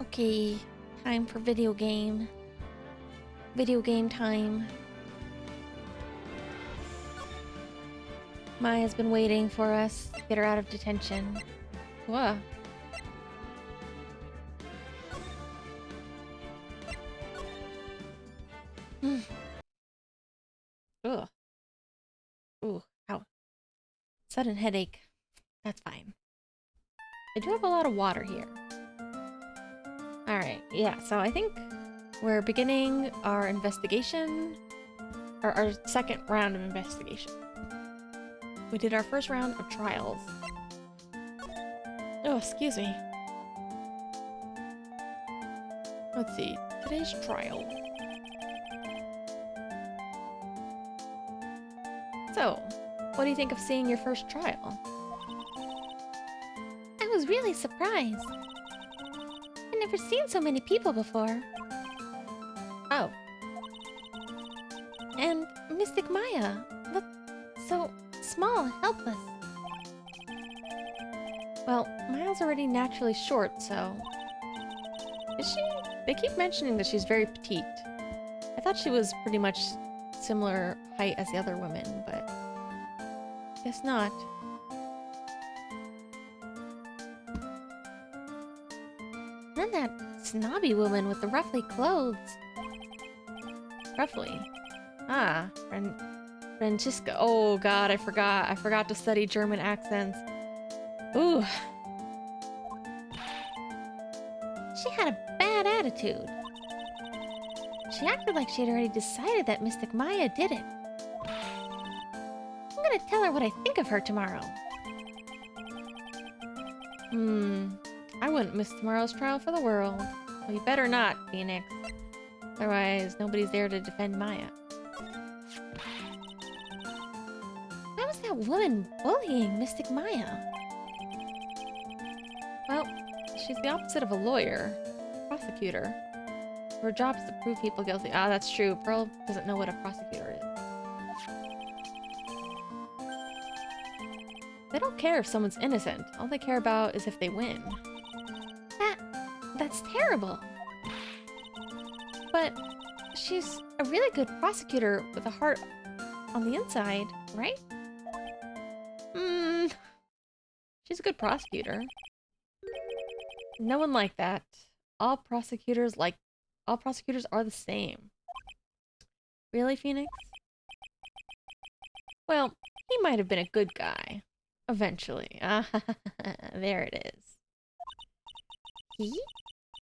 Okay, time for video game. Video game time. Maya's been waiting for us to get her out of detention. Whoa. Ugh. Ooh, ow. Sudden headache. That's fine. I do have a lot of water here. Alright, yeah, so I think we're beginning our investigation, or our second round of investigation. We did our first round of trials. Oh, excuse me. Let's see, today's trial. So, what do you think of seeing your first trial? I was really surprised. I've never seen so many people before. Oh. And Mystic Maya looked so small and helpless. Well, Maya's already naturally short, so... Is she? They keep mentioning that she's very petite. I thought she was pretty much similar height as the other women, but... guess not. And that snobby woman with the ruffly clothes. Ruffly. Ah, Francisca. Oh god, I forgot. I forgot to study German accents. Ooh. She had a bad attitude. She acted like she had already decided that Mystic Maya did it. I'm gonna tell her what I think of her tomorrow. I wouldn't miss tomorrow's trial for the world. Well, you better not, Phoenix. Otherwise, nobody's there to defend Maya. Why was that woman bullying Mystic Maya? Well, she's the opposite of a lawyer. Prosecutor. Her job is to prove people guilty. Ah, that's true. Pearl doesn't know what a prosecutor is. They don't care if someone's innocent. All they care about is if they win. That's terrible. But she's a really good prosecutor with a heart on the inside, right? She's a good prosecutor. No one like that. All prosecutors are the same. Really, Phoenix? Well, he might have been a good guy. Eventually. There it is. He?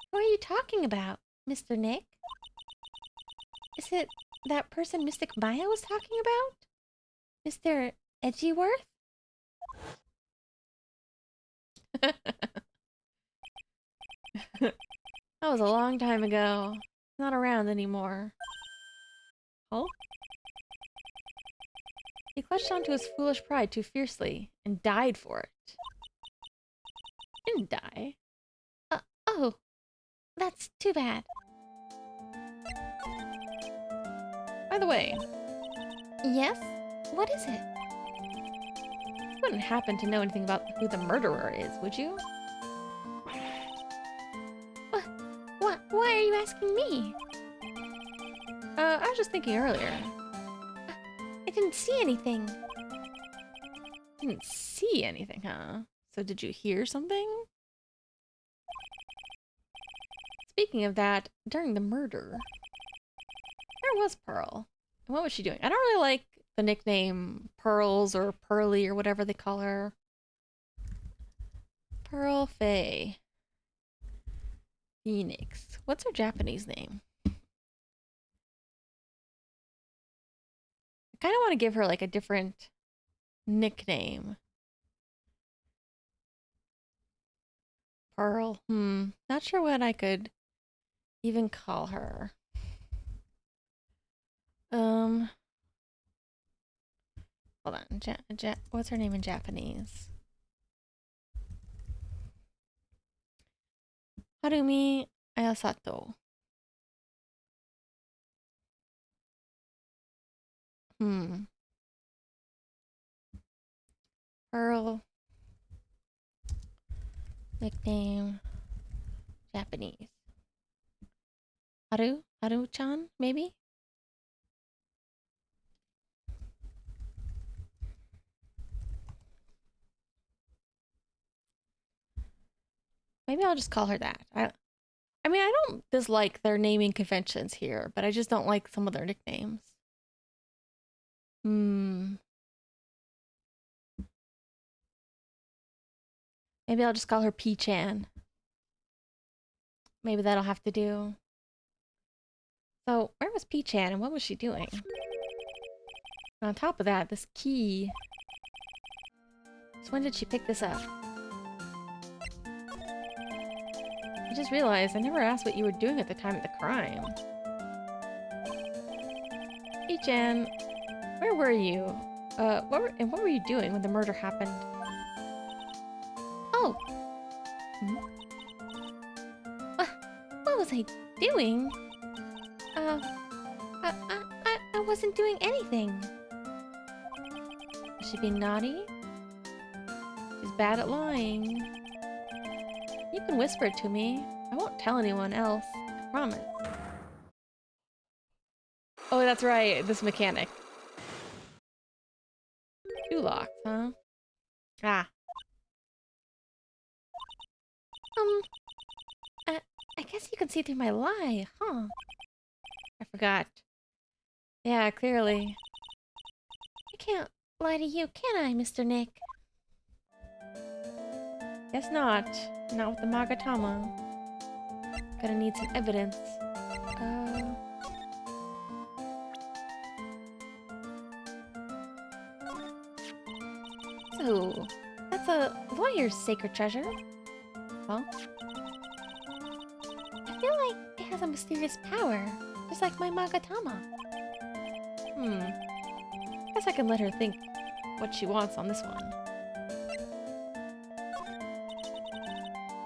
What are you talking about, Mr. Nick? Is it that person Mystic Maya was talking about? Mr. Edgeworth? That was a long time ago. He's not around anymore. Oh? He clutched onto his foolish pride too fiercely and died for it. Didn't die. Oh, that's too bad. By the way. Yes? What is it? You wouldn't happen to know anything about who the murderer is, would you? Why are you asking me? I was just thinking earlier. I didn't see anything. Didn't see anything, huh? So did you hear something? Speaking of that, during the murder, where was Pearl? And what was she doing? I don't really like the nickname Pearls or Pearly or whatever they call her. Pearl Faye. Phoenix. What's her Japanese name? I kind of want to give her like a different nickname. Pearl. Not sure what I could even call her. Hold on. What's her name in Japanese? Harumi Ayasato. Pearl. Nickname. Japanese. Haru-chan, maybe? Maybe I'll just call her that. I mean, I don't dislike their naming conventions here, but I just don't like some of their nicknames. Maybe I'll just call her P-chan. Maybe that'll have to do. So, where was P-chan and what was she doing? And on top of that, this key. So when did she pick this up? I just realized I never asked what you were doing at the time of the crime. P-chan, where were you? What were you doing when the murder happened? Oh! What was I doing? I wasn't doing anything. Is she being naughty? She's bad at lying. You can whisper it to me. I won't tell anyone else. I promise. Oh, that's right. This mechanic. 2 locks, huh? Ah. I guess you can see through my lie, huh? I forgot. Yeah, clearly. I can't lie to you, can I, Mr. Nick? Guess not. Not with the Magatama. Gonna need some evidence. So, that's a lawyer's sacred treasure. Huh? I feel like it has a mysterious power, just like my Magatama. Guess I can let her think what she wants on this one.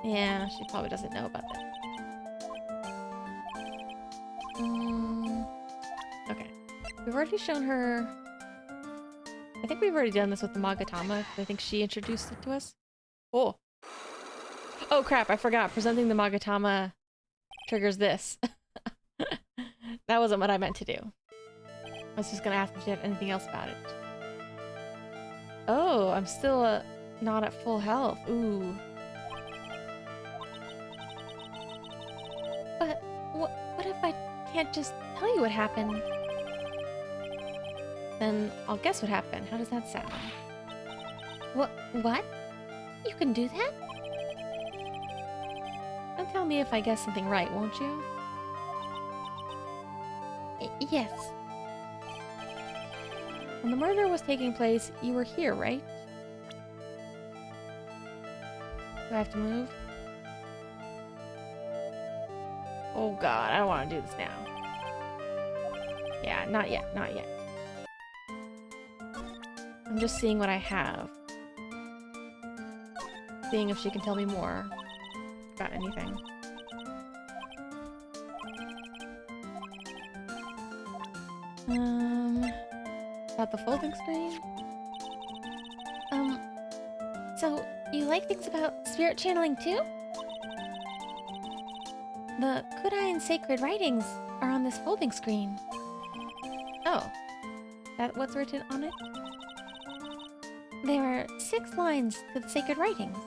Yeah, she probably doesn't know about that. Okay. We've already shown her... I think we've already done this with the Magatama, because I think she introduced it to us. Oh! Oh crap, I forgot. Presenting the Magatama triggers this. That wasn't what I meant to do. I was just gonna ask if she had anything else about it. Oh, I'm still not at full health. Ooh. But what if I can't just tell you what happened? Then I'll guess what happened. How does that sound? What? You can do that? Don't tell me if I guess something right, won't you? Yes. When the murder was taking place, you were here, right? Do I have to move? Oh god, I don't want to do this now. Yeah, not yet, not yet. I'm just seeing what I have. Seeing if she can tell me more about anything. About the folding screen? So you like things about spirit channeling too? The Kudai and sacred writings are on this folding screen. Oh, that what's written on it? There are 6 lines to the sacred writings.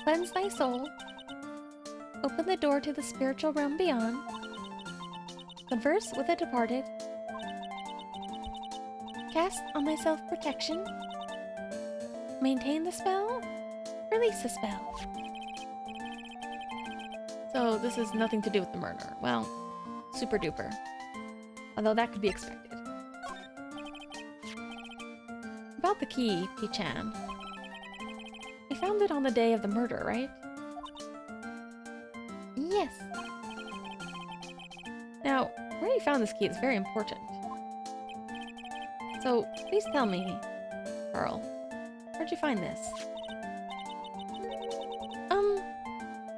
Cleanse thy soul. Open the door to the spiritual realm beyond. Converse with the departed. Cast on thyself protection. Maintain the spell. Release the spell. So this has nothing to do with the murder. Well, super duper. Although that could be expected. About the key, P-chan. You found it on the day of the murder, right? Yes. Now, where you found this key is very important. So, please tell me, Carl, where'd you find this?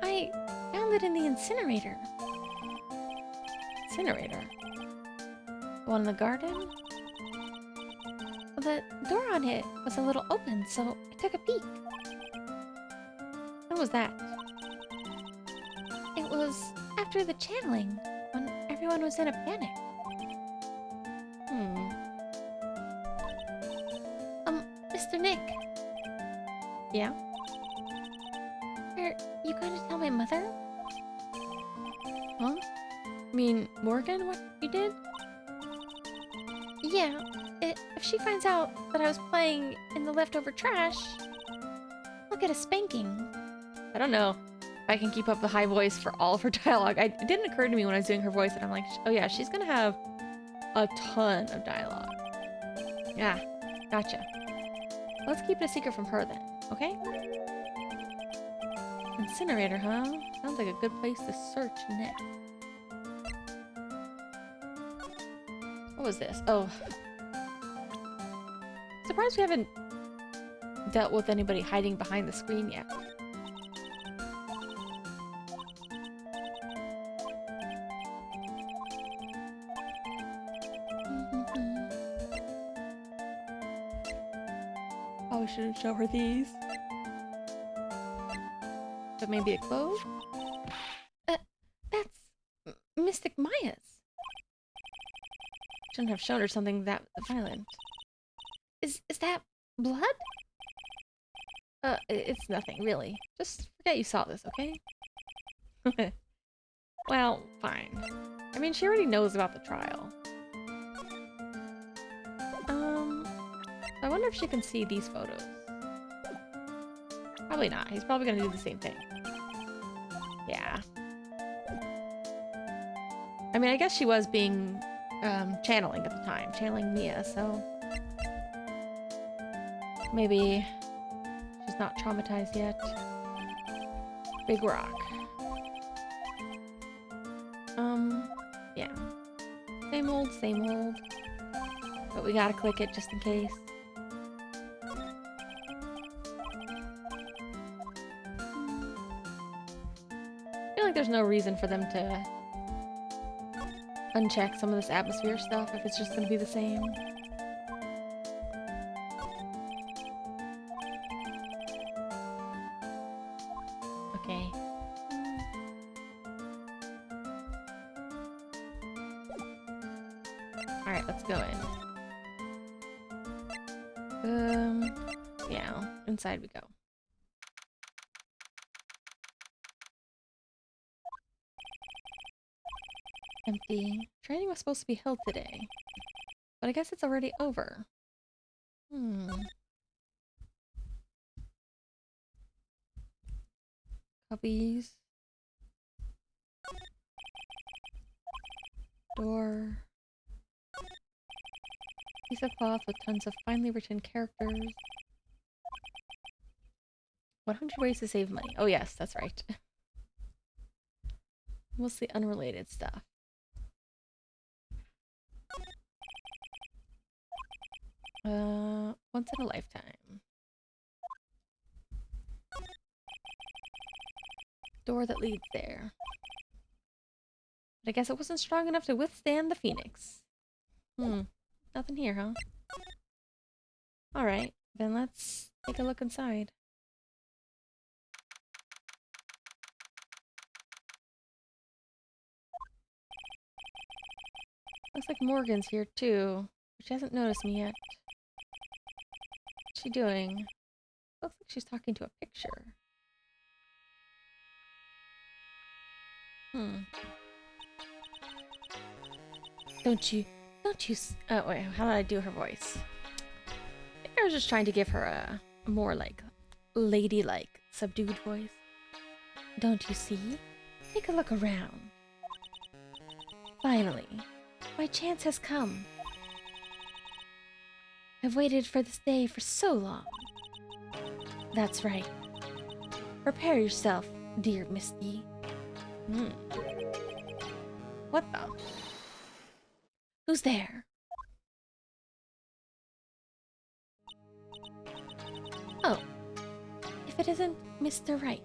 I found it in the incinerator. Incinerator? The one in the garden? The door on it was a little open, so I took a peek. When was that? It was after the channeling, when everyone was in a panic. Mr. Nick. Yeah? Are you going to tell my mother? Huh? I mean, Morgan, what you did? Yeah, if she finds out that I was playing in the leftover trash, I'll get a spanking. I don't know if I can keep up the high voice for all of her dialogue. It didn't occur to me when I was doing her voice that I'm like, oh yeah, she's gonna have a ton of dialogue. Yeah, gotcha. Let's keep it a secret from her then, okay? Incinerator, huh? Sounds like a good place to search next. What was this? Oh. Surprised we haven't dealt with anybody hiding behind the screen yet. Probably shouldn't show her these. But maybe a clove? That's Mystic Maya's. Shouldn't have shown her something that violent. Is that blood? It's nothing, really. Just forget you saw this, okay? Well, fine. I mean, she already knows about the trial. I wonder if she can see these photos. Probably not. He's probably gonna do the same thing. Yeah. I mean, I guess she was being, channeling at the time. Channeling Mia, so... maybe she's not traumatized yet. Big rock. Yeah. Same old, same old. But we gotta click it just in case. I feel like there's no reason for them to uncheck some of this atmosphere stuff if it's just gonna be the same. Okay. Alright, let's go in. Yeah, inside we go. Empty. Training was supposed to be held today, but I guess it's already over. Cubbies. Door. Piece of cloth with tons of finely written characters. 100 ways to save money. Oh yes, that's right. Mostly unrelated stuff. Once in a lifetime. Door that leads there. But I guess it wasn't strong enough to withstand the Phoenix. Nothing here, huh? Alright, then let's take a look inside. Looks like Morgan's here too. She hasn't noticed me yet. What's she doing? Looks like she's talking to a picture. Don't you, oh wait, how did I do her voice? I think I was just trying to give her a more like, ladylike, subdued voice. Don't you see? Take a look around. Finally, my chance has come. I've waited for this day for so long. That's right. Prepare yourself, dear Misty. What the? Who's there? Oh, if it isn't Mr. Wright.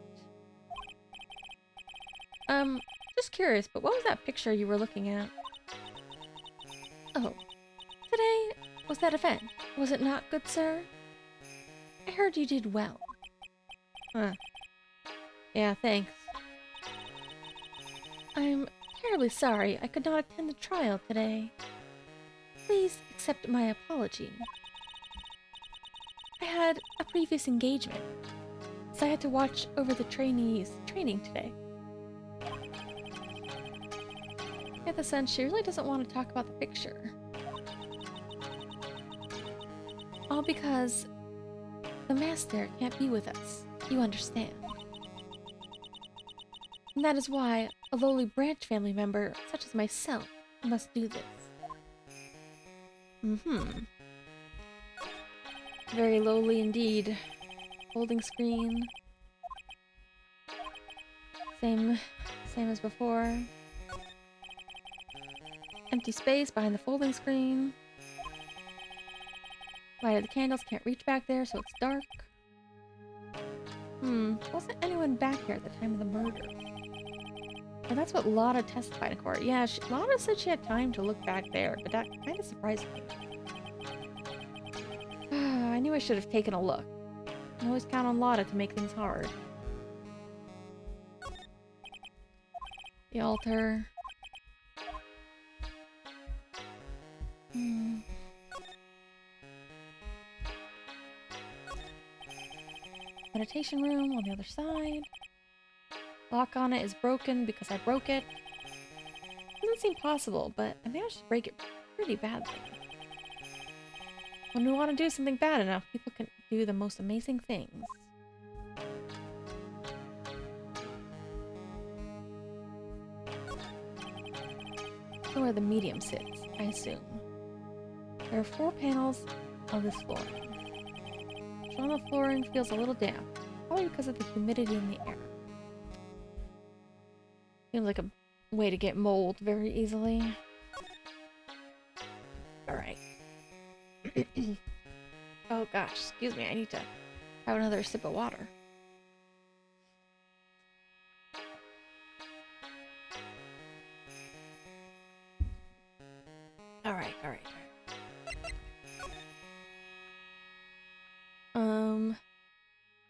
Just curious, but what was that picture you were looking at? Oh, today was that event, was it not, good sir? I heard you did well. Huh. Yeah, thanks. I'm terribly sorry I could not attend the trial today. Please accept my apology. I had a previous engagement, so I had to watch over the trainees' training today. I get the sense she really doesn't want to talk about the picture. All because the master can't be with us, you understand. And that is why a lowly branch family member, such as myself, must do this. Very lowly indeed. Folding screen. Same as before. Empty space behind the folding screen. Light of the candles, can't reach back there, so it's dark. Wasn't anyone back here at the time of the murder? Well, that's what Lotta testified in court. Yeah, Lotta said she had time to look back there, but that kind of surprised me. I knew I should have taken a look. I always count on Lotta to make things hard. The altar. Meditation room on the other side. Lock on it is broken because I broke it. Doesn't seem possible, but I managed to break it pretty badly. When we want to do something bad enough, people can do the most amazing things. So where the medium sits, I assume. There are 4 panels on this flooring. On the flooring feels a little damp, probably because of the humidity in the air. Seems like a way to get mold very easily. Alright. Oh gosh, excuse me, I need to have another sip of water. Alright.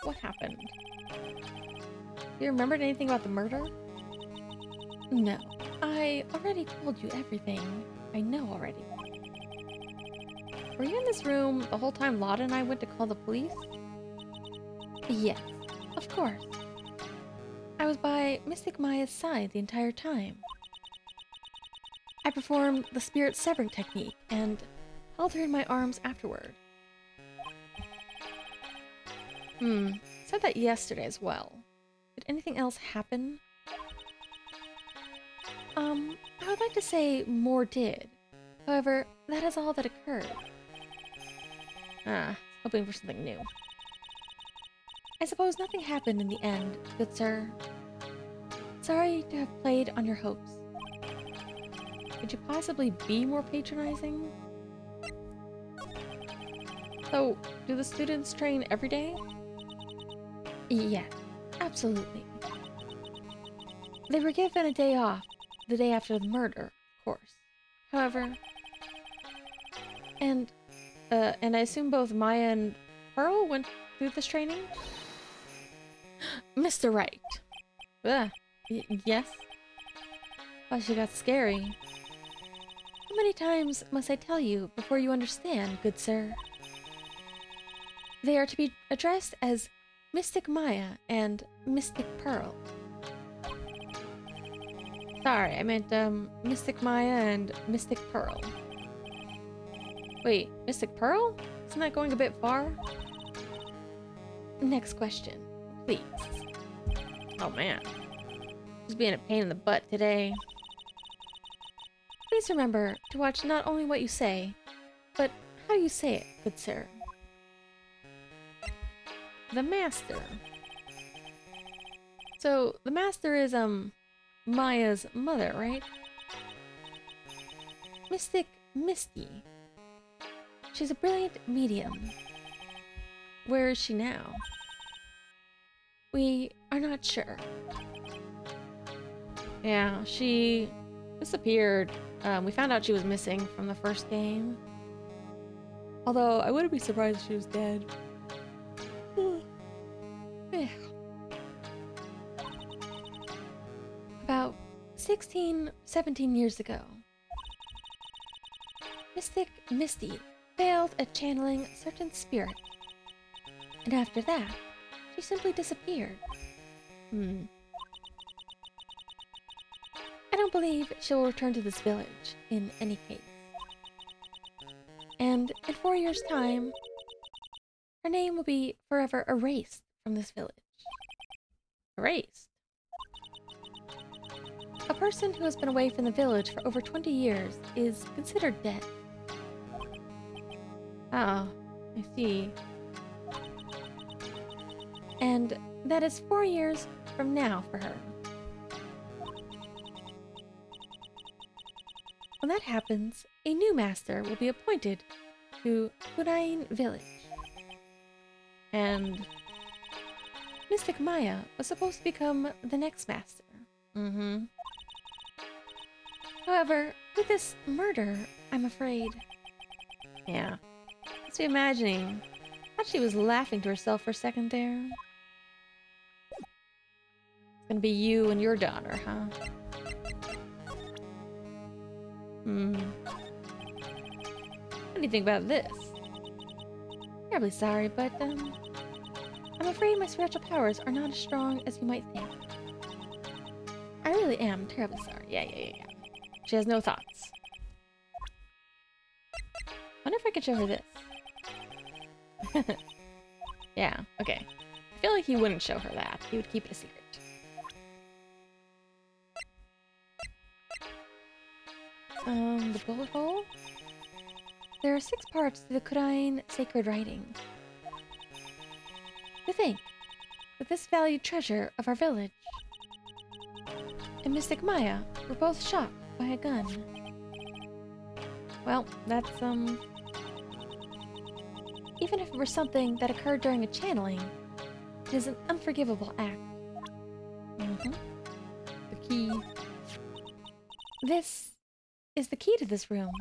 What happened? You remembered anything about the murder? No. I already told you everything I know already. Were you in this room the whole time Lotta and I went to call the police? Yes, of course. I was by Mystic Maya's side the entire time. I performed the spirit severing technique and held her in my arms afterward. Said that yesterday as well. Did anything else happen? I would like to say more did. However, that is all that occurred. Hoping for something new. I suppose nothing happened in the end, good sir. Sorry to have played on your hopes. Could you possibly be more patronizing? So, do the students train every day? Yes, absolutely. They were given a day off, the day after the murder, of course. However, and I assume both Maya and Pearl went through this training? Mr. Wright. Yes? Oh, she got scary. How many times must I tell you before you understand, good sir? They are to be addressed as Mystic Maya and Mystic Pearl. Sorry, I meant Mystic Maya and Mystic Pearl. Wait, Mystic Pearl? Isn't that going a bit far? Next question, please. Oh man. Just being a pain in the butt today. Please remember to watch not only what you say, but how you say it, good sir. The Master. So, the Master is, Maya's mother, right? Mystic Misty. She's a brilliant medium. Where is she now? We are not sure. Yeah, she disappeared. We found out she was missing from the first game. Although, I wouldn't be surprised if she was dead. 17 years ago, Mystic Misty failed at channeling a certain spirit, and after that, she simply disappeared. I don't believe she'll return to this village in any case. And in 4 years' time, her name will be forever erased from this village. Erased? A person who has been away from the village for over 20 years is considered dead. Oh, I see. And that is 4 years from now for her. When that happens, a new master will be appointed to Kudain Village. And Mystic Maya was supposed to become the next master. However, with this murder, I'm afraid... Yeah. Must be imagining. I thought she was laughing to herself for a second there. It's gonna be you and your daughter, huh? What do you think about this? Terribly sorry, but, I'm afraid my spiritual powers are not as strong as you might think. I really am terribly sorry. Yeah. She has no thoughts. Wonder if I could show her this. Yeah, okay. I feel like he wouldn't show her that. He would keep it a secret. The bullet hole? There are 6 parts to the Kudain sacred writing. To think that this valued treasure of our village and Mystic Maya were both shot by a gun. Well, that's, even if it were something that occurred during a channeling, it is an unforgivable act. The key. This is the key to this room.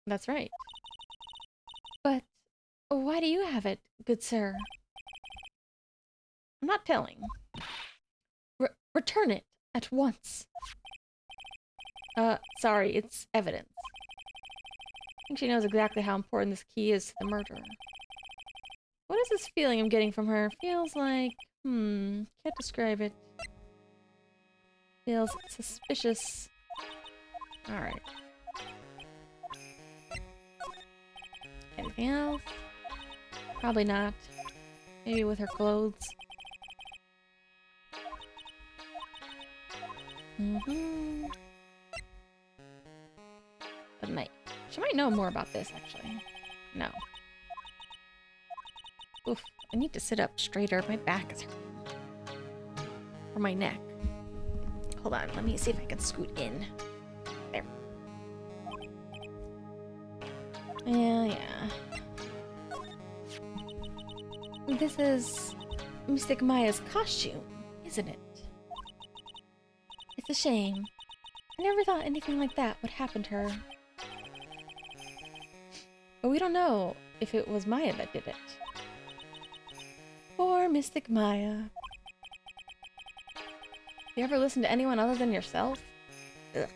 That's right. But why do you have it, good sir? I'm not telling. Return it at once. Sorry, it's evidence. I think she knows exactly how important this key is to the murderer. What is this feeling I'm getting from her? Feels like... can't describe it. Feels suspicious. Alright. Anything else? Probably not. Maybe with her clothes. But she might know more about this, actually. No. Oof. I need to sit up straighter. My back is hurting. Or my neck. Hold on. Let me see if I can scoot in. There. Yeah. This is Mystic Maya's costume, isn't it? It's a shame. I never thought anything like that would happen to her. But we don't know if it was Maya that did it. Poor Mystic Maya. You ever listen to anyone other than yourself? Ugh.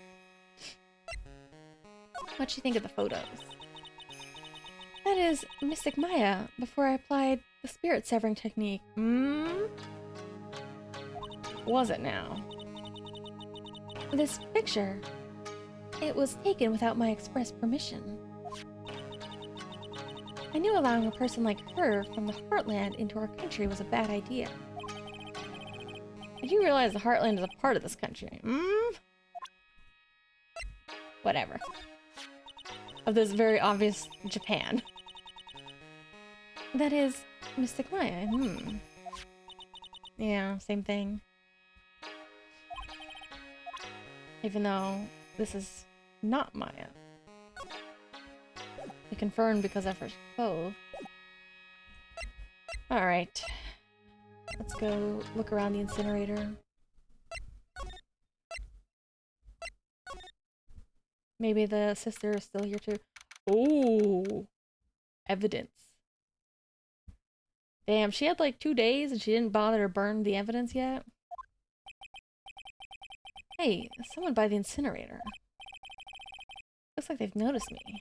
What'd you think of the photos? That is Mystic Maya before I applied the spirit severing technique. Was it now? This picture, it was taken without my express permission. I knew allowing a person like her from the Heartland into our country was a bad idea. Did you realize the Heartland is a part of this country? Whatever. Of this very obvious Japan. That is Mystic Maya. Yeah, same thing. Even though this is not Maya. I confirmed because of her clothes. Alright. Let's go look around the incinerator. Maybe the sister is still here too. Oh! Evidence. Damn, she had like 2 days and she didn't bother to burn the evidence yet? Hey, someone by the incinerator. Looks like they've noticed me.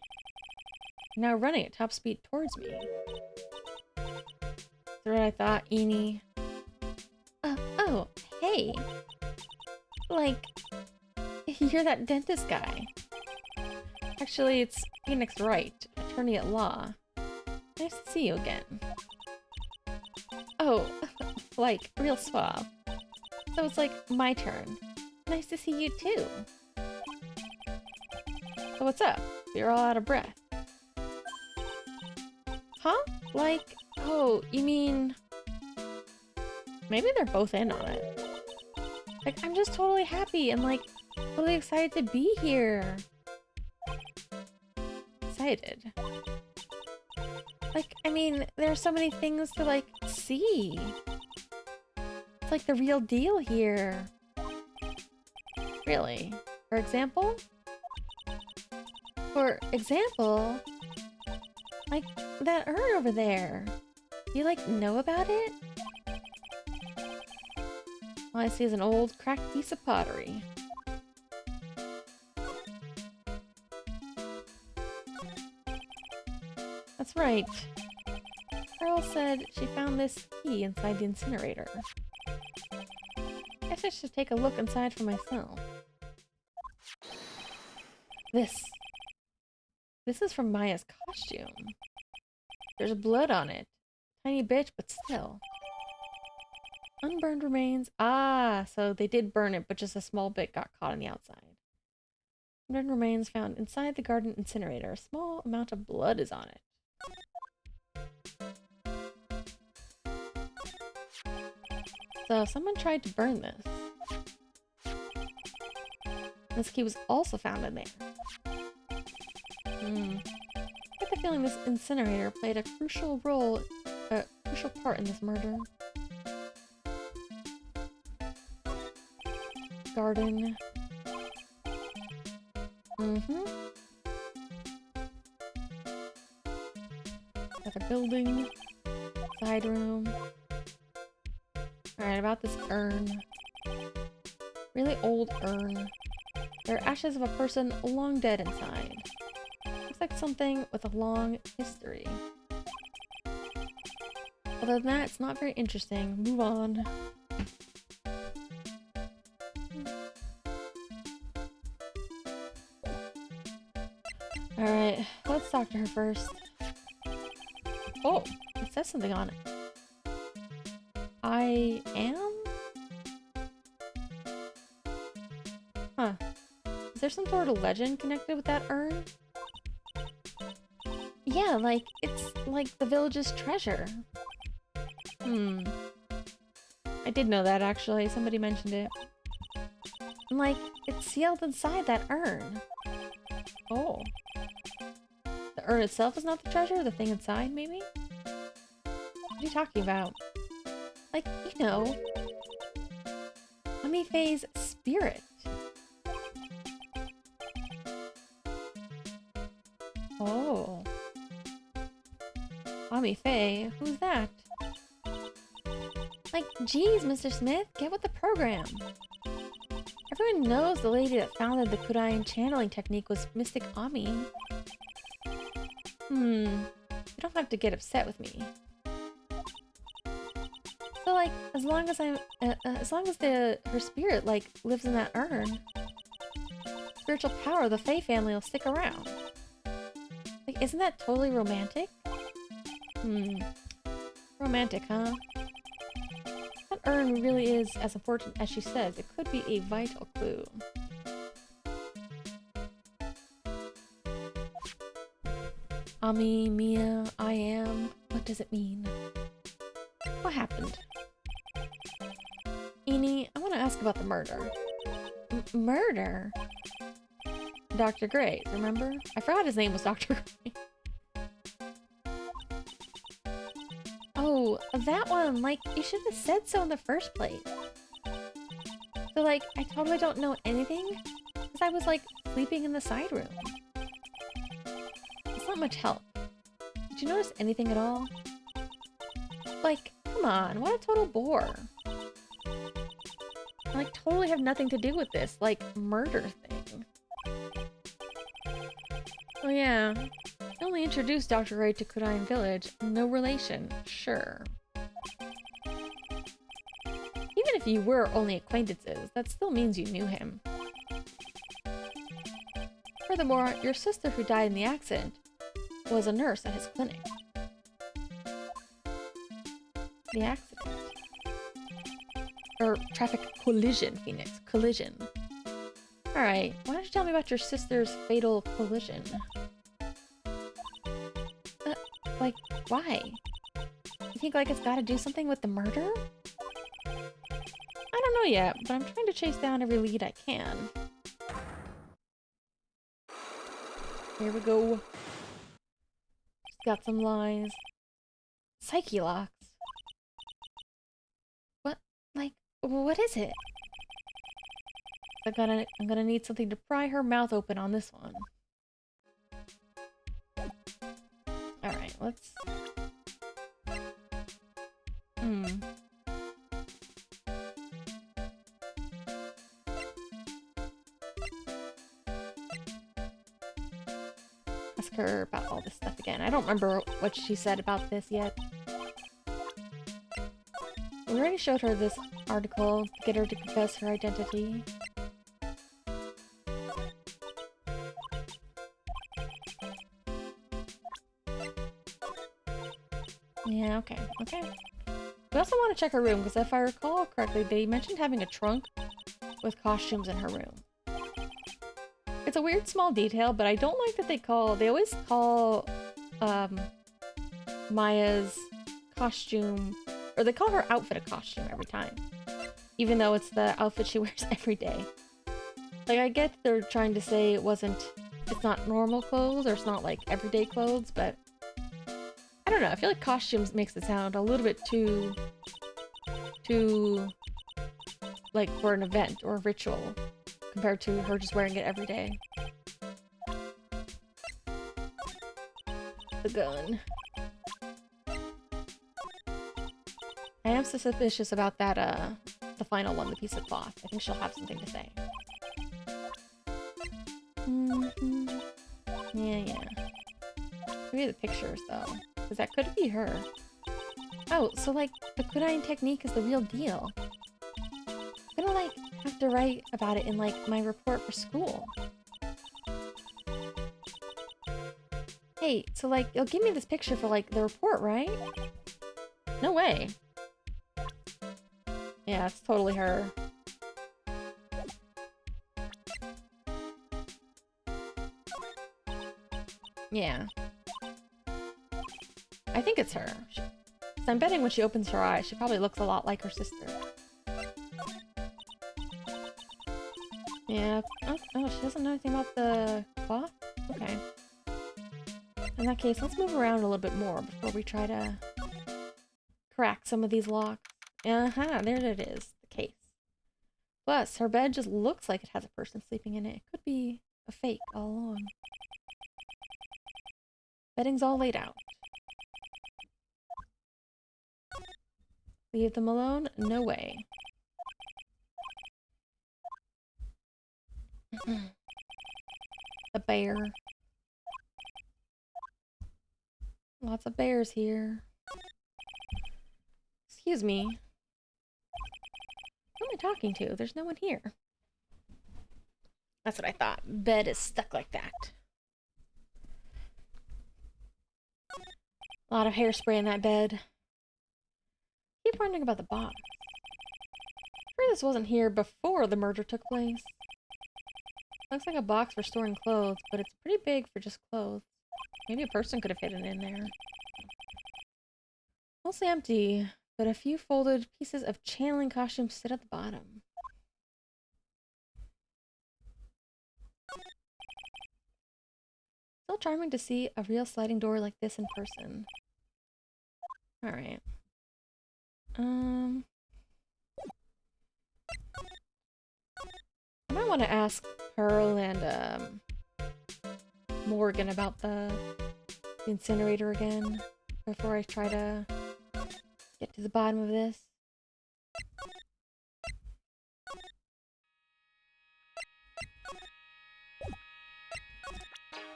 Now running at top speed towards me. That's what I thought, Eenie. Oh, hey. Like, you're that dentist guy. Actually, it's Phoenix Wright, attorney at law. Nice to see you again. Oh, like, real suave. So it's like, my turn. Nice to see you too. So what's up? You're all out of breath. Huh? Like, oh, you mean... Maybe they're both in on it. Like, I'm just totally happy and, like, totally excited to be here. Excited. Like, I mean, there are so many things to, like, see. It's like the real deal here. Really? For example? For example, like, that urn over there. Do you, like, know about it? All I see is an old, cracked piece of pottery. That's right. Pearl said she found this key inside the incinerator. Guess I should take a look inside for myself. This is from Maya's costume. There's blood on it. Tiny bit, but still. Unburned remains. Ah, so they did burn it, but just a small bit got caught on the outside. Unburned remains found inside the garden incinerator. A small amount of blood is on it. So someone tried to burn this. This key was also found in there. I get the feeling this incinerator played a crucial part in this murder. Garden. Another building. Side room. Alright, about this urn. Really old urn. There are ashes of a person long dead inside. Looks like something with a long history. Other than that, it's not very interesting. Move on. Alright, let's talk to her first. Oh, it says something on it. I am? Huh. Is there some sort of legend connected with that urn? Yeah, like, it's like the village's treasure. I did know that, actually. Somebody mentioned it. And, like, it's sealed inside that urn. Oh. The urn itself is not the treasure? The thing inside, maybe? What are you talking about? Like, you know... Mummy Faye's spirit. Oh. Mummy Faye? Who's that? Like, geez, Mr. Smith, get with the program. Everyone knows the lady that founded the Kurain channeling technique was Mystic Ami. You don't have to get upset with me. So, like, as long as her spirit, like, lives in that urn, spiritual power of the Faye family will stick around. Like, isn't that totally romantic? Romantic, huh? That urn really is as important as she says. It could be a vital clue. Ami, Mia, I am. What does it mean? What happened? Eenie, I want to ask about the murder. Murder? Dr. Gray, remember? I forgot his name was Dr. Gray. Oh, that one! Like, you should have said so in the first place. So, like, I totally don't know anything, because I was, like, sleeping in the side room. It's not much help. Did you notice anything at all? Like, come on, what a total bore. like totally have nothing to do with this, like, murder thing. Oh yeah. I only introduced Dr. Wright to Kudine Village. No relation. Sure. Even if you were only acquaintances, that still means you knew him. Furthermore, your sister who died in the accident was a nurse at his clinic. The accident. Or traffic collision, Phoenix. Collision. Alright, why don't you tell me about your sister's fatal collision? Like, why? You think, like, it's gotta do something with the murder? I don't know yet, but I'm trying to chase down every lead I can. Here we go. Just got some lies. Psyche locks. What? Like, what is it? I'm gonna need something to pry her mouth open on this one. Alright, let's... Ask her about all this stuff again. I don't remember what she said about this yet. We already showed her this article to get her to confess her identity. Yeah, okay. We also want to check her room, because if I recall correctly, they mentioned having a trunk with costumes in her room. It's a weird small detail, but I don't like that they always call, Maya's costume, or they call her outfit a costume every time. Even though it's the outfit she wears every day. Like, I get they're trying to say it's not normal clothes, or it's not, like, everyday clothes, but I don't know, I feel like costumes makes it sound a little bit too, like, for an event or a ritual, compared to her just wearing it every day. The gun. I am so suspicious about that, the final one, the piece of cloth. I think she'll have something to say. Yeah. Maybe the pictures, though. Because that could be her. Oh, so, like, the Kudine technique is the real deal. I'm gonna, like, have to write about it in, like, my report for school. Hey, so, like, you'll give me this picture for, like, the report, right? No way. Yeah, it's totally her. Yeah. I think it's her. I'm betting when she opens her eyes, she probably looks a lot like her sister. Yeah. Oh, she doesn't know anything about the cloth? Okay. In that case, let's move around a little bit more before we try to crack some of these locks. Uh-huh, there it is. The case. Plus, her bed just looks like it has a person sleeping in it. It could be a fake all along. Bedding's all laid out. Leave them alone? No way. The bear. Lots of bears here. Excuse me. Who am I talking to? There's no one here. That's what I thought. Bed is stuck like that. A lot of hairspray in that bed. Keep wondering about the box. Sure this wasn't here before the murder took place. Looks like a box for storing clothes, but it's pretty big for just clothes. Maybe a person could have hidden in there. Mostly empty, but a few folded pieces of channeling costumes sit at the bottom. Still charming to see a real sliding door like this in person. Alright. I might want to ask Pearl and Morgan about the incinerator again before I try to get to the bottom of this.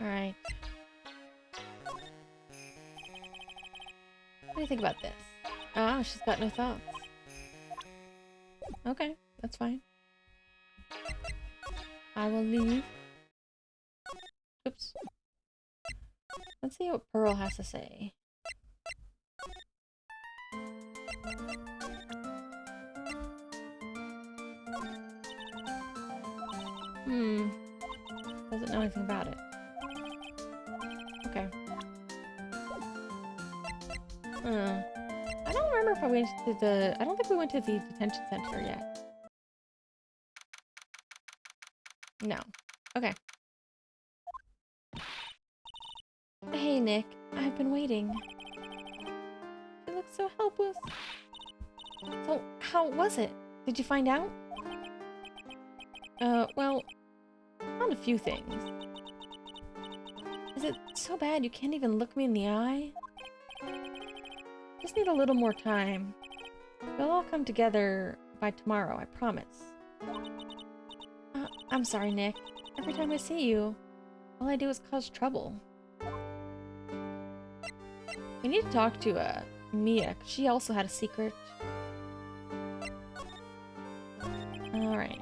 Alright. What do you think about this? Ah, she's got no thoughts. Okay, that's fine. I will leave. Oops. Let's see what Pearl has to say. Doesn't know anything about it. Okay. I don't remember if I went to the... I don't think we went to the detention center yet. No. Okay. Hey, Nick. I've been waiting. You look so helpless. So, how was it? Did you find out? Well, found a few things. Is it so bad you can't even look me in the eye? Just need a little more time. It'll all come together by tomorrow, I promise. I'm sorry, Nick. Every time I see you, all I do is cause trouble. We need to talk to, Mia, 'cause she also had a secret. Alright.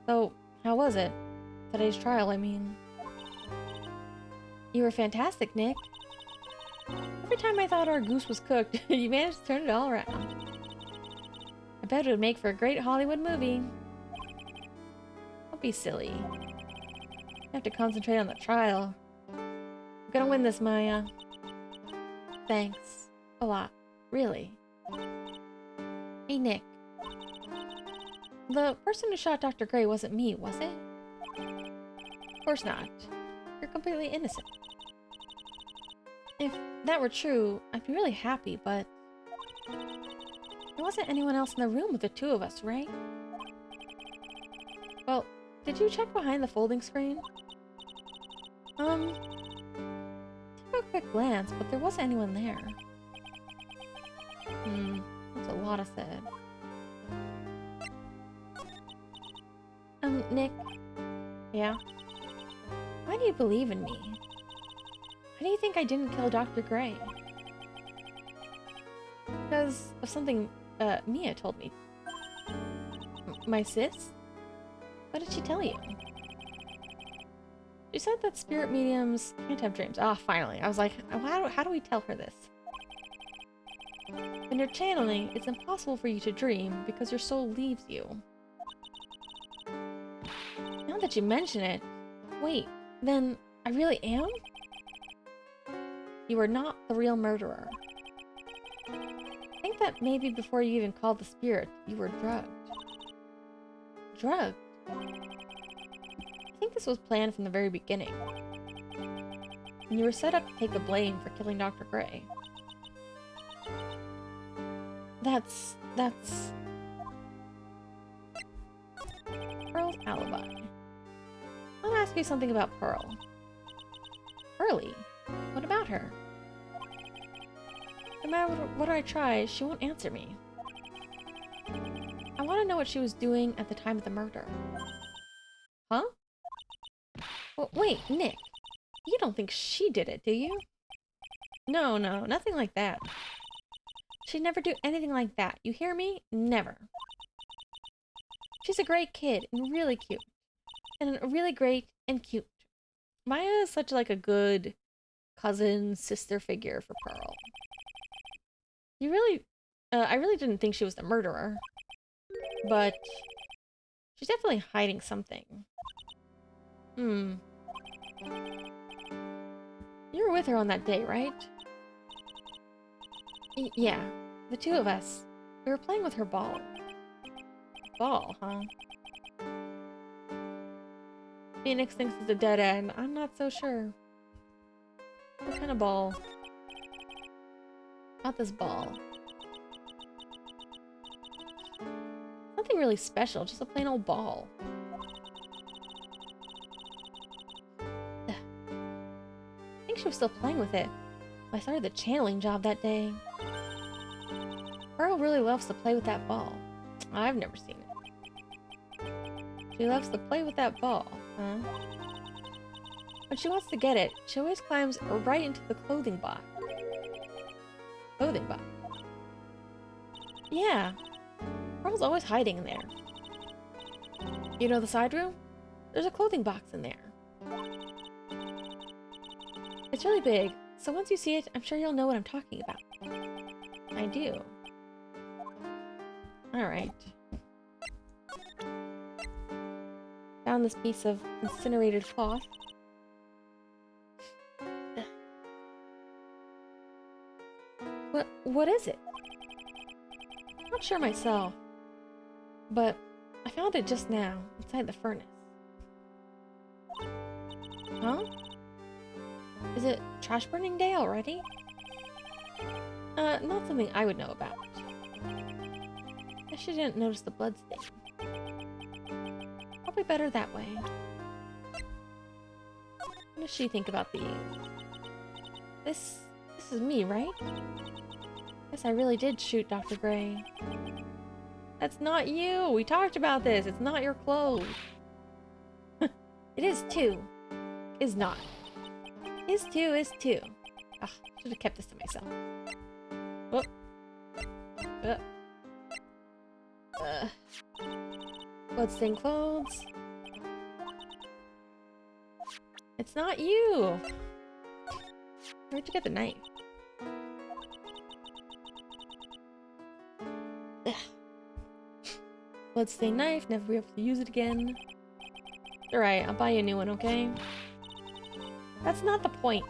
So, how was it? Today's trial, I mean. You were fantastic, Nick. Every time I thought our goose was cooked, you managed to turn it all around. I bet it would make for a great Hollywood movie. Don't be silly. You have to concentrate on the trial. We're gonna win this, Maya. Thanks. A lot. Really. Hey, Nick. The person who shot Dr. Gray wasn't me, was it? Of course not. You're completely innocent. If that were true, I'd be really happy, but... there wasn't anyone else in the room with the two of us, right? Well, did you check behind the folding screen? Took a quick glance, but there wasn't anyone there. That's a lot of said. Nick? Yeah? Why do you believe in me? Why do you think I didn't kill Dr. Gray? Because of something, Mia told me. My sis? What did she tell you? She said that spirit mediums can't have dreams. Ah, finally. I was like, how do we tell her this? When you're channeling, it's impossible for you to dream because your soul leaves you. Now that you mention it, wait, then I really am? You are not the real murderer. I think that maybe before you even called the spirit, you were drugged. Drugged? I think this was planned from the very beginning. And you were set up to take the blame for killing Dr. Gray. That's... Pearl's alibi. I want to ask you something about Pearl. Pearly? What about her? No matter what I try, she won't answer me. I want to know what she was doing at the time of the murder. Huh? Well, wait, Nick. You don't think she did it, do you? No, nothing like that. She'd never do anything like that. You hear me? Never. She's a great kid and really cute. And really great and cute. Maya is such like a good cousin, sister figure for Pearl. You really... I really didn't think she was the murderer. But... she's definitely hiding something. You were with her on that day, right? Yeah. The two of us. We were playing with her ball. Ball, huh? Phoenix thinks it's a dead end. I'm not so sure. What kind of ball? Not this ball. Nothing really special, just a plain old ball. I think she was still playing with it. I started the channeling job that day. Pearl really loves to play with that ball. I've never seen it. She loves to play with that ball, huh? When she wants to get it, she always climbs right into the clothing box. Clothing box? Yeah. Pearl's always hiding in there. You know the side room? There's a clothing box in there. It's really big, so once you see it, I'm sure you'll know what I'm talking about. I do. Alright. Found this piece of incinerated cloth. What is it? I'm not sure myself, but I found it just now, inside the furnace. Huh? Is it trash burning day already? Not something I would know about. Guess she didn't notice the blood stain. Probably better that way. What does she think about these? This is me, right? Guess I really did shoot Dr. Gray. That's not you! We talked about this! It's not your clothes! It is too. Is not. Is too, is too. Ugh, should have kept this to myself. Whoop. Bloodstained clothes. It's not you! Where'd you get the knife? Ugh. Bloodstained knife, never be able to use it again. Alright, I'll buy you a new one, okay? That's not the point.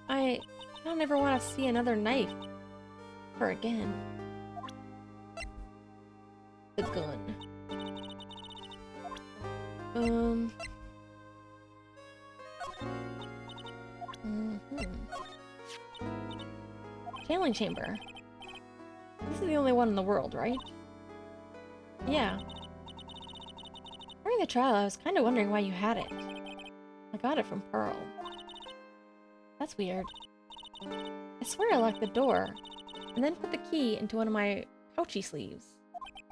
I don't ever want to see another knife. Ever again. The gun. Channeling chamber. This is the only one in the world, right? Yeah. During the trial, I was kind of wondering why you had it. I got it from Pearl. That's weird. I swear I locked the door, and then put the key into one of my pouchy sleeves.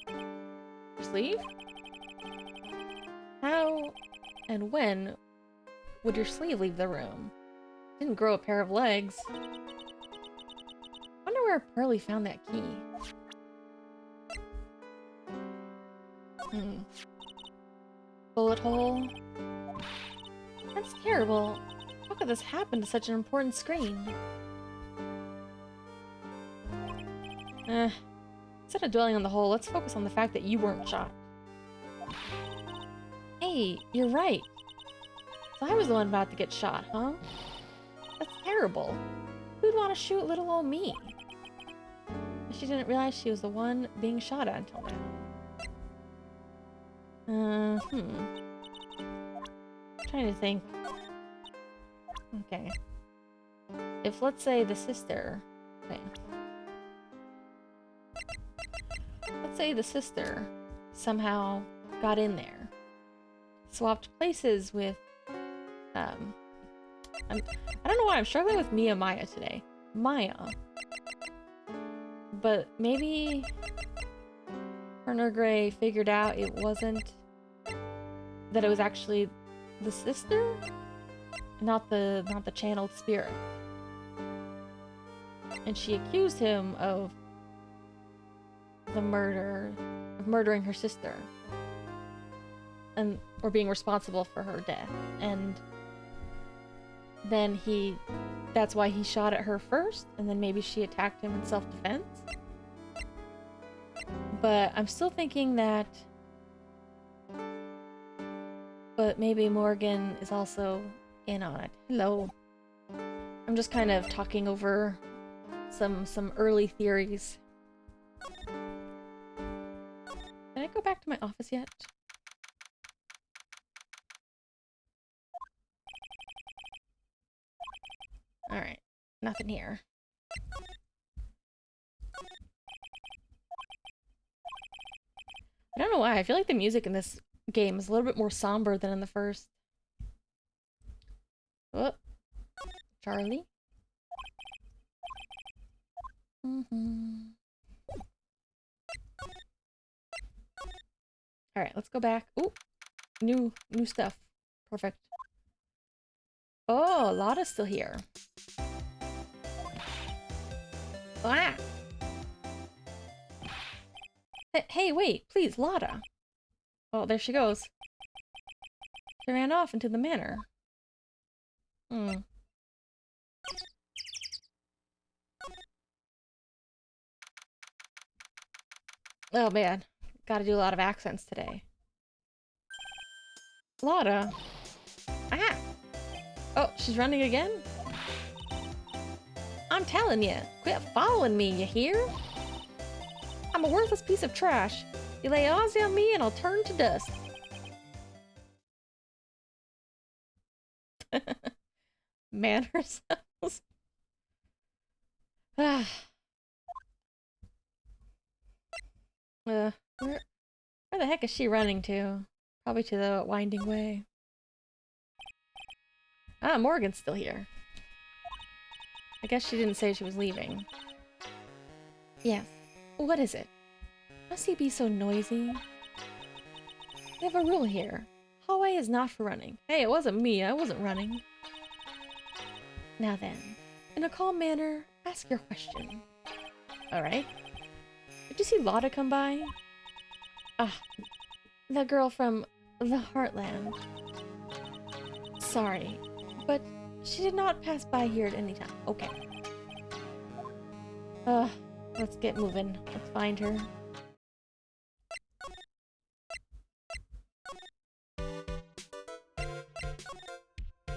Your sleeve? How and when would your sleeve leave the room? Didn't grow a pair of legs. Wonder where Pearlie found that key. Bullet hole. That's terrible. How could this happen to such an important screen? Instead of dwelling on the hole, let's focus on the fact that you weren't shot. Hey, you're right. So I was the one about to get shot, huh? That's terrible. Who'd want to shoot little old me? She didn't realize she was the one being shot at until now. Trying to think. Okay. If, let's say, the sister... Okay. Let's say the sister somehow got in there. Swapped places with... I don't know why I'm struggling with Maya today. Maya. But maybe... Turner Gray figured out it wasn't... that it was actually the sister? Not the channeled spirit. And she accused him of the murder, of murdering her sister. Or being responsible for her death. And then that's why he shot at her first, and then maybe she attacked him in self-defense. But I'm still thinking that... But maybe Morgan is also in on it. Hello. I'm just kind of talking over some early theories. Can I go back to my office yet? Alright. Nothing here. I don't know why. I feel like the music in this game is a little bit more somber than in the first. Oh. Charlie? Alright, let's go back. Ooh! New stuff. Perfect. Oh, Lotta's still here. Ah! Hey, wait, please, Lotta. Oh, there she goes. She ran off into the manor. Hmm. Oh man, gotta do a lot of accents today. Lotta. Ah! Oh, she's running again? I'm telling you, quit following me, you hear? I'm a worthless piece of trash. You lay eyes on me and I'll turn to dust. Man herself. Ah. Where the heck is she running to? Probably to the winding way. Ah, Morgan's still here. I guess she didn't say she was leaving. Yes. What is it? Must he be so noisy? We have a rule here. Hallway is not for running. Hey, it wasn't me. I wasn't running. Now then, in a calm manner, ask your question. Alright. Did you see Lotta come by? Ah, the girl from the Heartland. Sorry, but she did not pass by here at any time. Okay. Let's get moving. Let's find her.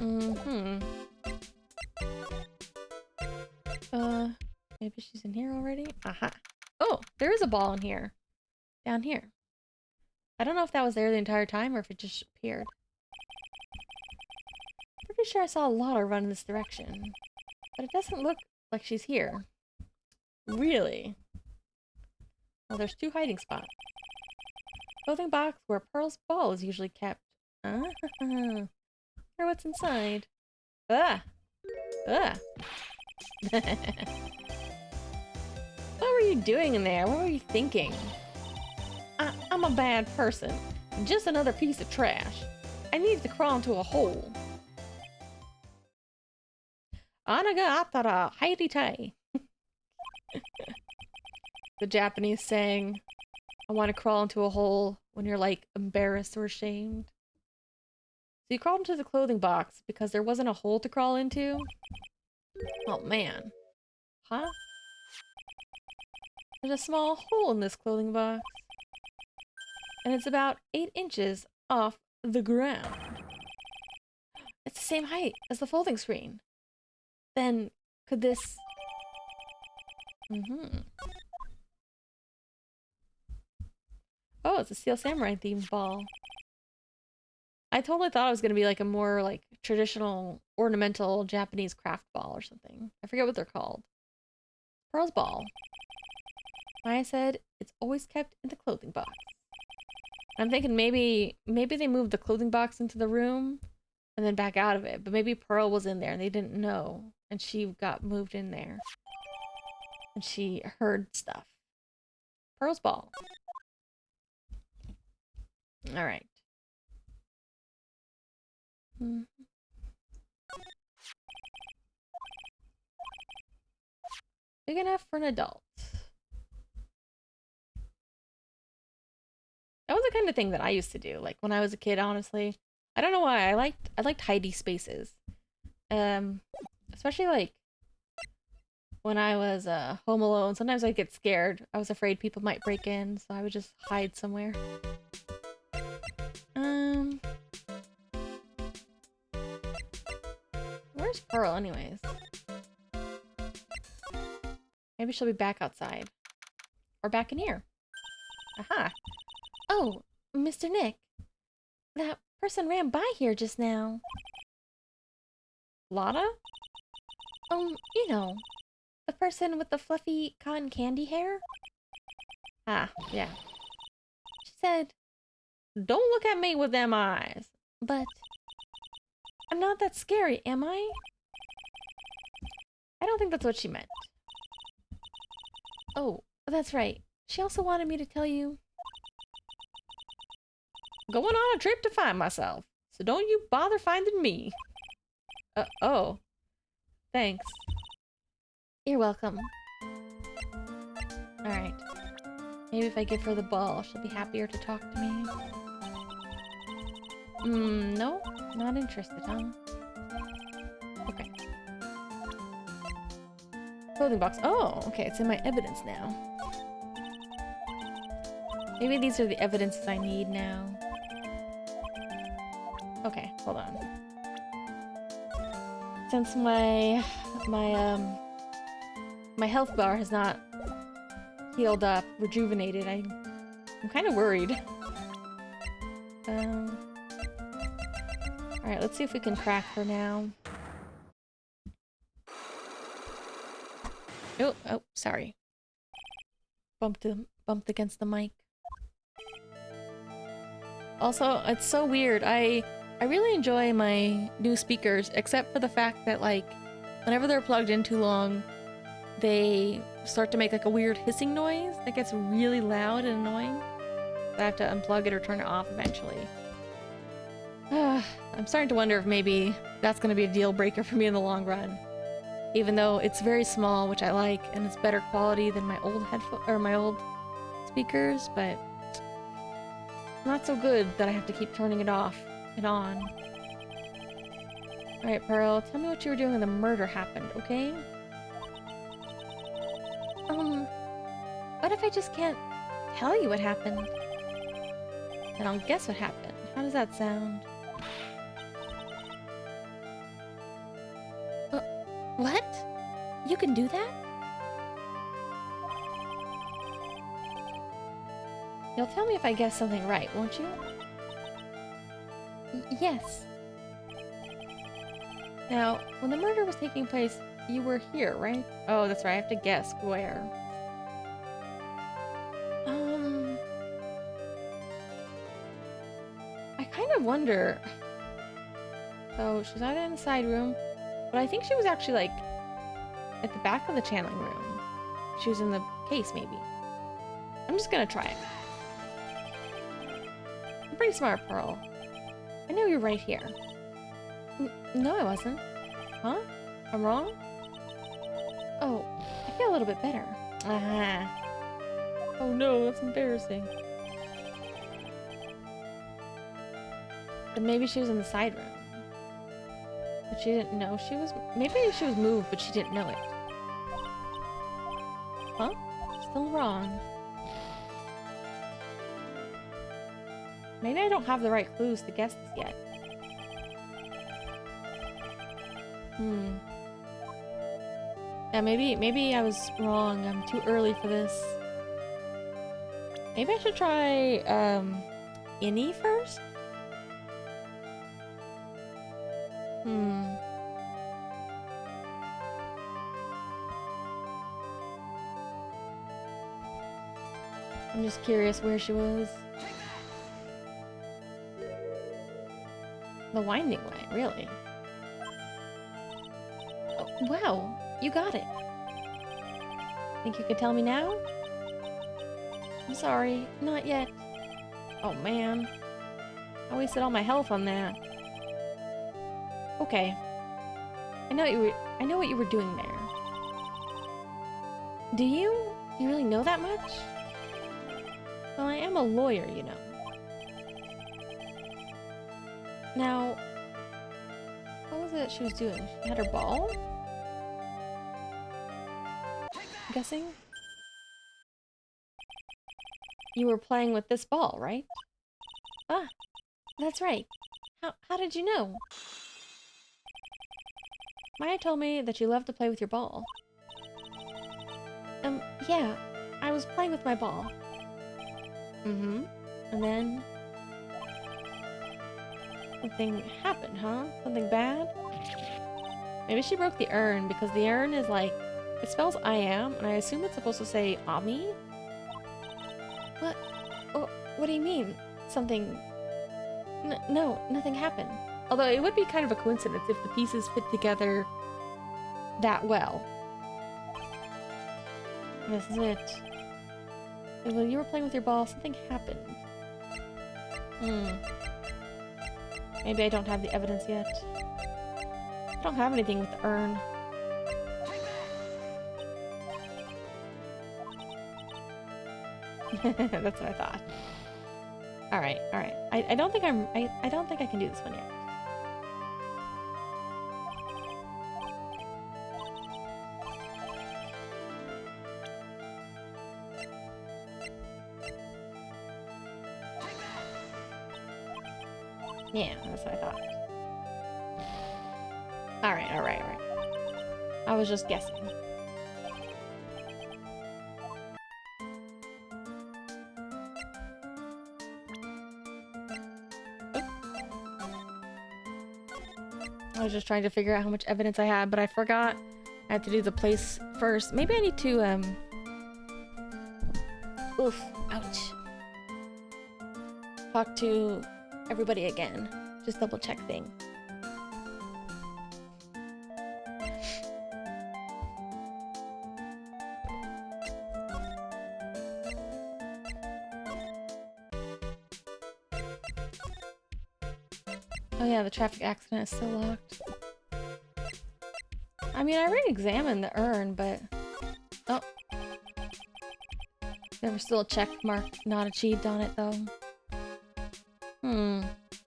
Mm-hmm. Maybe she's in here already? Aha. Oh, there is a ball in here. Down here. I don't know if that was there the entire time or if it just appeared. Pretty sure I saw Lotta run in this direction. But it doesn't look like she's here. Really? Well, there's two hiding spots. Clothing box where Pearl's ball is usually kept. Or what's inside. Ah! Ah! What were you doing in there? What were you thinking? I'm a bad person. Just another piece of trash. I needed to crawl into a hole. Anaga atara hairi tai. The Japanese saying, I want to crawl into a hole when you're like embarrassed or ashamed. So you crawled into the clothing box because there wasn't a hole to crawl into? Oh man. Huh? There's a small hole in this clothing box. And it's about 8 inches off the ground. It's the same height as the folding screen. Then, could this... Oh, it's a Steel Samurai themed ball. I totally thought it was going to be like a more like traditional ornamental Japanese craft ball or something. I forget what they're called. Pearl's ball. I said it's always kept in the clothing box. I'm thinking maybe they moved the clothing box into the room and then back out of it. But maybe Pearl was in there and they didn't know. And she got moved in there. And she heard stuff. Pearl's ball. Alright. Big enough for an adult. That was the kind of thing that I used to do, like when I was a kid, honestly. I don't know why, I liked tidy spaces. Especially like when I was home alone. Sometimes I'd get scared. I was afraid people might break in, so I would just hide somewhere. Where's Pearl anyways? Maybe she'll be back outside. Or back in here. Aha! Oh, Mr. Nick. That person ran by here just now. Lotta? You know, the person with the fluffy cotton candy hair? Ah, yeah. She said, don't look at me with them eyes. But I'm not that scary, am I? I don't think that's what she meant. Oh, that's right. She also wanted me to tell you. Going on a trip to find myself, so don't you bother finding me. Oh. Thanks. You're welcome. Alright. Maybe if I give her the ball, she'll be happier to talk to me. No? Not interested, huh? Okay. Clothing box. Oh, okay, it's in my evidence now. Maybe these are the evidences I need now. Okay, hold on. Since my health bar has not healed up, rejuvenated, I'm kind of worried. Alright, let's see if we can crack her now. Oh, sorry. Bumped against the mic. Also, it's so weird. I really enjoy my new speakers, except for the fact that, like, whenever they're plugged in too long, they start to make, like, a weird hissing noise that gets really loud and annoying. I have to unplug it or turn it off eventually. I'm starting to wonder if maybe that's going to be a deal breaker for me in the long run. Even though it's very small, which I like, and it's better quality than my old my old speakers, but not so good that I have to keep turning it off and on. Alright, Pearl, tell me what you were doing when the murder happened, okay? What if I just can't tell you what happened? Then I'll guess what happened. How does that sound? What? You can do that? You'll tell me if I guess something right, won't you? Yes. Now, when the murder was taking place, you were here, right? Oh, that's right, I have to guess where. I kind of wonder... So, she's either in the side room, but I think she was actually, like, at the back of the channeling room. She was in the case, maybe. I'm just gonna try it. I'm pretty smart, Pearl. I know you're right here. No, I wasn't. Huh? I'm wrong? Oh, I feel a little bit better. Oh no, that's embarrassing. Then maybe she was in the side room. But she didn't know she was... Maybe she was moved, but she didn't know it. Huh? Still wrong. Maybe I don't have the right clues to guess this yet. Yeah, maybe I was wrong. I'm too early for this. Maybe I should try, Innie first? I'm just curious where she was. The winding way, really? Oh, wow, you got it. Think you could tell me now? I'm sorry, not yet. Oh man, I wasted all my health on that. Okay, I know what you were doing there. Do you? Do you really know that much? Well, I am a lawyer, you know. Now, what was it she was doing? She had her ball? I'm guessing? You were playing with this ball, right? Ah, that's right. How did you know? Maya told me that you love to play with your ball. Yeah, I was playing with my ball. And then... something happened, huh? Something bad? Maybe she broke the urn, because the urn is like... It spells I am, and I assume it's supposed to say Ami? What? Oh, what do you mean? Something... No, nothing happened. Although it would be kind of a coincidence if the pieces fit together that well. This is it. Well, you were playing with your ball, something happened. Maybe I don't have the evidence yet. I don't have anything with the urn. That's what I thought. Alright, alright. I don't think I don't think I can do this one yet. Yeah, that's what I thought. Alright, alright, alright. I was just guessing. I was just trying to figure out how much evidence I had, but I forgot I had to do the place first. Maybe I need to, oof, ouch. Talk to everybody again. Just double check things. Oh yeah, the traffic accident is still locked. I mean, I already examined the urn, but... Oh. There was still a check mark not achieved on it, though.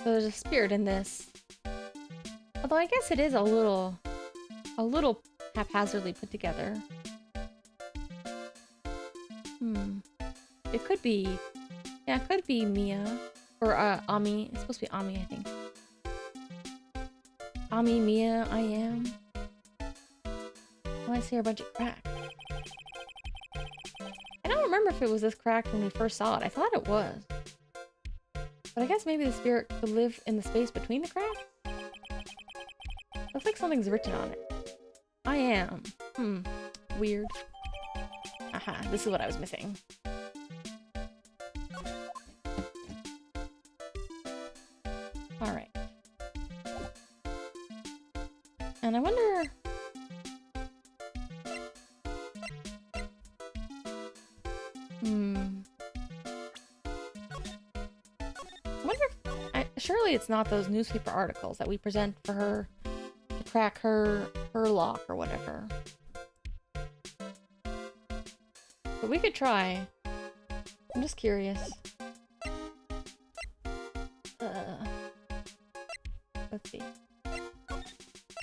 So there's a spirit in this. Although I guess it is a little haphazardly put together. It could be... Yeah, it could be Mia. Or, Ami. It's supposed to be Ami, I think. Ami, Mia, I am. Oh, I see a bunch of cracks. I don't remember if it was this cracked when we first saw it. I thought it was. But I guess maybe the spirit could live in the space between the cracks? Looks like something's written on it. I am. Weird. Aha, this is what I was missing. Alright. And I wonder... I wonder if... surely it's not those newspaper articles that we present for her to crack her lock or whatever. But we could try. I'm just curious. Let's see.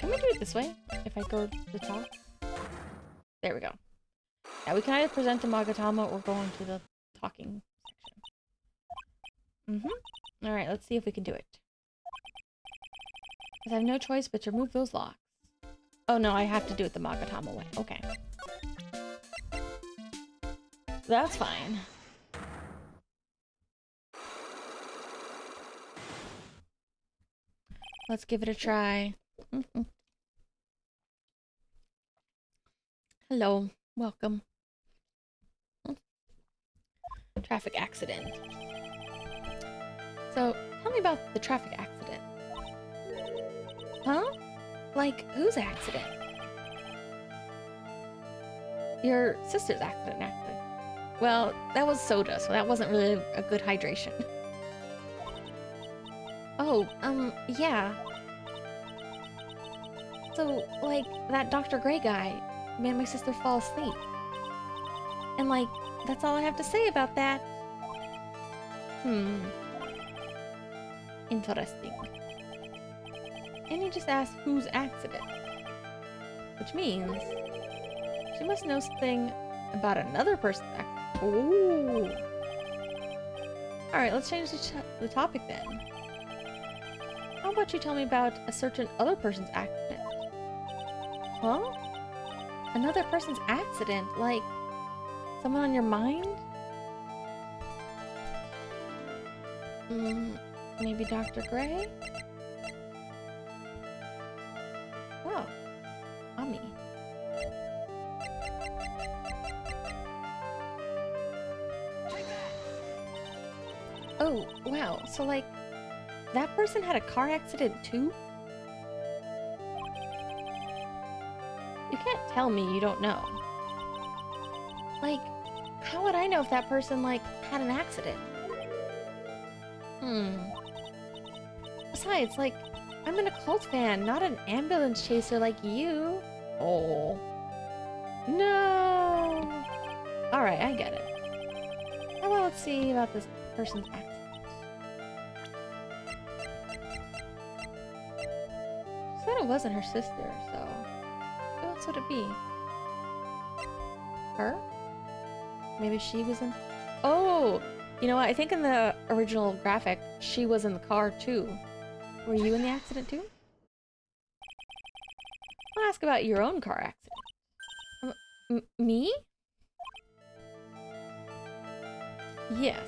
Can we do it this way? If I go to the top? There we go. Yeah, we can either present to Magatama or go into the talking section. Alright, let's see if we can do it. I have no choice but to remove those locks. Oh no, I have to do it the Magatama way. Okay. That's fine. Let's give it a try. Hello. Welcome. Traffic accident. So, tell me about the traffic accident. Huh? Like, whose accident? Your sister's accident, actually. Well, that was soda, so that wasn't really a good hydration. Oh, yeah. So, like, that Dr. Gray guy made my sister fall asleep. And, like, that's all I have to say about that. Interesting. And he just asked whose accident. Which means she must know something about another person's accident. Ooh. Alright, let's change the topic then. How about you tell me about a certain other person's accident? Huh? Another person's accident? Like, someone on your mind? Maybe Dr. Gray? Oh. Ami. Oh, wow. So, like, that person had a car accident too? You can't tell me you don't know. Like, how would I know if that person, like, had an accident? Besides, like, I'm an occult fan, not an ambulance chaser like you. Oh. No! Alright, I get it. How about let's see about this person's accident. She said it wasn't her sister, so... Who else would it be? Her? Maybe she was in... Oh! You know what? I think in the original graphic, she was in the car too. Were you in the accident too? I'll ask about your own car accident. Me? Yes.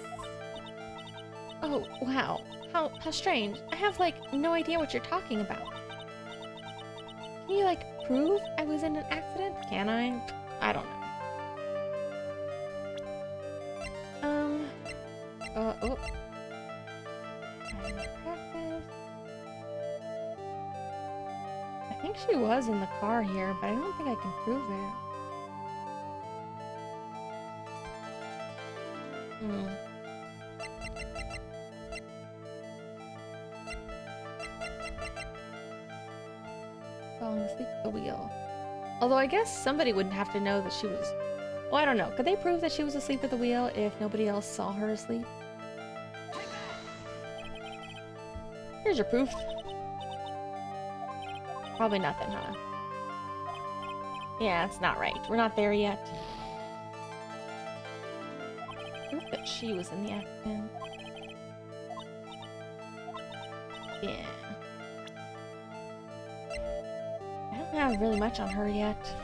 Oh, wow. How strange. I have, like, no idea what you're talking about. Can you, like, prove I was in an accident? Can I? I don't know. Oh. Practice. I think she was in the car here, but I don't think I can prove it. Falling asleep at the wheel. Although I guess somebody wouldn't have to know that she was... Well, I don't know. Could they prove that she was asleep at the wheel if nobody else saw her asleep? Here's your proof. Probably nothing, huh? Yeah, it's not right. We're not there yet. Proof that she was in the accident. Yeah. I don't have really much on her yet.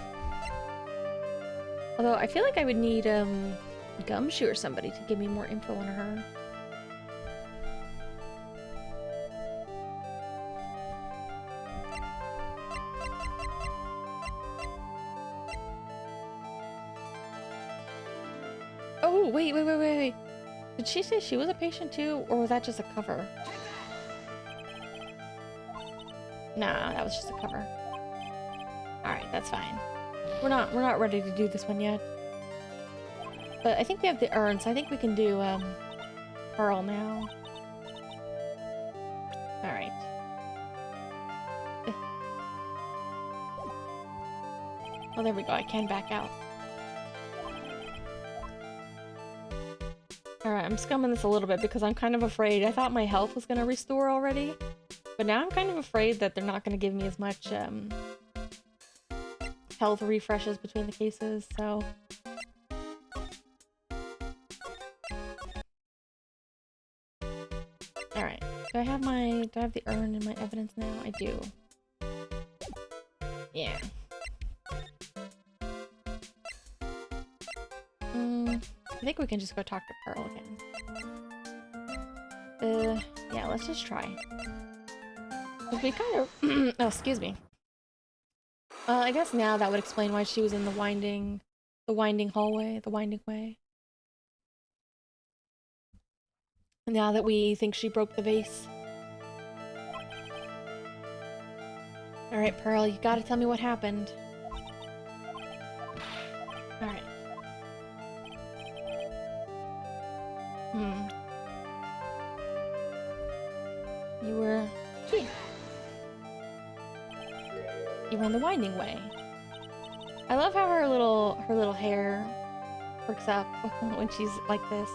Although I feel like I would need Gumshoe or somebody to give me more info on her. Oh, wait. Did she say she was a patient too, or was that just a cover? Nah, that was just a cover. Alright, that's fine. We're not ready to do this one yet. But I think we have the urn, so I think we can do Pearl now. Alright. Oh, there we go. I can back out. Alright, I'm scumming this a little bit because I'm kind of afraid. I thought my health was going to restore already. But now I'm kind of afraid that they're not going to give me as much health refreshes between the cases, so... Alright. Do I have the urn in my evidence now? I do. Yeah. I think we can just go talk to Pearl again. Yeah, let's just try. Cause we kind of... oh, excuse me. I guess now that would explain why she was in the winding hallway, the winding way. Now that we think she broke the vase. Alright, Pearl, you gotta tell me what happened. Alright. You were... You were in the winding way. I love how her little hair perks up when she's like this.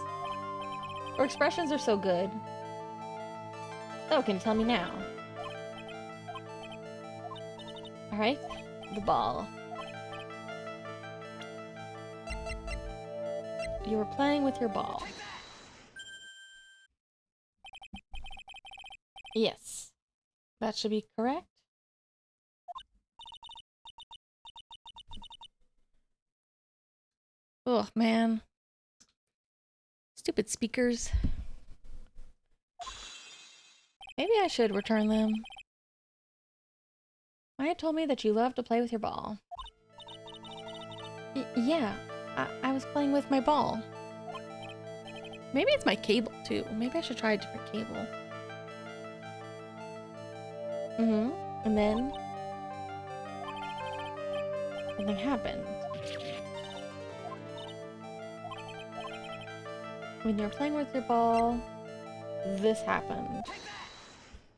Her expressions are so good. Oh, can you tell me now? Alright, the ball. You were playing with your ball. Yes. That should be correct. Ugh, man. Stupid speakers. Maybe I should return them. Maya told me that you love to play with your ball. Yeah, I was playing with my ball. Maybe it's my cable, too. Maybe I should try a different cable. And then... something happened. When you were playing with your ball, this happened.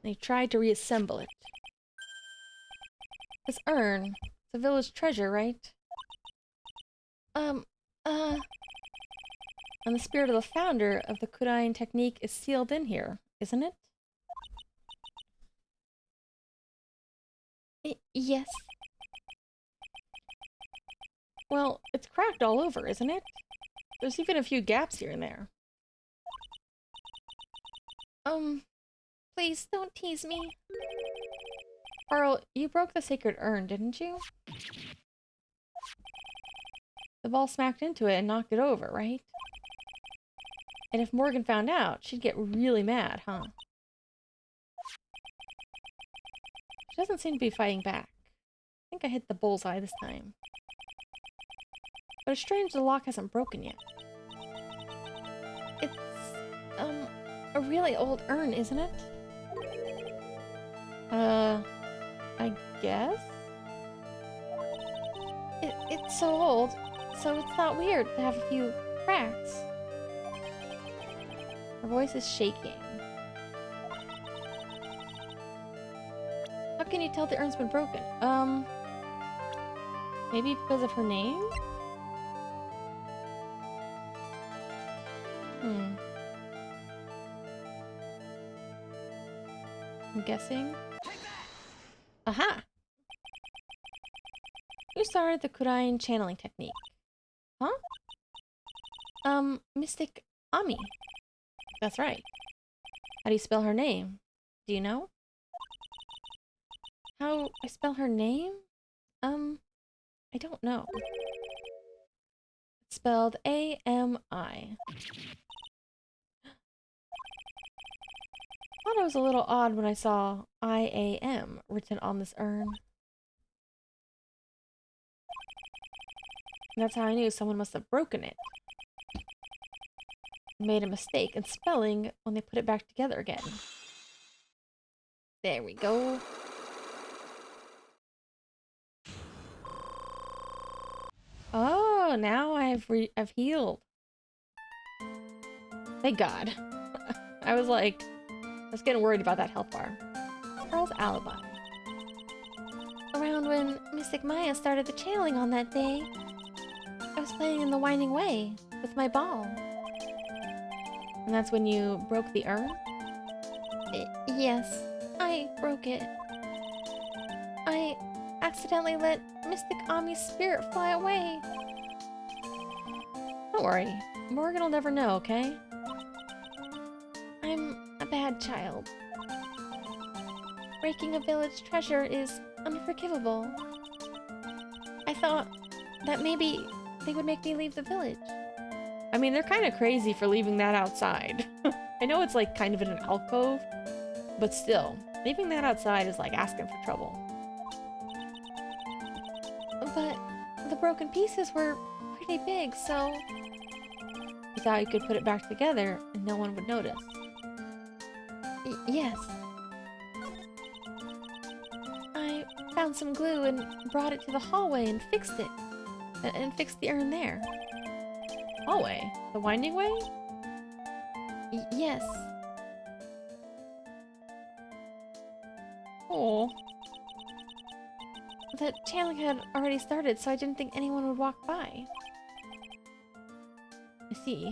They tried to reassemble it. This urn, it's a village treasure, right? And the spirit of the founder of the Kudain technique is sealed in here, isn't it? Yes. Well, it's cracked all over, isn't it? There's even a few gaps here and there. Please don't tease me. Carl, you broke the sacred urn, didn't you? The ball smacked into it and knocked it over, right? And if Morgan found out, she'd get really mad, huh? She doesn't seem to be fighting back. I think I hit the bullseye this time. But it's strange the lock hasn't broken yet. It's, a really old urn, isn't it? I guess? It's so old, so it's not weird to have a few cracks. Her voice is shaking. How can you tell the urn's been broken? Maybe because of her name? I'm guessing. Aha! Who started the Kudain channeling technique? Huh? Mystic Ami. That's right. How do you spell her name? Do you know? How I spell her name? I don't know. It's spelled A-M-I. I thought it was a little odd when I saw I-A-M written on this urn. And that's how I knew someone must have broken it. Made a mistake in spelling when they put it back together again. There we go. Oh, now I've healed. Thank God. I was getting worried about that health bar. Pearl's alibi. Around when Mystic Maya started the channeling on that day, I was playing in the Winding Way with my ball. And that's when you broke the urn? Yes, I broke it. I accidentally let Mystic Ami's spirit fly away. Don't worry, Morgan will never know, okay? I'm a bad child. Breaking a village treasure is unforgivable. I thought that maybe they would make me leave the village. I mean, they're kind of crazy for leaving that outside. I know it's like kind of in an alcove, but still, leaving that outside is like asking for trouble. But the broken pieces were pretty big, so you thought you could put it back together and no one would notice. Yes. I found some glue and brought it to the hallway and fixed it. And fixed the urn there. Hallway? The Winding Way? Yes. Oh. The channeling had already started, so I didn't think anyone would walk by. I see.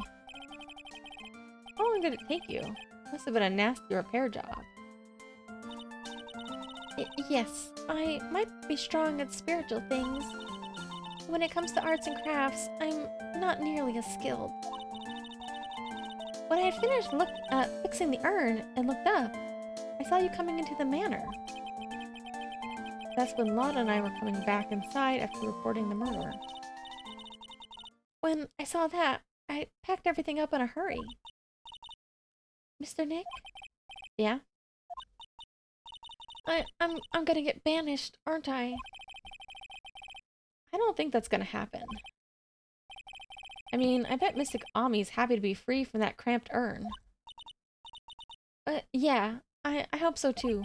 How long did it take you? Must have been a nasty repair job. Yes, I might be strong at spiritual things. When it comes to arts and crafts, I'm not nearly as skilled. When I had finished fixing the urn and looked up, I saw you coming into the manor. That's when Lana and I were coming back inside after reporting the murder. When I saw that, I packed everything up in a hurry. Mr. Nick? Yeah? I'm gonna get banished, aren't I? I don't think that's gonna happen. I mean, I bet Mystic Ami's happy to be free from that cramped urn. Yeah, I hope so too.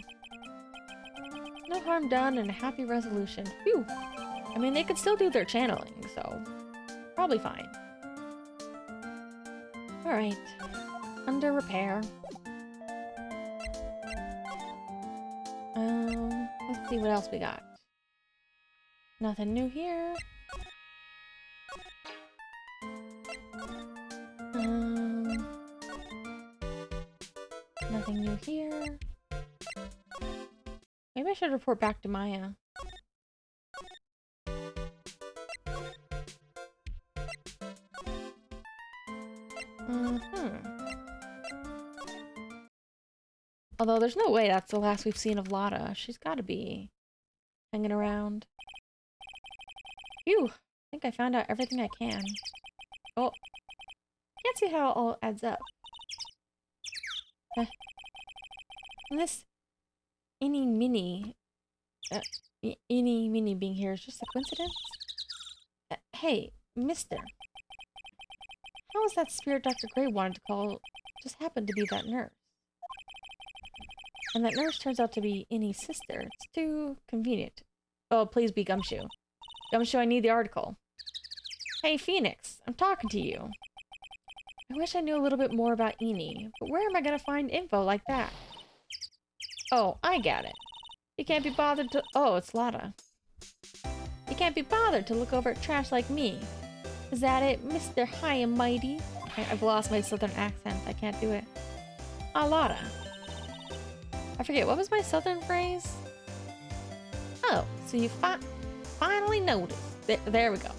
No harm done and a happy resolution. Phew! I mean, they could still do their channeling, so probably fine. Alright. Under repair. See what else we got. Nothing new here. Nothing new here. Maybe I should report back to Maya. Although there's no way that's the last we've seen of Lotta. She's gotta be hanging around. Phew! I think I found out everything I can. Oh. Can't see how it all adds up. This eeny-miny being here is just a coincidence? Hey, mister. How is that spirit Dr. Gray wanted to call just happened to be that nurse? And that nurse turns out to be Innie's sister. It's too convenient. Oh, please be Gumshoe. Gumshoe, I need the article. Hey, Phoenix, I'm talking to you. I wish I knew a little bit more about Innie, but where am I gonna find info like that? Oh, I got it. You can't be bothered to— oh, it's Lotta. You can't be bothered to look over at trash like me. Is that it, Mr. High and Mighty? I've lost my southern accent. I can't do it. Ah, Lotta. I forget, what was my southern phrase? Oh, so you finally noticed. There we go.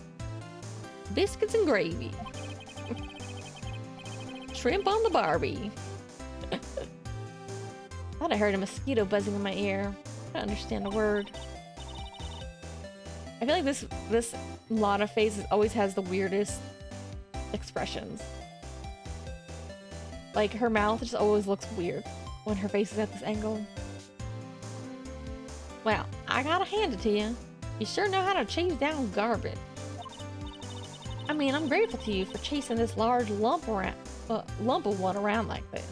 Biscuits and gravy. Shrimp on the Barbie. Thought I heard a mosquito buzzing in my ear. I don't understand a word. I feel like this Lotta face always has the weirdest expressions. Like, her mouth just always looks weird when her face is at this angle. Well, I gotta hand it to you. You sure know how to chase down garbage. I mean, I'm grateful to you for chasing this large lump of one around like this.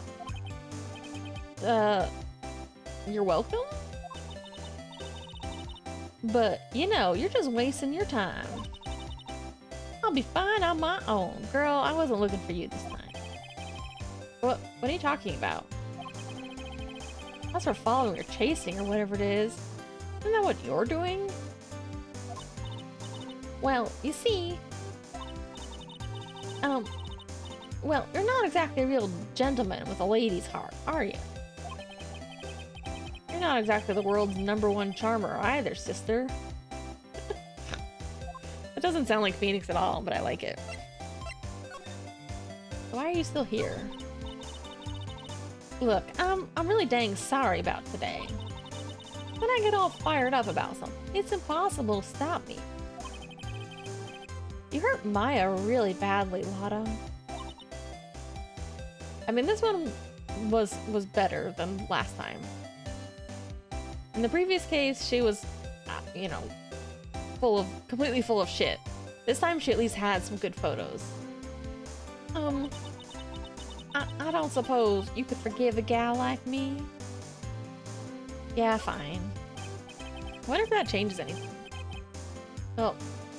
You're welcome? But, you know, you're just wasting your time. I'll be fine on my own. Girl, I wasn't looking for you this time. What are you talking about? That's for following or chasing or whatever it is. Isn't that what you're doing? Well, you see... well, you're not exactly a real gentleman with a lady's heart, are you? You're not exactly the world's #1 charmer either, sister. It doesn't sound like Phoenix at all, but I like it. Why are you still here? Look, I'm really dang sorry about today. When I get all fired up about something, it's impossible to stop me. You hurt Maya really badly, Lotta. I mean, this one was better than last time. In the previous case, she was, you know, completely full of shit. This time, she at least had some good photos. I don't suppose you could forgive a gal like me? Yeah, fine. I wonder if that changes anything. Well,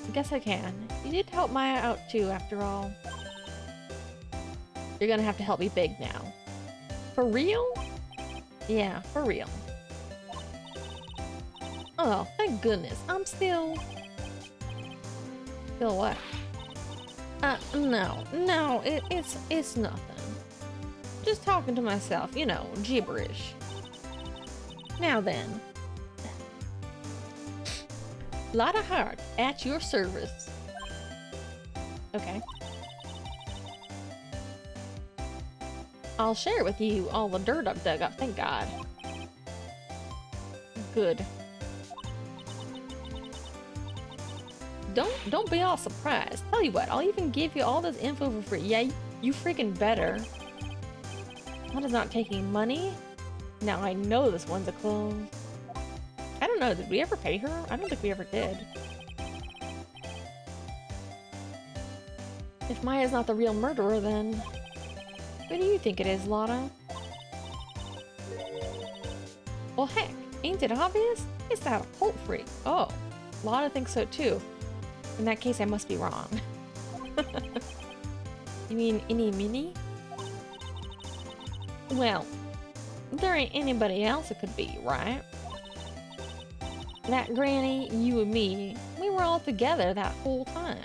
I guess I can. You did help Maya out too, after all. You're gonna have to help me big now. For real? Yeah, for real. Oh, thank goodness. I'm still... Still what? No, it's nothing. Just talking to myself, you know, gibberish. Now then. Lotta Hart, at your service. Okay. I'll share with you all the dirt I've dug up, thank God. Good. Don't be all surprised. Tell you what, I'll even give you all this info for free. Yeah, you freaking better. That is not taking money. Now I know this one's a close. I don't know, did we ever pay her? I don't think we ever did. If Maya's not the real murderer, then... What do you think it is, Lotta? Well, heck, ain't it obvious? It's that occult freak. Oh, Lotta thinks so too. In that case, I must be wrong. You mean Innie-Minnie? Well, there ain't anybody else it could be, right? that Granny, you and me, we were all together that whole time.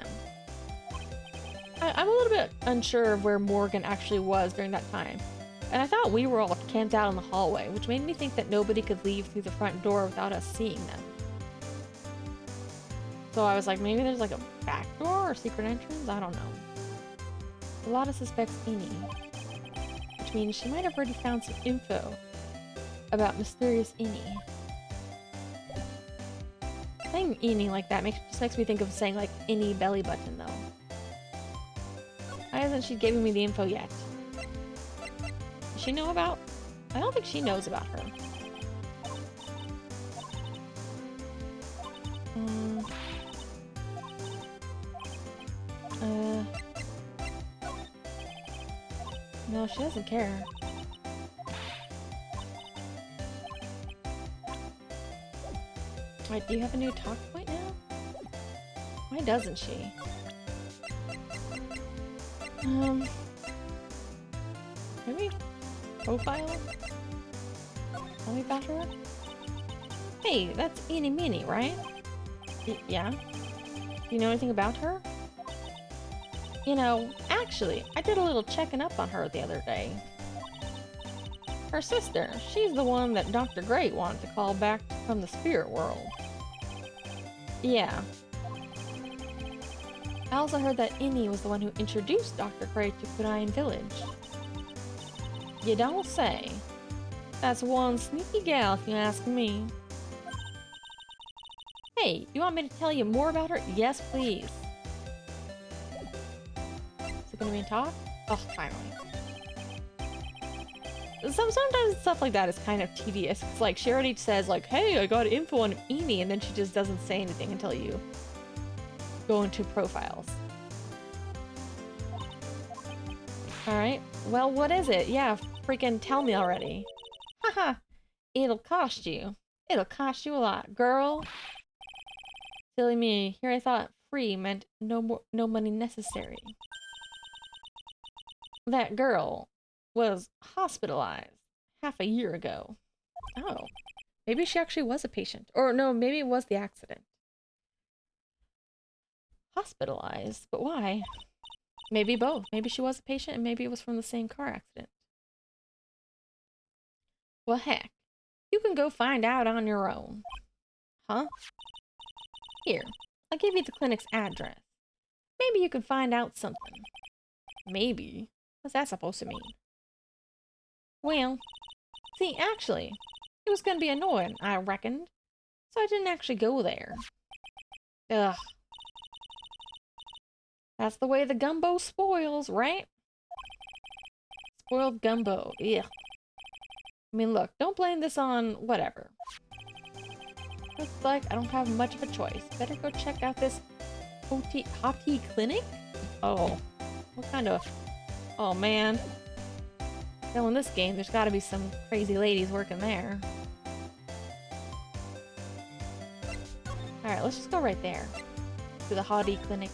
I'm a little bit unsure of where Morgan actually was during that time. And I thought we were all camped out in the hallway, which made me think that nobody could leave through the front door without us seeing them. So I was like, maybe there's like a back door or secret entrance? I don't know. A lot of suspects Ini, which means she might have already found some info about mysterious Ini. Saying Ini like that just makes me think of saying like Ini belly button though. Why hasn't she given me the info yet? Does she know about? I don't think she knows about her. No, she doesn't care. Wait, do you have a new talk point now? Why doesn't she? Maybe profile? Tell me about her? Hey, that's Eeny Meeny, right? Yeah? Do you know anything about her? You know, actually, I did a little checking up on her the other day. Her sister, she's the one that Dr. Great wanted to call back from the spirit world. Yeah. I also heard that Inni was the one who introduced Dr. Great to Kudain Village. You don't say. That's one sneaky gal if you ask me. Hey, you want me to tell you more about her? Yes, please. Is it gonna be a talk? Oh, finally. Sometimes stuff like that is kind of tedious. It's like she already says like, hey, I got info on Ini, and then she just doesn't say anything until you go into profiles. Alright, well, what is it? Yeah, freaking tell me already. Haha, it'll cost you. It'll cost you a lot, girl. Silly me, here I thought free meant no money necessary. That girl was hospitalized half a year ago. Oh, maybe she actually was a patient. Or no, maybe it was the accident. Hospitalized? But why? Maybe both. Maybe she was a patient and maybe it was from the same car accident. Well, heck, you can go find out on your own. Huh? Here, I'll give you the clinic's address. Maybe you can find out something. Maybe? What's that supposed to mean? Well, see, actually, it was gonna be annoying, I reckoned. So I didn't actually go there. Ugh. That's the way the gumbo spoils, right? Spoiled gumbo, ugh. I mean, look, don't blame this on whatever. Looks like I don't have much of a choice. Better go check out this hot tea clinic? Oh, what kind of... Oh, man. Now in this game, there's gotta be some crazy ladies working there. Alright, let's just go right there. To the hot tea clinic.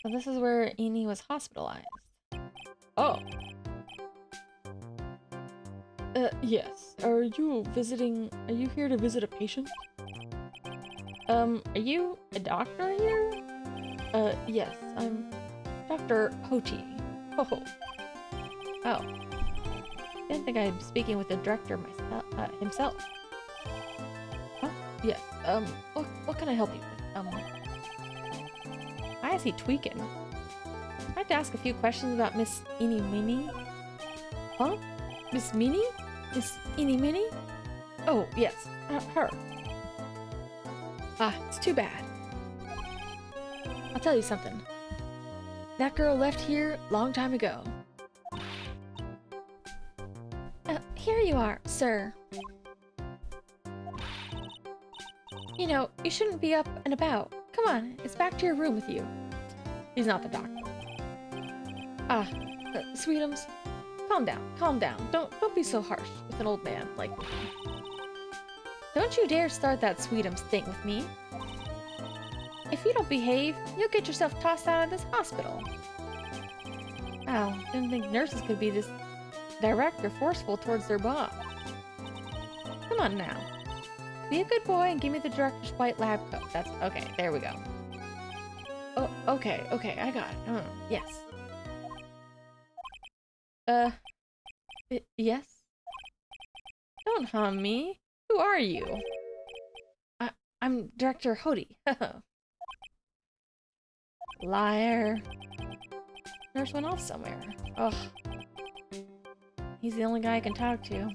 So this is where Ini was hospitalized. Oh. Yes. Are you here to visit a patient? Are you a doctor here? Yes, I'm Dr. Hoti. Ho. Oh. Didn't think I'm speaking with the director himself. Huh? Yes, what can I help you with? Why is he tweaking? I'd like to ask a few questions about Miss Eeny Meeny. Huh? Miss Meeny? Miss Eeny Meeny? Oh, yes, her. Ah, it's too bad. I'll tell you something. That girl left here long time ago. Here you are, sir. You know, you shouldn't be up and about. Come on, it's back to your room with you. He's not the doctor. Ah, Sweetums, calm down. Don't be so harsh with an old man like me. Don't you dare start that Sweetums thing with me. If you don't behave, you'll get yourself tossed out of this hospital. Wow, didn't think nurses could be this direct or forceful towards their boss. Come on now. Be a good boy and give me the director's white lab coat. That's okay. There we go. Oh, okay, I got it. Yes. Yes? Don't hum me. Who are you? I'm Director Hody. Liar. Nurse went off somewhere. Ugh. He's the only guy I can talk to.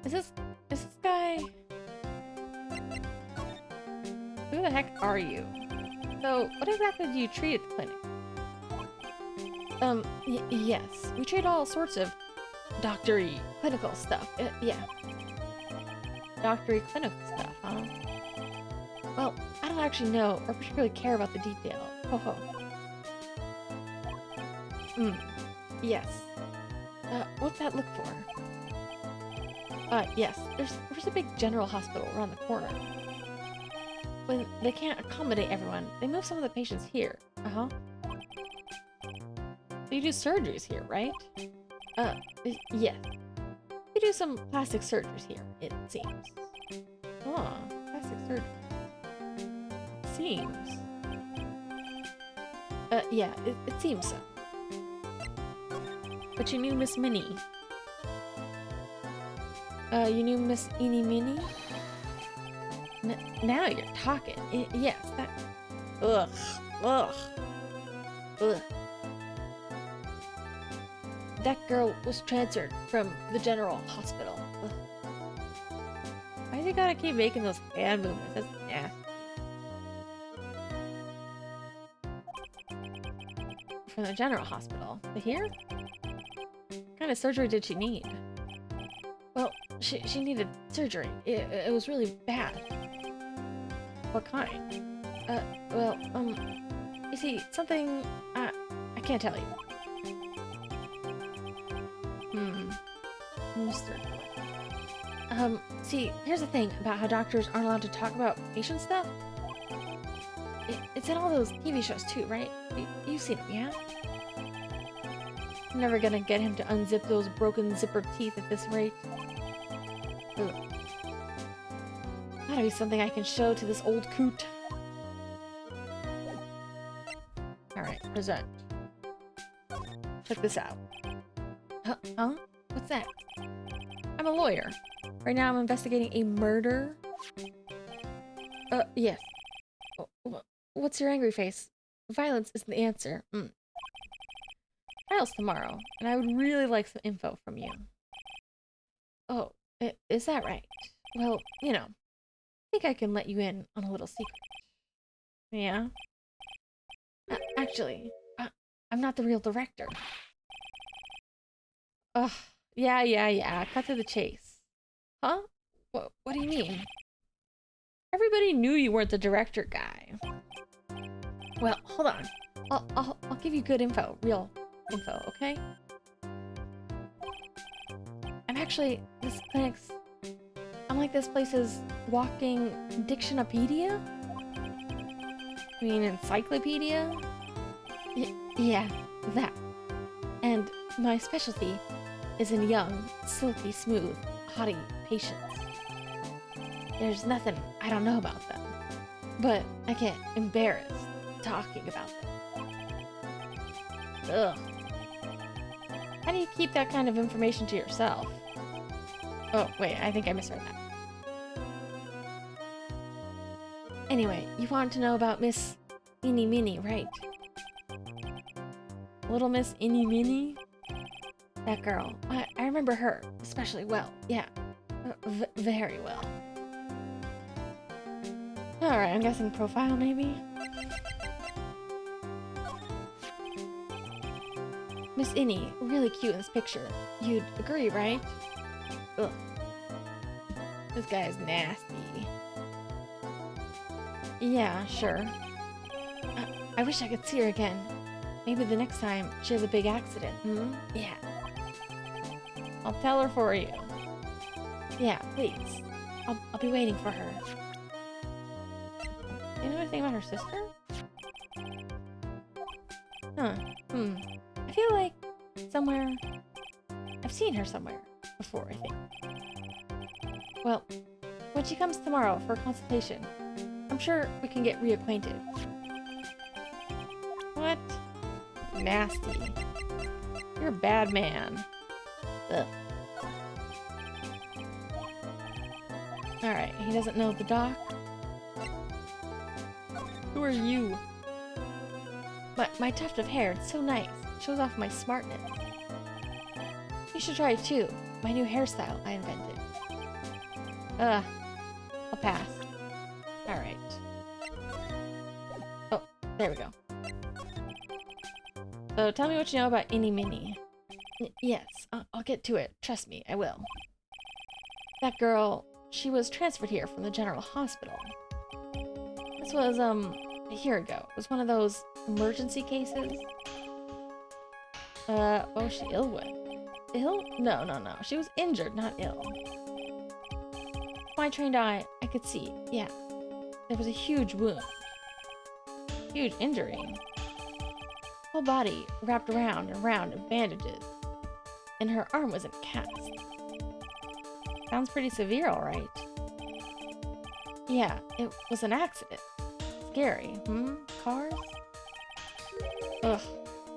Is this guy... Who the heck are you? So, what exactly do you treat at the clinic? Yes. We treat all sorts of doctory clinical stuff. Yeah. Doctory clinical stuff, huh? Well, I don't actually know or particularly care about the detail. Ho ho. Yes. What's that look for? Yes. There's a big general hospital around the corner. When they can't accommodate everyone, they move some of the patients here. Uh-huh. So you do surgeries here, right? Yes. We do some plastic surgeries here, it seems. Oh, plastic surgery. Seems. Yeah, it seems so. But you knew Miss Minnie. You knew Miss Eeny Minnie? Now you're talking. Yes, that... Ugh. That girl was transferred from the general hospital. Ugh. Why's he gotta keep making those hand movements? That's nasty. From the general hospital. To here? What kind of surgery did she need? Well, she needed surgery. It was really bad. What kind? You see, something... I can't tell you. Mr. See, here's the thing about how doctors aren't allowed to talk about patient stuff. It's in all those TV shows too, right? You've seen them, yeah? I'm never gonna get him to unzip those broken zipper teeth at this rate. Ugh. Gotta be something I can show to this old coot. Alright, present. Check this out. Huh? What's that? I'm a lawyer. Right now I'm investigating a murder. Yes. What's your angry face? Violence isn't the answer. Trial's tomorrow, and I would really like some info from you. Oh, is that right? Well, you know, I think I can let you in on a little secret. Yeah? Actually, I'm not the real director. Ugh. Yeah. Cut to the chase. Huh? What do you mean? Everybody knew you weren't the director guy. Well, hold on. I'll give you good info. Real info, okay? I'm like this place's walking dictionopedia? I mean, encyclopedia? Yeah, that. And my specialty is in young, silky smooth, haughty patients. There's nothing I don't know about them, but I get embarrassed talking about them. Ugh. How do you keep that kind of information to yourself? Oh, wait, I think I misheard that. Anyway, you wanted to know about Miss Eeny Minnie, right? Little Miss Eeny Minnie? That girl. I remember her especially well. Yeah. Very well. Alright, I'm guessing profile maybe? Miss Innie, really cute in this picture. You'd agree, right? Ugh. This guy is nasty. Yeah, sure. I wish I could see her again. Maybe the next time she has a big accident, Yeah. I'll tell her for you. Yeah, please. I'll be waiting for her. You know anything about her sister? Huh. I feel like somewhere I've seen her somewhere before, I think. Well, when she comes tomorrow for a consultation, I'm sure we can get reacquainted. What? Nasty. You're a bad man. Ugh. Alright, he doesn't know the doc. Who are you? My tuft of hair, it's so nice. It shows off my smartness. You should try it too. My new hairstyle I invented. Ugh. I'll pass. Alright. Oh, there we go. So tell me what you know about Innie Minnie. Yes, I'll get to it. Trust me, I will. That girl, she was transferred here from the general hospital. This was, a year ago. It was one of those emergency cases. What was she ill with? Ill? No. She was injured, not ill. With my trained eye, I could see, yeah. There was a huge wound. Huge injury. Whole body wrapped around and around in bandages. And her arm was in a cast. Sounds pretty severe, alright. Yeah, it was an accident. Scary, Cars? Ugh.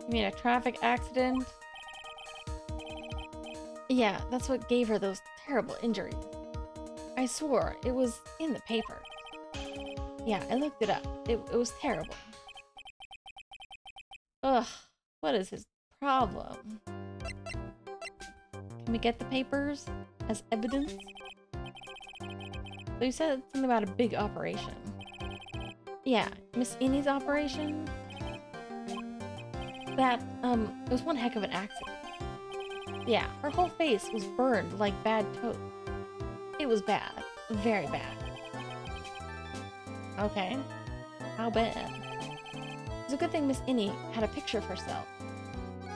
You mean a traffic accident? Yeah, that's what gave her those terrible injuries. I swore it was in the paper. Yeah, I looked it up. It was terrible. Ugh, what is his problem? Can we get the papers as evidence? So you said something about a big operation. Yeah, Miss Innie's operation? That, it was one heck of an accident. Yeah, her whole face was burned like bad toast. It was bad. Very bad. Okay. How bad? It's a good thing Miss Innie had a picture of herself.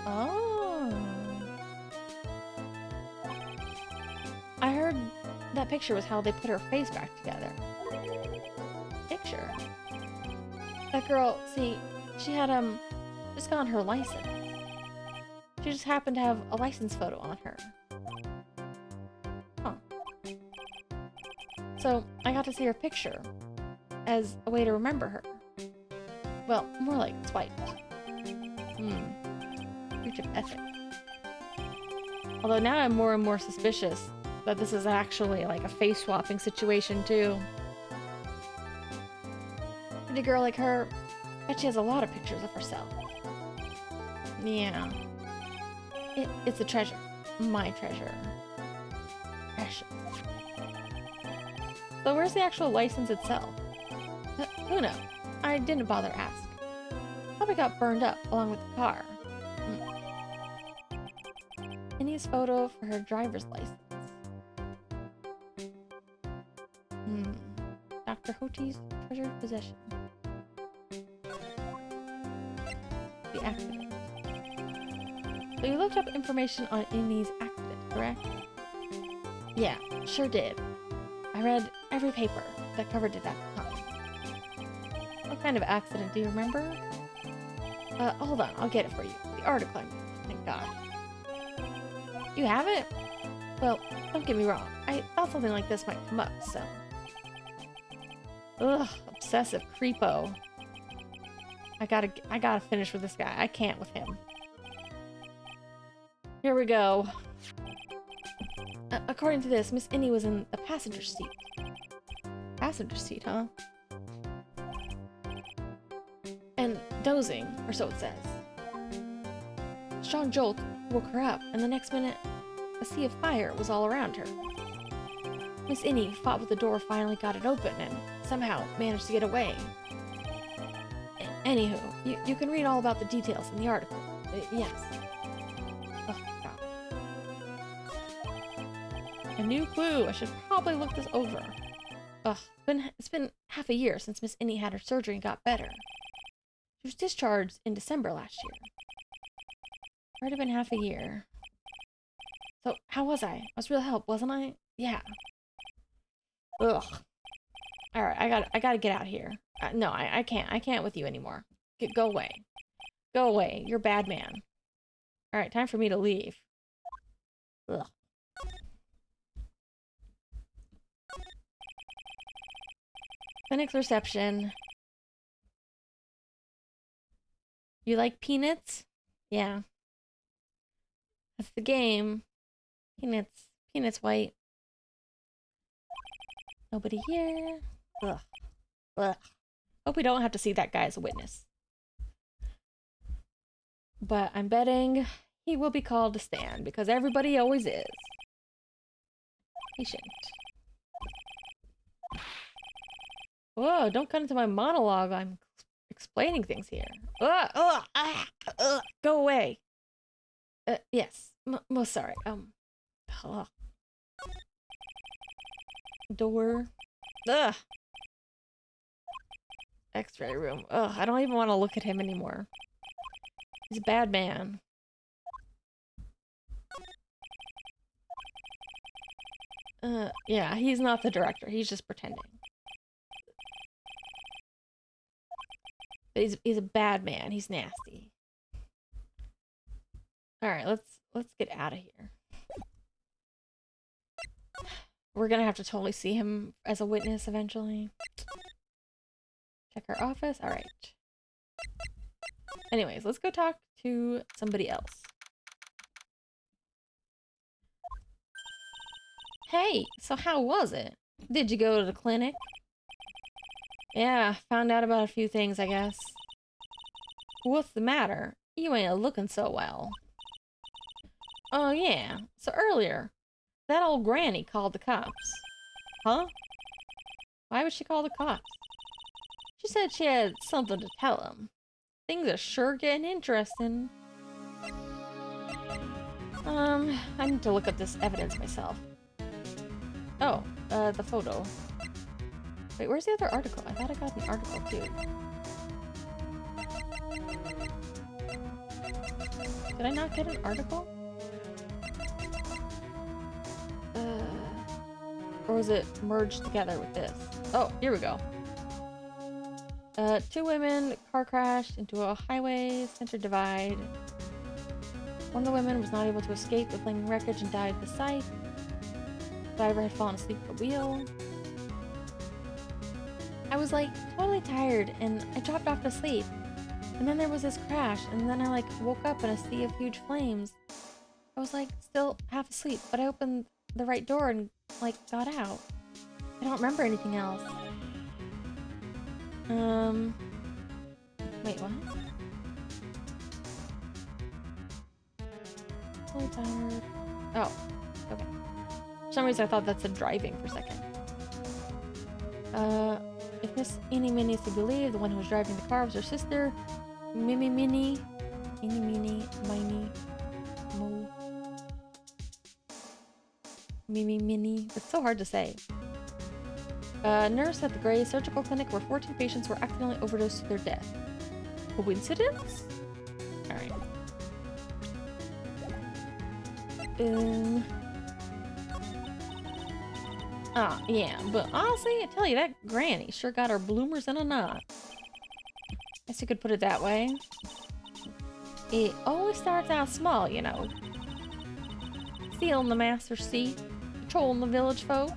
Oh. I heard that picture was how they put her face back together. Picture? That girl, see, she had, just gotten her license. She just happened to have a license photo on her. Huh. So, I got to see her picture as a way to remember her. Well, more like swiped. Breach of ethics. Although now I'm more and more suspicious that this is actually like a face swapping situation too. Pretty girl like her, bet she has a lot of pictures of herself. Yeah. It's a treasure. My treasure. Precious. So where's the actual license itself? Who knows? I didn't bother ask. Probably got burned up along with the car. Innie's photo for her driver's license. Dr. Hoti's treasured possession. The accident. So you looked up information on Innie's accident, correct? Yeah, sure did. I read every paper that covered it at the time. What kind of accident do you remember? Hold on, I'll get it for you. The article, I mean. Thank God. You have it? Well, don't get me wrong. I thought something like this might come up, so... Ugh, obsessive creepo. I gotta finish with this guy. I can't with him. Here we go. According to this, Miss Innie was in the passenger seat. Passenger seat, huh? And dozing, or so it says. A strong jolt woke her up, and the next minute, a sea of fire was all around her. Miss Innie fought with the door, finally got it open, and somehow managed to get away. Anywho, you can read all about the details in the article. Yes. Oh, God. A new clue. I should probably look this over. Ugh, it's been half a year since Miss Innie had her surgery and got better. She was discharged in December last year. Already been half a year. So, how was I? I was real help, wasn't I? Yeah. Ugh. Alright, I gotta get out of here. No, I can't. I can't with you anymore. Go away. Go away. You're a bad man. Alright, time for me to leave. Ugh. Clinic's reception. You like peanuts? Yeah. That's the game. Peanuts. Peanuts white. Nobody here. Ugh. Ugh. Hope we don't have to see that guy as a witness. But I'm betting he will be called to stand because everybody always is. Patient. Whoa, don't cut into my monologue. I'm explaining things here. Go away. Yes. Most sorry. Ugh. Door. Ugh. X-ray room. Ugh, I don't even want to look at him anymore. He's a bad man. Yeah, he's not the director. He's just pretending. But he's a bad man. He's nasty. All right, let's get out of here. We're gonna have to totally see him as a witness eventually. Check our office. All right. Anyways, let's go talk to somebody else. Hey, so how was it? Did you go to the clinic? Yeah, found out about a few things, I guess. What's the matter? You ain't looking so well. Oh yeah, so earlier, that old granny called the cops. Huh? Why would she call the cops? She said she had something to tell them. Things are sure getting interesting. I need to look up this evidence myself. Oh, the photo. Wait, where's the other article? I thought I got an article too. Did I not get an article? Or was it merged together with this? Oh, here we go. 2 women, car crashed into a highway center divide. One of the women was not able to escape the flaming wreckage and died at the site. The driver had fallen asleep at the wheel. I was like totally tired and I dropped off to sleep. And then there was this crash and then I like woke up in a sea of huge flames. I was like still half asleep, but I opened the right door and like got out. I don't remember anything else. Wait, what? Totally tired. Oh, okay. For some reason I thought that said driving for a second. If Miss Eeny Minnie is to believe, the one who was driving the car was her sister, Mimi Minnie, Eeny Minnie, Miney, Mo, Mimi Minnie. It's so hard to say. Nurse at the Gray Surgical Clinic where 14 patients were accidentally overdosed to their death. Coincidence? Alright. Yeah, but honestly, I tell you, that granny sure got her bloomers in a knot. Guess you could put it that way. It always starts out small, you know. Stealing the master's seat, patrolling the village folk.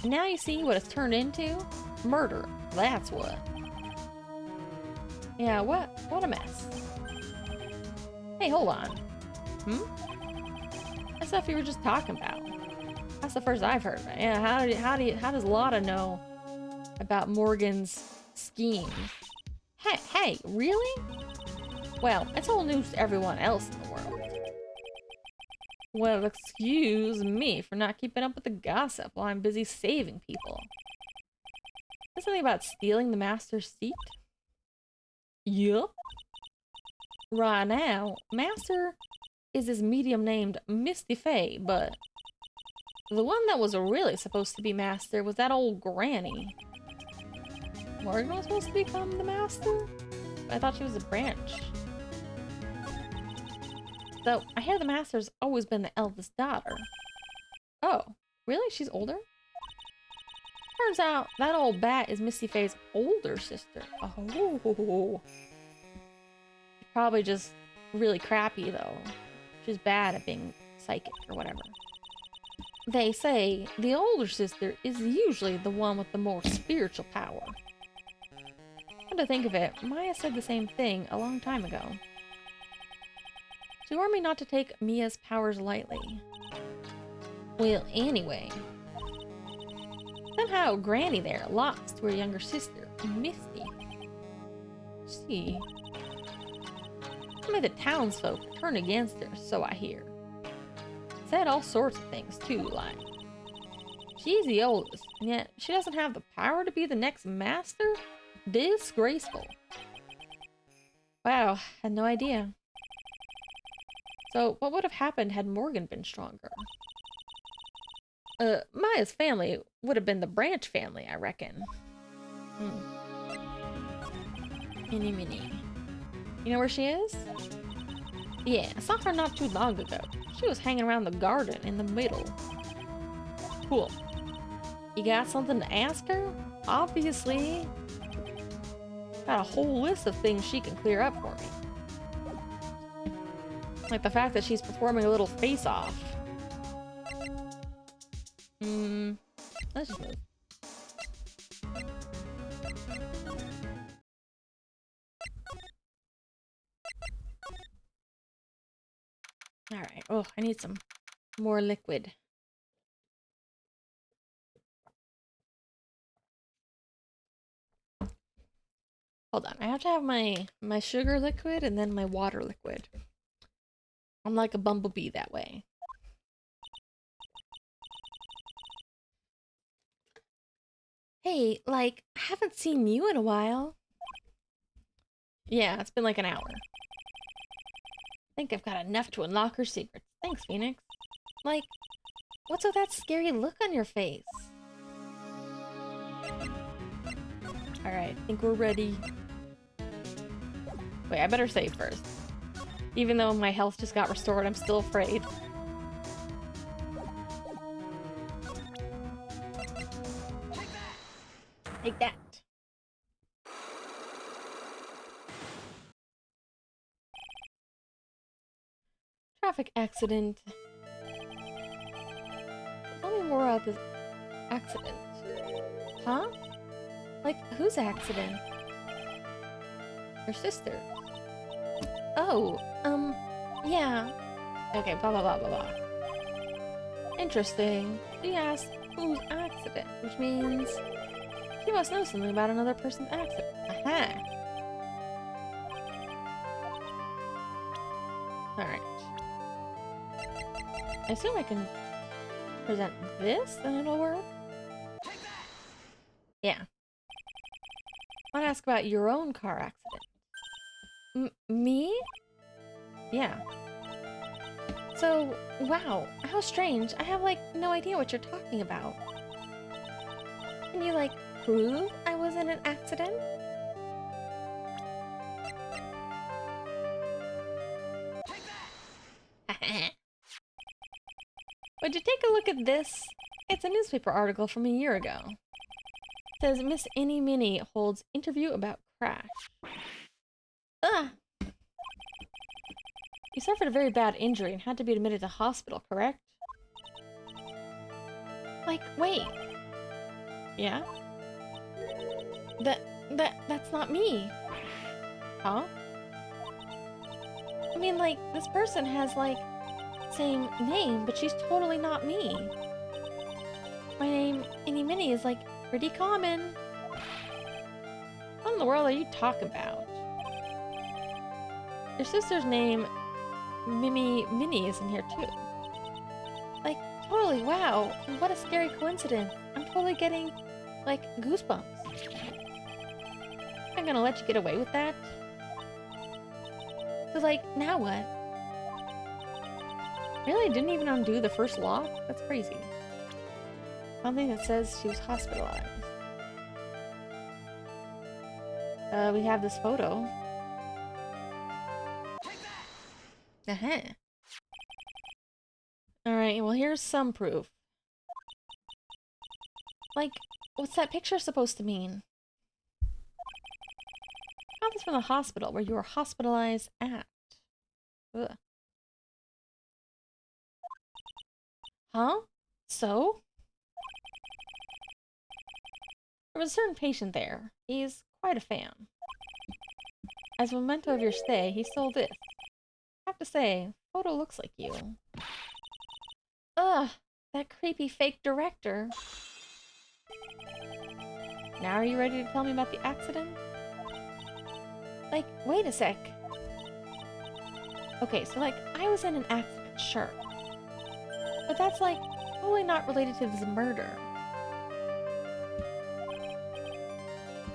And now you see what it's turned into? Murder. That's what. Yeah, what a mess. Hey, hold on. That's stuff you were just talking about. That's the first I've heard of it. Yeah, how does Lotta know about Morgan's schemes? Hey, really? Well, it's all news to everyone else in the world. Well, excuse me for not keeping up with the gossip while I'm busy saving people. There's something about stealing the master's seat? Yup. Right now, Master is his medium named Misty Faye, but the one that was really supposed to be Master was that old granny. Morgan was supposed to become the Master? I thought she was a branch. So, I hear the Master's always been the eldest daughter. Oh, really? She's older? Turns out, that old bat is Misty Faye's older sister. Oh. She's probably just really crappy, though. She's bad at being psychic or whatever. They say the older sister is usually the one with the more spiritual power. Come to think of it, Maya said the same thing a long time ago. She warned me not to take Mia's powers lightly. Well, anyway. Somehow, Granny there lost to her younger sister, Misty. See. Some of the townsfolk turned against her, so I hear. Said all sorts of things, too, like... She's the oldest, and yet she doesn't have the power to be the next master? Disgraceful. Wow, had no idea. So, what would have happened had Morgan been stronger? Maya's family would have been the Branch family, I reckon. Mini. You know where she is? Yeah, I saw her not too long ago. She was hanging around the garden in the middle. Cool. You got something to ask her? Obviously. Got a whole list of things she can clear up for me. Like the fact that she's performing a little face-off. Let's just move. Alright. Oh, I need some more liquid. Hold on. I have to have my sugar liquid and then my water liquid. I'm like a bumblebee that way. Hey, like, I haven't seen you in a while. Yeah, it's been like an hour. I think I've got enough to unlock her secrets. Thanks, Phoenix. Like, what's with that scary look on your face? Alright, I think we're ready. Wait, I better save first. Even though my health just got restored, I'm still afraid. Take that. Traffic accident. Tell me more about this accident. Huh? Like, whose accident? Her sister. Oh, yeah. Okay, blah blah blah blah blah. Interesting. She asked whose accident, which means she must know something about another person's accident. Aha! Alright. I assume I can present this and it'll work? Yeah. I want to ask about your own car accident. Me? Yeah. So, wow, how strange. I have, like, no idea what you're talking about. Can you, like, prove I was in an accident? Would you take a look at this? It's a newspaper article from a year ago. It says Miss Any Minnie holds interview about crash. Ugh! You suffered a very bad injury and had to be admitted to hospital, correct? Like, wait. Yeah? That's not me. Huh? I mean, like, this person has, like, same name, but she's totally not me. My name, Any Minnie, is, like, pretty common. What in the world are you talking about? Your sister's name, Minnie, is in here, too. Like, totally, wow. What a scary coincidence. I'm totally getting, like, goosebumps. I'm gonna let you get away with that. So, like, now what? Really? Didn't even undo the first lock? That's crazy. Something that says she was hospitalized. We have this photo. Uh-huh. Alright, well here's some proof. Like, what's that picture supposed to mean? Got this from the hospital where you were hospitalized at. Ugh. Huh? So? There was a certain patient there. He's quite a fan. As a memento of your stay, he stole this. I have to say, photo looks like you. Ugh, that creepy fake director. Now are you ready to tell me about the accident? Like, wait a sec. Okay, so like, I was in an accident, sure. But that's like, totally not related to this murder.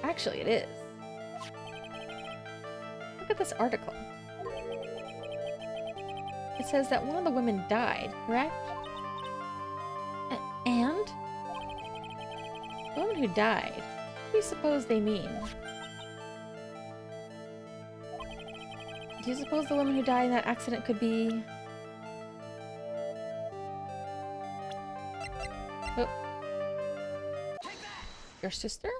Actually, it is. Look at this article. It says that one of the women died, correct? And? The woman who died. What do you suppose they mean? Do you suppose the woman who died in that accident could be... Oh. Your sister?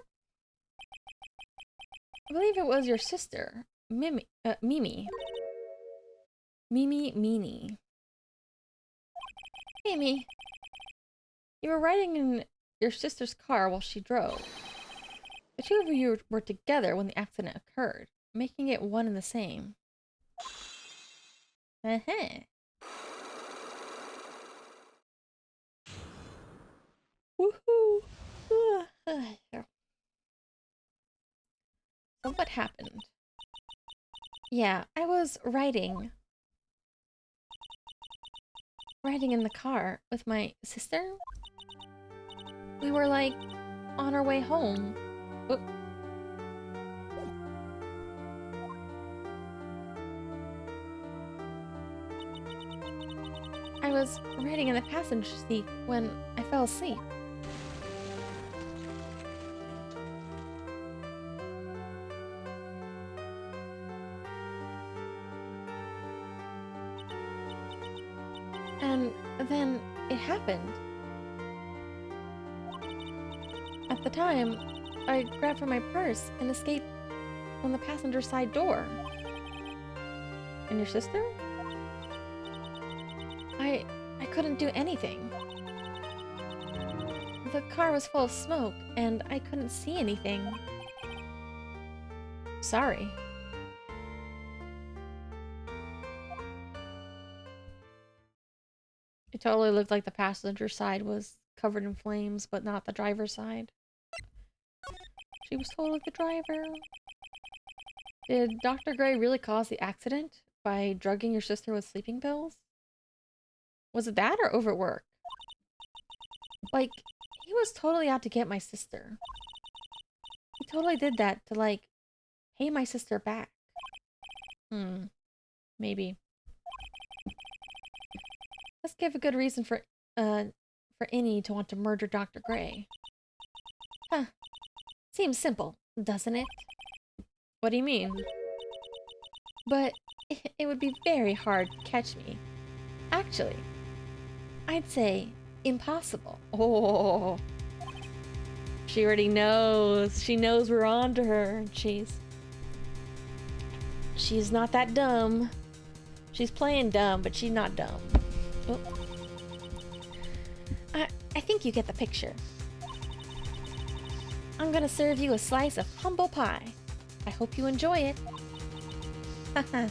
I believe it was your sister. Mimi. Mimi. Mimi Meanie. Mimi. You were riding in your sister's car while she drove. The two of you were together when the accident occurred, making it one and the same. Uh-huh. Woohoo! So what happened? Yeah, I was riding in the car with my sister. We were like on our way home. Oop. I was riding in the passenger seat when I fell asleep. And then it happened. At the time, I grabbed for my purse and escaped from the passenger side door. And your sister? I couldn't do anything. The car was full of smoke, and I couldn't see anything. Sorry. It totally looked like the passenger side was covered in flames, but not the driver's side. She was totally the driver. Did Dr. Gray really cause the accident by drugging your sister with sleeping pills? Was it that or overwork? Like, he was totally out to get my sister. He totally did that to, like, pay my sister back. Maybe. Let's give a good reason for Innie to want to murder Dr. Gray. Huh. Seems simple, doesn't it? What do you mean? But it would be very hard to catch me. Actually, I'd say impossible. Oh. She already knows. She knows we're on to her. She's not that dumb. She's playing dumb, but she's not dumb. Oh. I think you get the picture. I'm gonna serve you a slice of humble pie. I hope you enjoy it. Haha.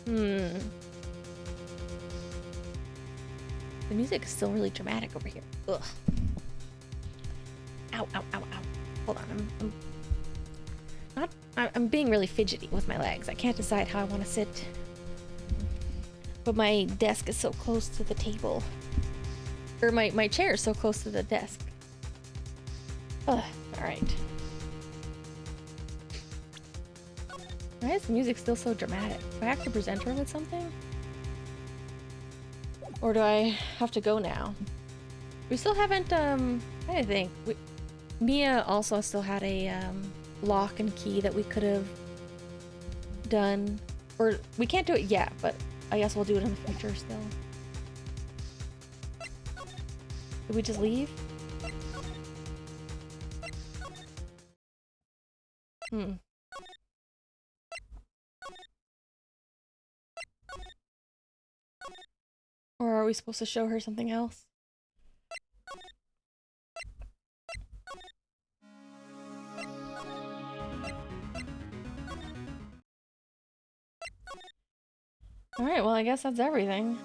The music is still really dramatic over here. Ugh. Ow, ow, ow, ow. Hold on, I'm being really fidgety with my legs. I can't decide how I want to sit. But my desk is so close to the table. Or my chair is so close to the desk. Ugh, alright. Why is the music still so dramatic? Do I have to present her with something? Or do I have to go now? We still haven't, I think. Mia also still had a, lock and key that we could have done. Or, we can't do it yet, but I guess we'll do it in the future still. Did we just leave? Or are we supposed to show her something else? Alright, well I guess that's everything.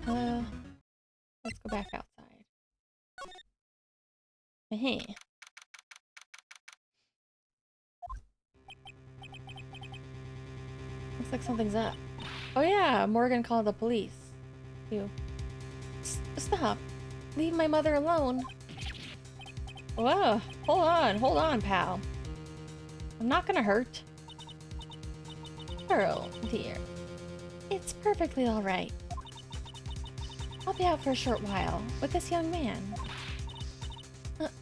Let's go back outside. Hey. Looks like something's up. Oh yeah, Morgan called the police. You. Stop. Leave my mother alone. Whoa, hold on, pal. I'm not gonna hurt. Pearl, dear. It's perfectly alright. I'll be out for a short while with this young man.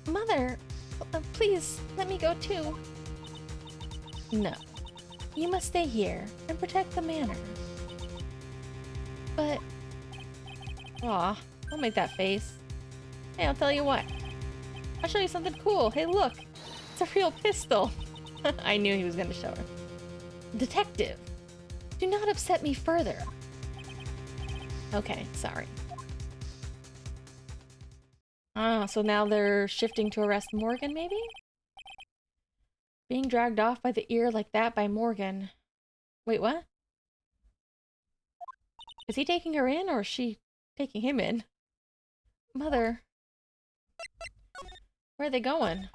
Mother, please let me go too. No. You must stay here and protect the manor. But... Aw, don't make that face. Hey, I'll tell you what. I'll show you something cool. Hey, look. It's a real pistol. I knew he was going to show her. Detective, do not upset me further. Okay, sorry. Ah, so now they're shifting to arrest Morgan, maybe? Being dragged off by the ear like that by Morgan. Wait, what? Is he taking her in, or is she taking him in? Mother. Where are they going?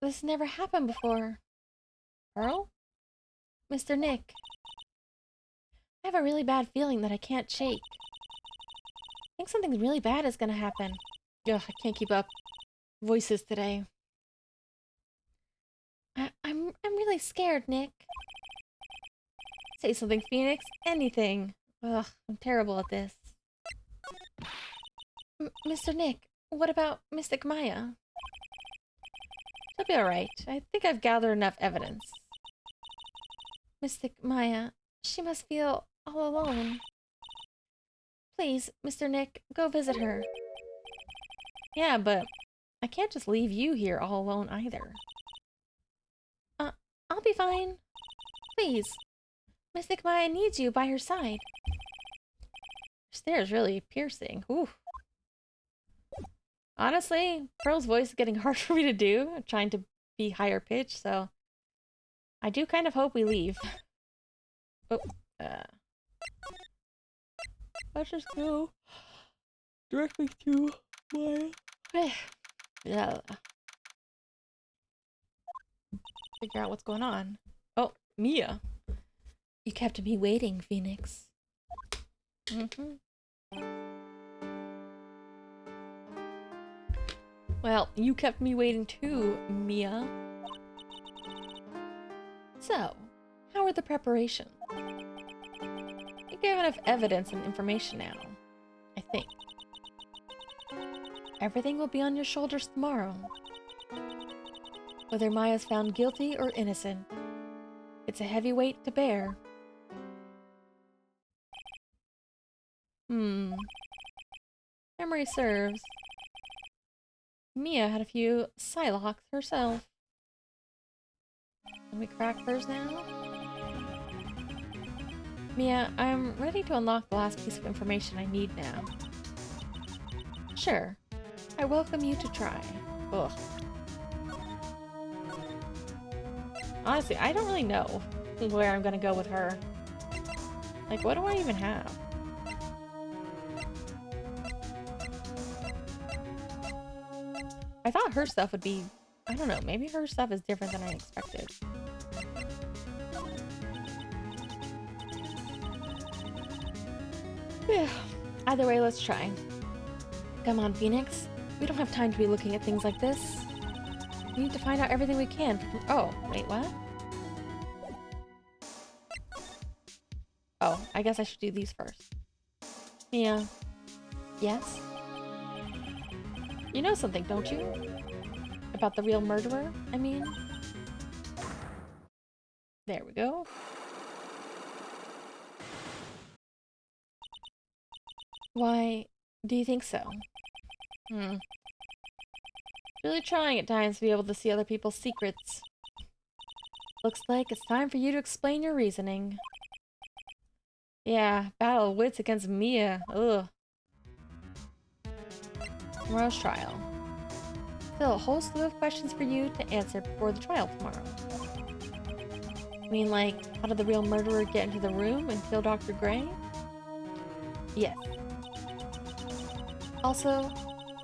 This never happened before. Pearl? Mr. Nick. I have a really bad feeling that I can't shake. I think something really bad is gonna happen. Ugh, I can't keep up. Voices today. I'm really scared, Nick. Say something, Phoenix. Anything. Ugh, I'm terrible at this. Mr. Nick, what about Mystic Maya? She'll be alright. I think I've gathered enough evidence. Mystic Maya, she must feel all alone. Please, Mr. Nick, go visit her. Yeah, but I can't just leave you here all alone either. I'll be fine. Please. Mystic Maya needs you by her side. Her stare is really piercing. Ooh. Honestly, Pearl's voice is getting hard for me to do. I'm trying to be higher pitched, so I do kind of hope we leave. Oh, let's just go directly to Maya. Yeah. Figure out what's going on. Oh, Mia. You kept me waiting, Phoenix. Well, you kept me waiting too, Mia. So, how are the preparations? You gave enough evidence and information now, I think. Everything will be on your shoulders tomorrow. Whether Maya's found guilty or innocent, it's a heavy weight to bear. Memory serves. Mia had a few Psylocks herself. Can we crack hers now? Mia, I'm ready to unlock the last piece of information I need now. Sure. I welcome you to try. Ugh. Honestly, I don't really know where I'm gonna go with her. Like, what do I even have? I thought her stuff would be... I don't know, maybe her stuff is different than I expected. Yeah. Either way, let's try. Come on, Phoenix. We don't have time to be looking at things like this. We need to find out everything we can from... Oh, wait, what? Oh, I guess I should do these first. Yeah. Yes? You know something, don't you? About the real murderer, I mean? There we go. Why do you think so? Really trying at times to be able to see other people's secrets. Looks like it's time for you to explain your reasoning. Yeah, battle of wits against Mia. Ugh. Tomorrow's trial. Still a whole slew of questions for you to answer before the trial tomorrow. I mean, like, how did the real murderer get into the room and kill Dr. Gray? Yes. Also,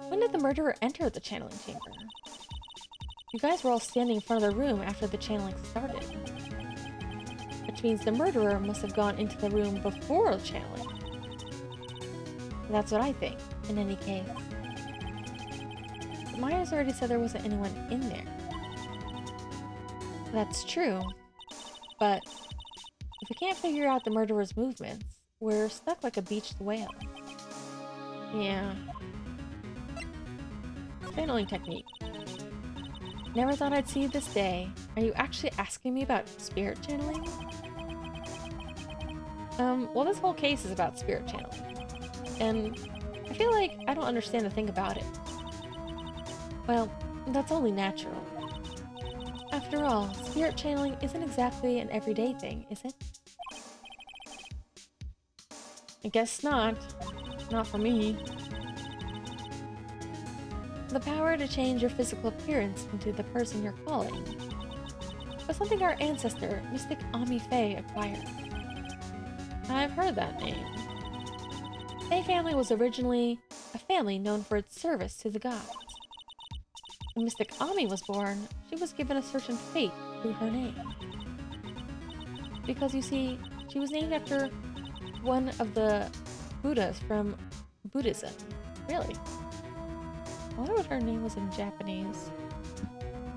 when did the murderer enter the channeling chamber? You guys were all standing in front of the room after the channeling started. Which means the murderer must have gone into the room before the channeling. That's what I think, in any case. But Maya's already said there wasn't anyone in there. That's true, but if we can't figure out the murderer's movements, we're stuck like a beached whale. Yeah. Channeling technique. Never thought I'd see this day. Are you actually asking me about spirit channeling? Well, this whole case is about spirit channeling. And I feel like I don't understand a thing about it. Well, that's only natural. After all, spirit channeling isn't exactly an everyday thing, is it? I guess not. Not for me. The power to change your physical appearance into the person you're calling was something our ancestor, Mystic Ami Faye, acquired. I've heard that name. Faye family was originally a family known for its service to the gods. When Mystic Ami was born, she was given a certain fate through her name. Because you see, she was named after one of the Buddhas from Buddhism. Really? I wonder what her name was in Japanese.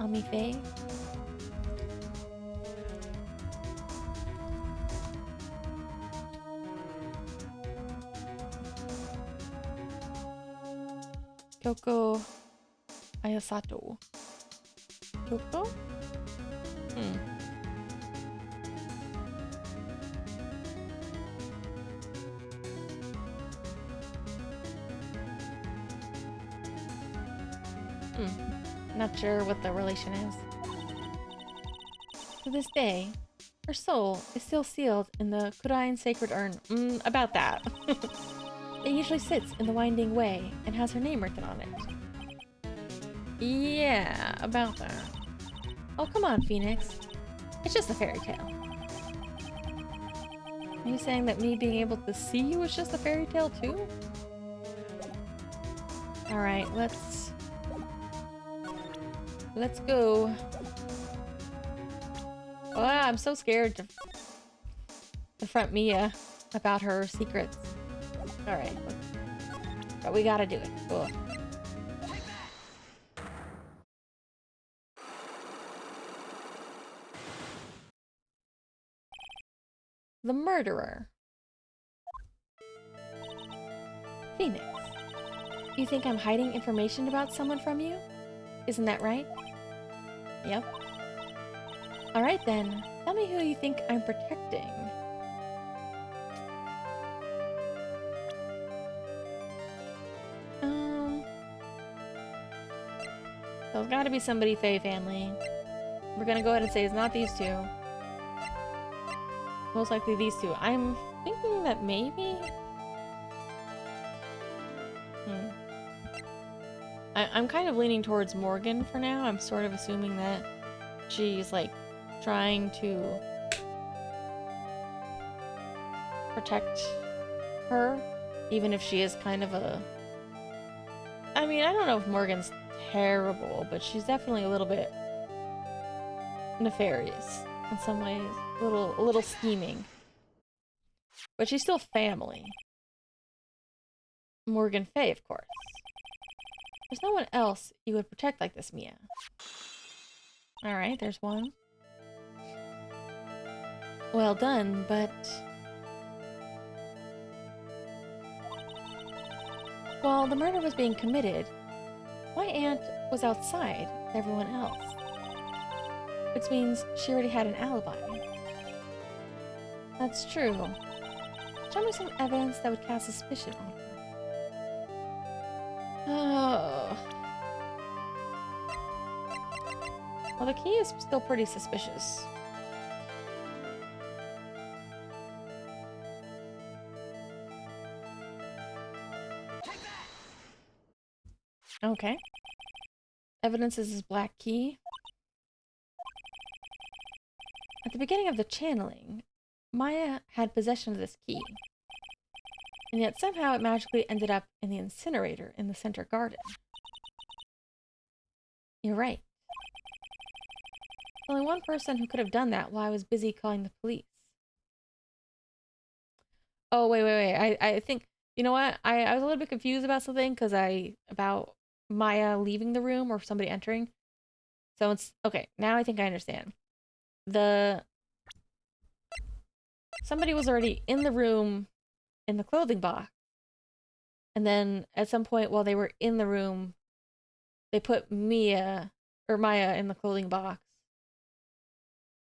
Ami Faye? Kyoko Ayasato. Kyoko? Not sure what the relation is. To this day, her soul is still sealed in the Kurain sacred urn. About that. It usually sits in the winding way and has her name written on it. Yeah, about that. Oh, come on, Phoenix. It's just a fairy tale. Are you saying that me being able to see you is just a fairy tale too? Alright, let's go. Oh, I'm so scared to confront Mia about her secrets. Alright. But we gotta do it. Cool. The murderer. Phoenix. You think I'm hiding information about someone from you? Isn't that right? Yep. Alright then, tell me who you think I'm protecting. So it's gotta be somebody Faye family. We're gonna go ahead and say it's not these two. Most likely these two. I'm thinking that maybe... I'm kind of leaning towards Morgan for now. I'm sort of assuming that she's like trying to protect her, even if she is kind of a... I mean, I don't know if Morgan's terrible, but she's definitely a little bit nefarious in some ways. A little scheming. But she's still family. Morgan Faye, of course. There's no one else you would protect like this, Mia. Alright, there's one. Well done, but... while the murder was being committed, my aunt was outside with everyone else. Which means she already had an alibi. That's true. Show me some evidence that would cast suspicion on her. Oh. Well, the key is still pretty suspicious. Okay. Evidence is his black key. At the beginning of the channeling, Maya had possession of this key. And yet somehow it magically ended up in the incinerator in the center garden. You're right. Only one person who could have done that while I was busy calling the police. Oh, wait. I think, you know what? I was a little bit confused about something because about Maya leaving the room or somebody entering. So it's, okay, now I think I understand. Somebody was already in the room in the clothing box. And then at some point while they were in the room, they put Maya in the clothing box.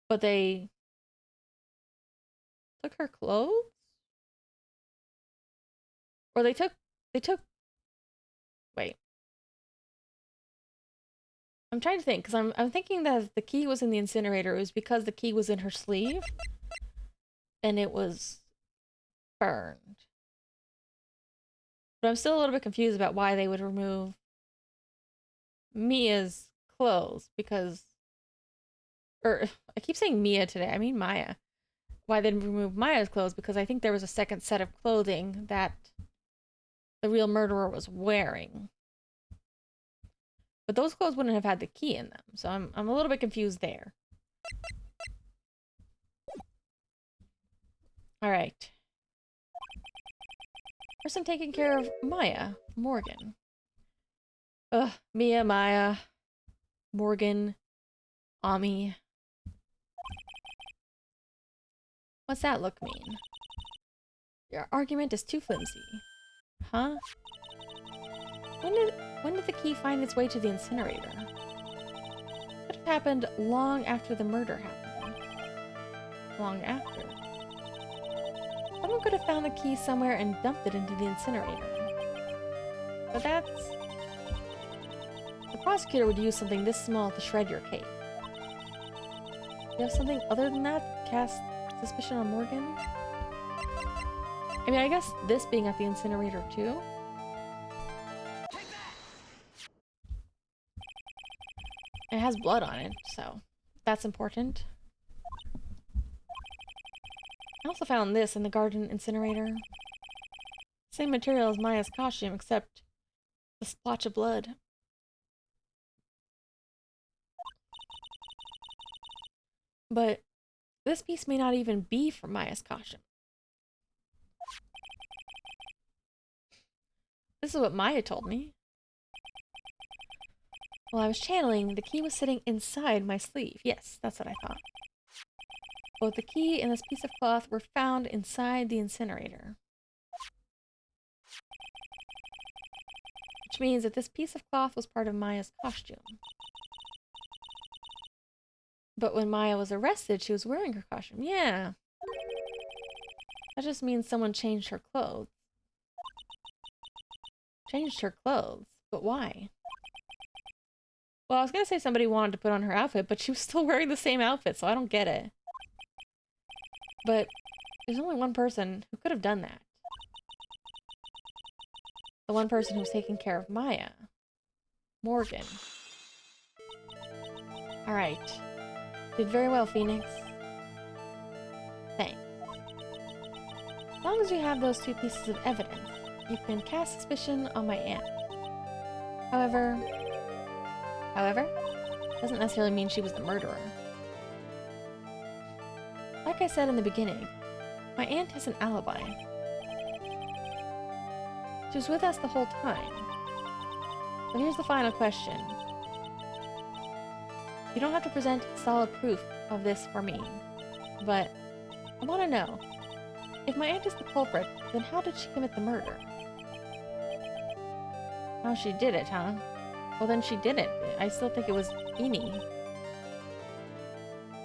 But they took her clothes? Or they took, wait. I'm trying to think, because I'm thinking that if the key was in the incinerator, it was because the key was in her sleeve. And it was burned. But I'm still a little bit confused about why they would remove Mia's clothes, because... Or, I keep saying Mia today, I mean Maya. Why they'd remove Maya's clothes, because I think there was a second set of clothing that the real murderer was wearing. But those clothes wouldn't have had the key in them, so I'm a little bit confused there. Alright. Person taking care of Maya, Morgan. Ugh, Mia, Maya, Morgan, Ami. What's that look mean? Your argument is too flimsy. Huh? When did the key find its way to the incinerator? Could have happened long after the murder happened. Long after. Someone could have found the key somewhere and dumped it into the incinerator. But that's... The prosecutor would use something this small to shred your case. You have something other than that to cast suspicion on Morgan? I mean, I guess this being at the incinerator too? It has blood on it, so that's important. I also found this in the garden incinerator. Same material as Maya's costume, except the splotch of blood. But this piece may not even be from Maya's costume. This is what Maya told me. While I was channeling, the key was sitting inside my sleeve. Yes, that's what I thought. Both the key and this piece of cloth were found inside the incinerator. Which means that this piece of cloth was part of Maya's costume. But when Maya was arrested, she was wearing her costume. Yeah. That just means someone changed her clothes. Changed her clothes? But why? Well, I was gonna say somebody wanted to put on her outfit, but she was still wearing the same outfit, so I don't get it. But there's only one person who could have done that. The one person who was taking care of Maya. Morgan. Alright. Did very well, Phoenix. Thanks. As long as you have those two pieces of evidence, you can cast suspicion on my aunt. However, doesn't necessarily mean she was the murderer. Like I said in the beginning, my aunt has an alibi. She was with us the whole time. So here's the final question. You don't have to present solid proof of this for me, but I want to know, if my aunt is the culprit, then how did she commit the murder? How she did it, huh? Well, then she did it. I still think it was Ini.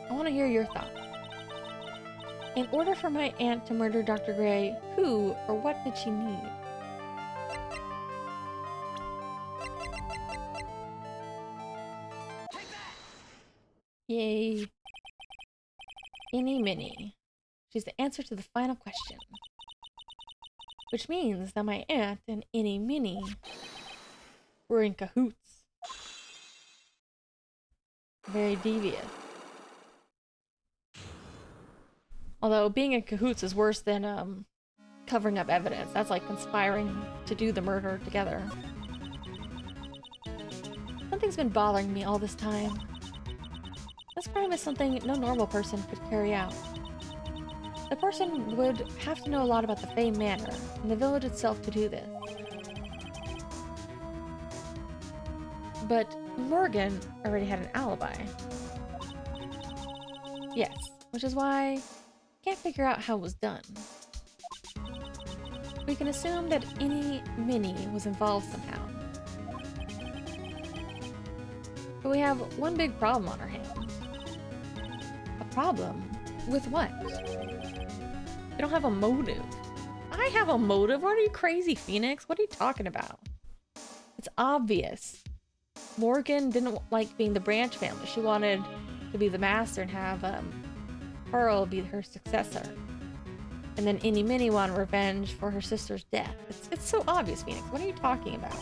I want to hear your thoughts. In order for my aunt to murder Dr. Gray, who or what did she need? Yay. Ini Mini. She's the answer to the final question. Which means that my aunt and Ini Mini We're in cahoots. Very devious. Although being in cahoots is worse than covering up evidence. That's like conspiring to do the murder together. Something's been bothering me all this time. This crime is something no normal person could carry out. The person would have to know a lot about the Fae Manor and the village itself to do this. But Morgan already had an alibi. Yes, which is why I can't figure out how it was done. We can assume that any Minnie was involved somehow. But we have one big problem on our hands. A problem? With what? We don't have a motive. I have a motive? What are you, crazy, Phoenix? What are you talking about? It's obvious. Morgan didn't like being the Branch family. She wanted to be the master and have Pearl be her successor. And then Innie Minnie wanted revenge for her sister's death. It's so obvious, Phoenix. What are you talking about?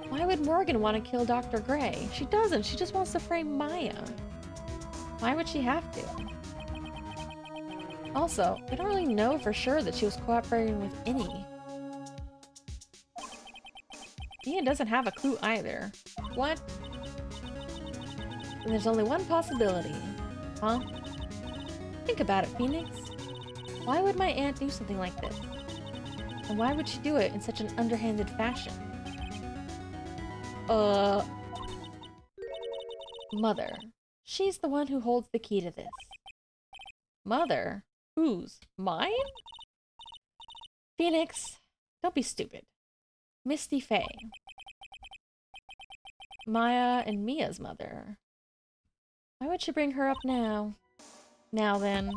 Why would Morgan want to kill Dr. Gray? She doesn't. She just wants to frame Maya. Why would she have to? Also, we don't really know for sure that she was cooperating with Innie. Ian doesn't have a clue either. What? And there's only one possibility. Huh? Think about it, Phoenix. Why would my aunt do something like this? And why would she do it in such an underhanded fashion? Mother. She's the one who holds the key to this. Mother? Whose? Mine? Phoenix, don't be stupid. Misty Faye. Maya and Mia's mother. Why would she bring her up now? Now then.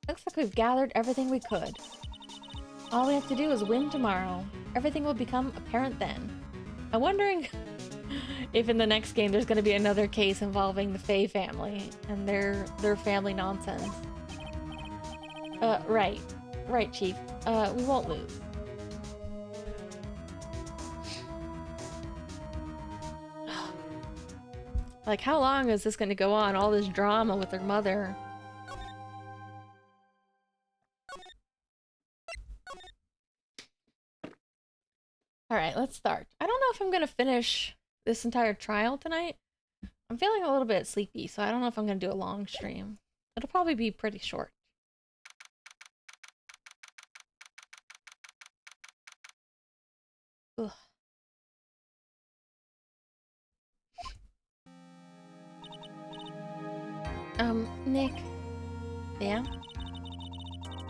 Looks like we've gathered everything we could. All we have to do is win tomorrow. Everything will become apparent then. I'm wondering if in the next game there's going to be another case involving the Faye family and their family nonsense. Right. Right, Chief. We won't lose. Like, how long is this going to go on? All this drama with her mother. Alright, let's start. I don't know if I'm going to finish this entire trial tonight. I'm feeling a little bit sleepy, so I don't know if I'm going to do a long stream. It'll probably be pretty short. Ugh. Nick. Yeah?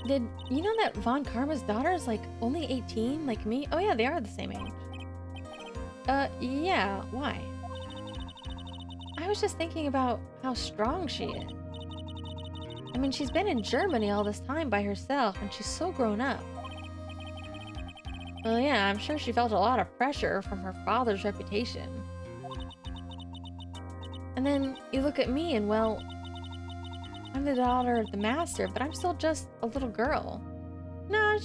Did you know that Von Karma's daughter is like only 18, like me? Oh yeah, they are the same age. Yeah, why? I was just thinking about how strong she is. I mean, she's been in Germany all this time by herself, and she's so grown up. Well, yeah, I'm sure she felt a lot of pressure from her father's reputation. And then you look at me and, well, I'm the daughter of the master, but I'm still just a little girl. Nah,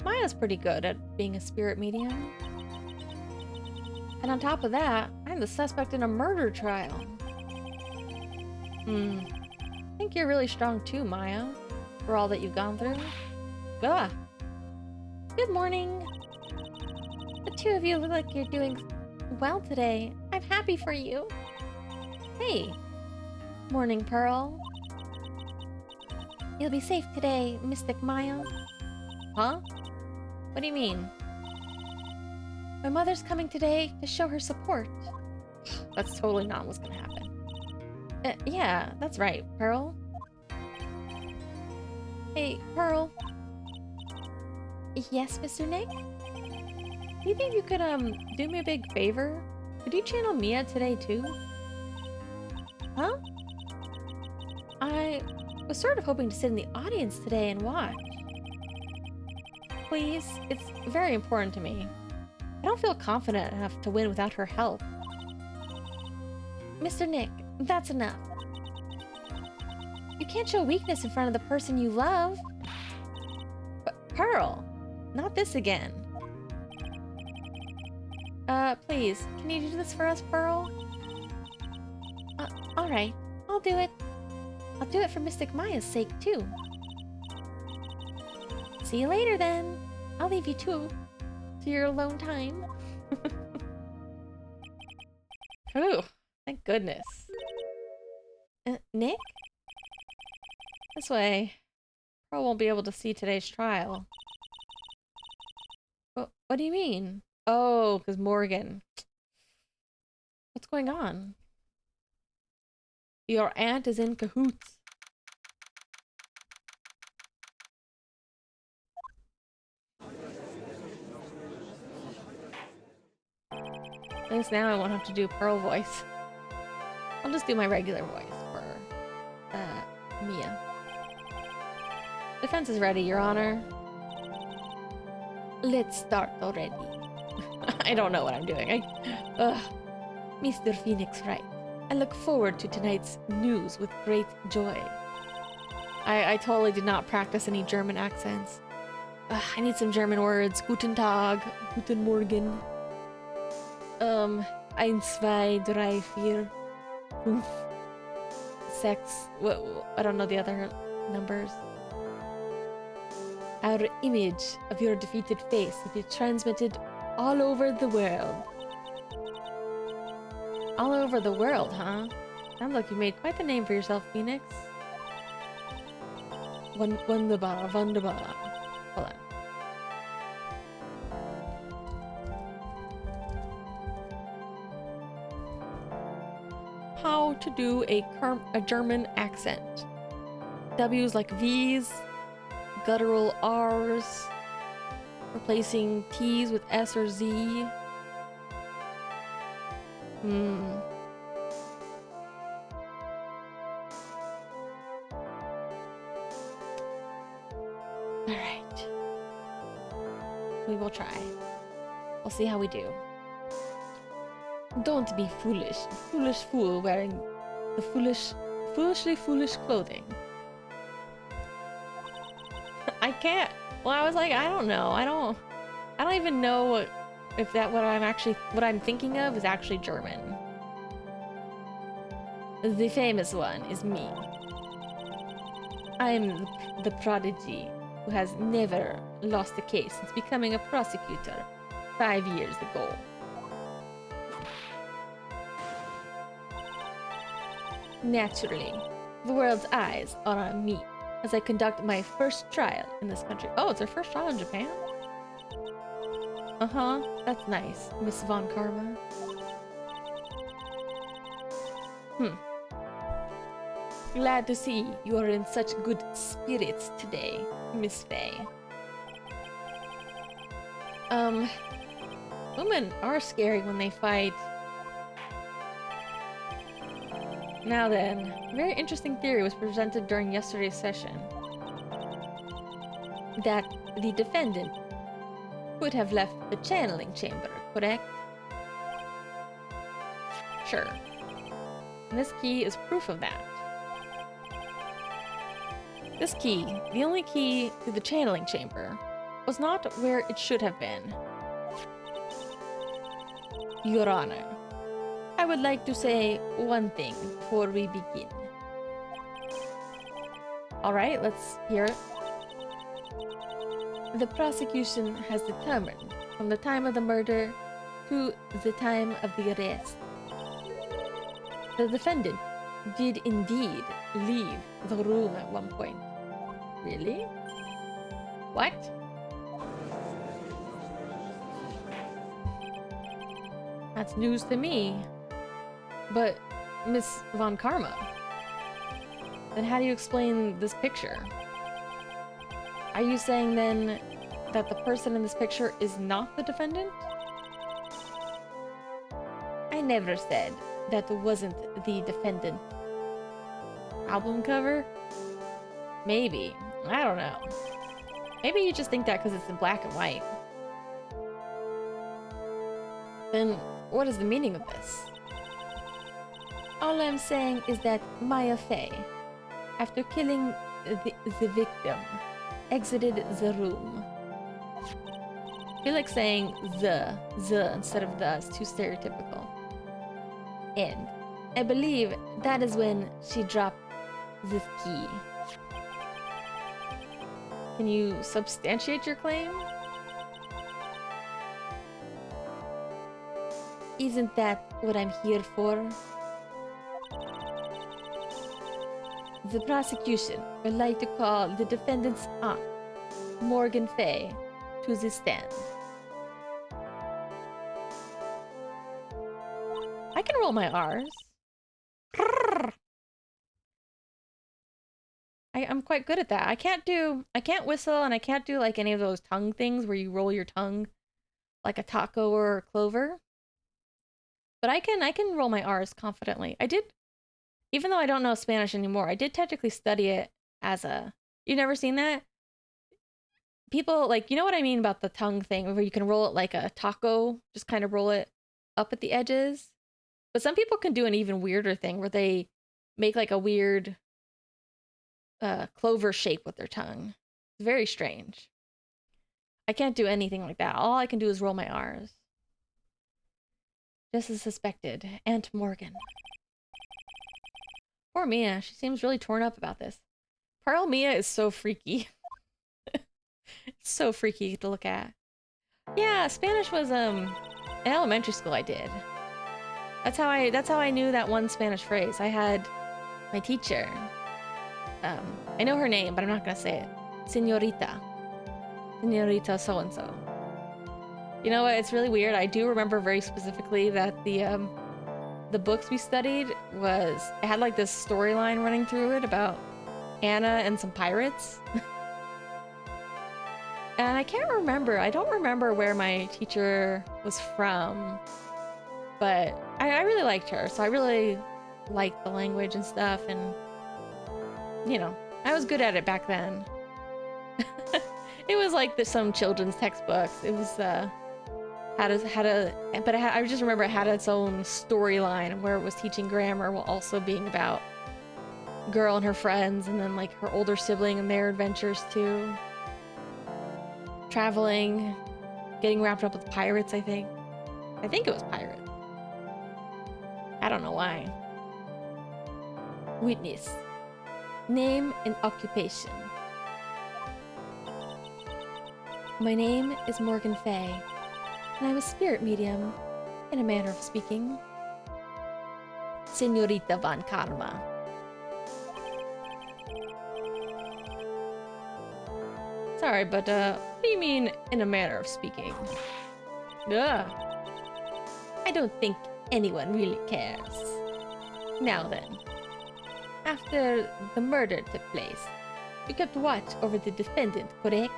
Maya's pretty good at being a spirit medium. And on top of that, I'm the suspect in a murder trial. I think you're really strong too, Maya, for all that you've gone through. Ah. Good morning. The two of you look like you're doing well today. I'm happy for you. Hey. Morning, Pearl. You'll be safe today, Mystic Maya. Huh? What do you mean? My mother's coming today to show her support. That's totally not what's gonna happen. Yeah, that's right, Pearl. Hey, Pearl. Yes, Mr. Nick? Do you think you could, do me a big favor? Could you channel Mia today, too? Huh? I was sort of hoping to sit in the audience today and watch. Please, it's very important to me. I don't feel confident enough to win without her help. Mr. Nick, that's enough. You can't show weakness in front of the person you love. But Pearl, not this again. Please, can you do this for us, Pearl? Alright. I'll do it. I'll do it for Mystic Maya's sake, too. See you later, then. I'll leave you to your alone time. Ooh, thank goodness. Nick? This way. Pearl won't be able to see today's trial. What do you mean? Oh, because Morgan. What's going on? Your aunt is in cahoots. At least now I won't have to do Pearl voice. I'll just do my regular voice for, Mia. Defense is ready, Your Honor. Let's start already. I don't know what I'm doing. Mr. Phoenix Wright. I look forward to tonight's news with great joy. I totally did not practice any German accents. I need some German words. Guten Tag, Guten Morgen. 1, 2, 3, 4, 5, 6. I don't know the other numbers. Our image of your defeated face will be transmitted all over the world. All over the world, huh? Sounds like you made quite the name for yourself, Phoenix. Wunderbar, wunderbar. Hold on. How to do a German accent. W's like V's, guttural R's, replacing T's with S or Z. Alright. We will try. We'll see how we do. Don't be foolish. Foolish fool wearing the foolishly foolish clothing. I can't. Well, I was like, I don't know. I don't even know if what I'm thinking of is actually German. The famous one is me. I'm the prodigy who has never lost a case since becoming a prosecutor 5 years ago. Naturally, the world's eyes are on me as I conduct my first trial in this country. Oh, it's our first trial in Japan? Uh-huh, that's nice, Miss Von Karma. Glad to see you are in such good spirits today, Miss Faye. Women are scary when they fight. Now then, a very interesting theory was presented during yesterday's session. That the defendant could have left the channeling chamber, correct? Sure. And this key is proof of that. This key, the only key to the channeling chamber, was not where it should have been. Your Honor, I would like to say one thing before we begin. Alright, let's hear it. The prosecution has determined from the time of the murder to the time of the arrest. The defendant did indeed leave the room at one point. Really? What? That's news to me. But, Miss Von Karma, then how do you explain this picture? Are you saying then that the person in this picture is not the defendant? I never said that wasn't the defendant. Album cover? Maybe. I don't know. Maybe you just think that because it's in black and white. Then what is the meaning of this? All I'm saying is that Maya Fey, after killing the victim, exited the room. feel like saying the instead of the is too stereotypical. And I believe that is when she dropped this key. Can you substantiate your claim? Isn't that what I'm here for? The prosecution would like to call the defendant's aunt, Morgan Fay, to the stand. I can roll my R's. I'm quite good at that. I can't whistle, and I can't do like any of those tongue things where you roll your tongue like a taco or a clover. But I can roll my R's confidently. I did, even though I don't know Spanish anymore, I did technically study it as a... You've never seen that? People, like, you know what I mean about the tongue thing, where you can roll it like a taco, just kind of roll it up at the edges? But some people can do an even weirder thing where they make like a weird clover shape with their tongue. It's very strange. I can't do anything like that. All I can do is roll my R's. Just as suspected, Aunt Morgan. Poor Mia, she seems really torn up about this. Pearl Mia is so freaky. It's so freaky to look at. Yeah, Spanish was in elementary school I did. That's how I knew that one Spanish phrase. I had my teacher. I know her name, but I'm not gonna say it. Señorita so-and-so. You know what? It's really weird. I do remember very specifically that the books we studied it had like this storyline running through it about Anna and some pirates. And I can't remember. I don't remember where my teacher was from, but I really liked her. So I really liked the language and stuff, and you know, I was good at it back then. It was like some children's textbooks. It was I just remember it had its own storyline where it was teaching grammar while also being about a girl and her friends, and then like her older sibling and their adventures too. Traveling, getting wrapped up with pirates, I think. I think it was pirates. I don't know why. Witness. Name and occupation. My name is Morgan Fay, and I'm a spirit medium, in a manner of speaking. Señorita Von Karma. Sorry, but what do you mean, in a manner of speaking? Ugh. I don't think anyone really cares. Now then, after the murder took place, you kept watch over the defendant, correct?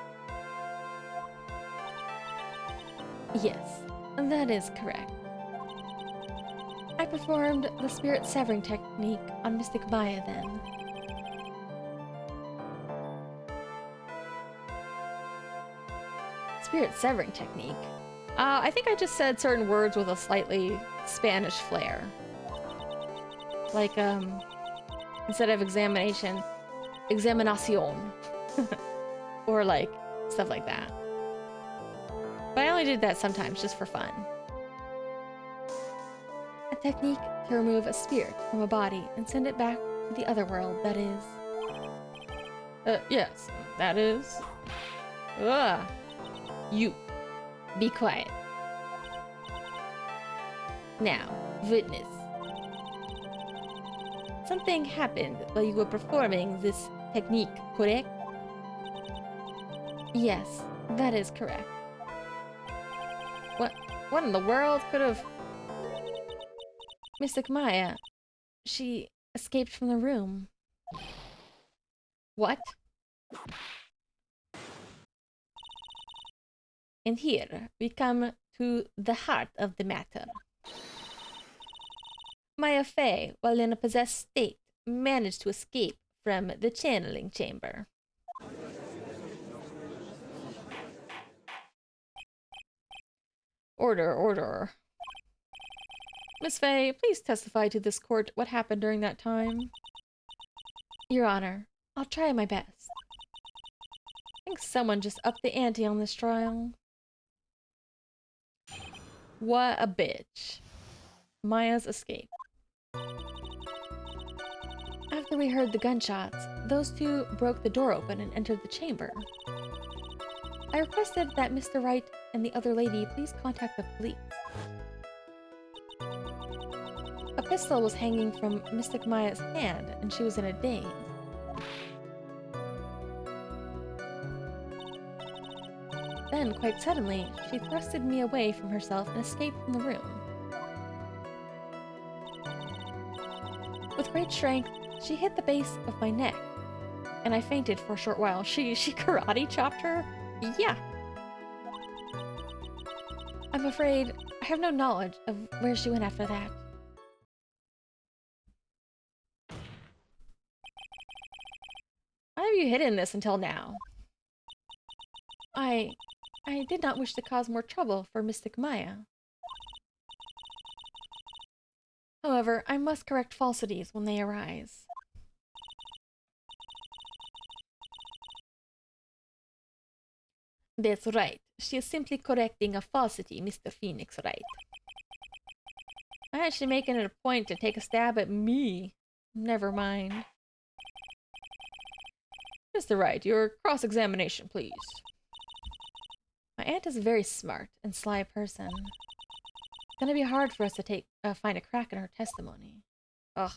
Yes, that is correct. I performed the spirit severing technique on Mystic Maya then. Spirit severing technique? I think I just said certain words with a slightly Spanish flair. Like, instead of examination, examinación. Or like, stuff like that. But I only did that sometimes, just for fun. A technique to remove a spirit from a body and send it back to the other world, that is. Yes, that is. Ugh. You. Be quiet. Now, witness. Something happened while you were performing this technique, correct? Yes, that is correct. What in the world could have... Mystic Maya, she escaped from the room. What? And here we come to the heart of the matter. Maya Fey, while in a possessed state, managed to escape from the channeling chamber. Order. Miss Fey, please testify to this court what happened during that time. Your Honor, I'll try my best. I think someone just upped the ante on this trial. What a bitch. Maya's escape. After we heard the gunshots, those two broke the door open and entered the chamber. I requested that Mr. Wright and the other lady please contact the police. A pistol was hanging from Mystic Maya's hand, and she was in a daze. Then, quite suddenly, she thrusted me away from herself and escaped from the room. With great strength, she hit the base of my neck, and I fainted for a short while. She karate chopped her? Yeah. I'm afraid I have no knowledge of where she went after that. Why have you hidden this until now? I did not wish to cause more trouble for Mystic Maya. However, I must correct falsities when they arise. That's right. She is simply correcting a falsity, Mr. Phoenix Wright. I'm actually making it a point to take a stab at me. Never mind. Mr. Wright, your cross-examination, please. My aunt is a very smart and sly person. It's gonna be hard for us to find a crack in her testimony. Ugh.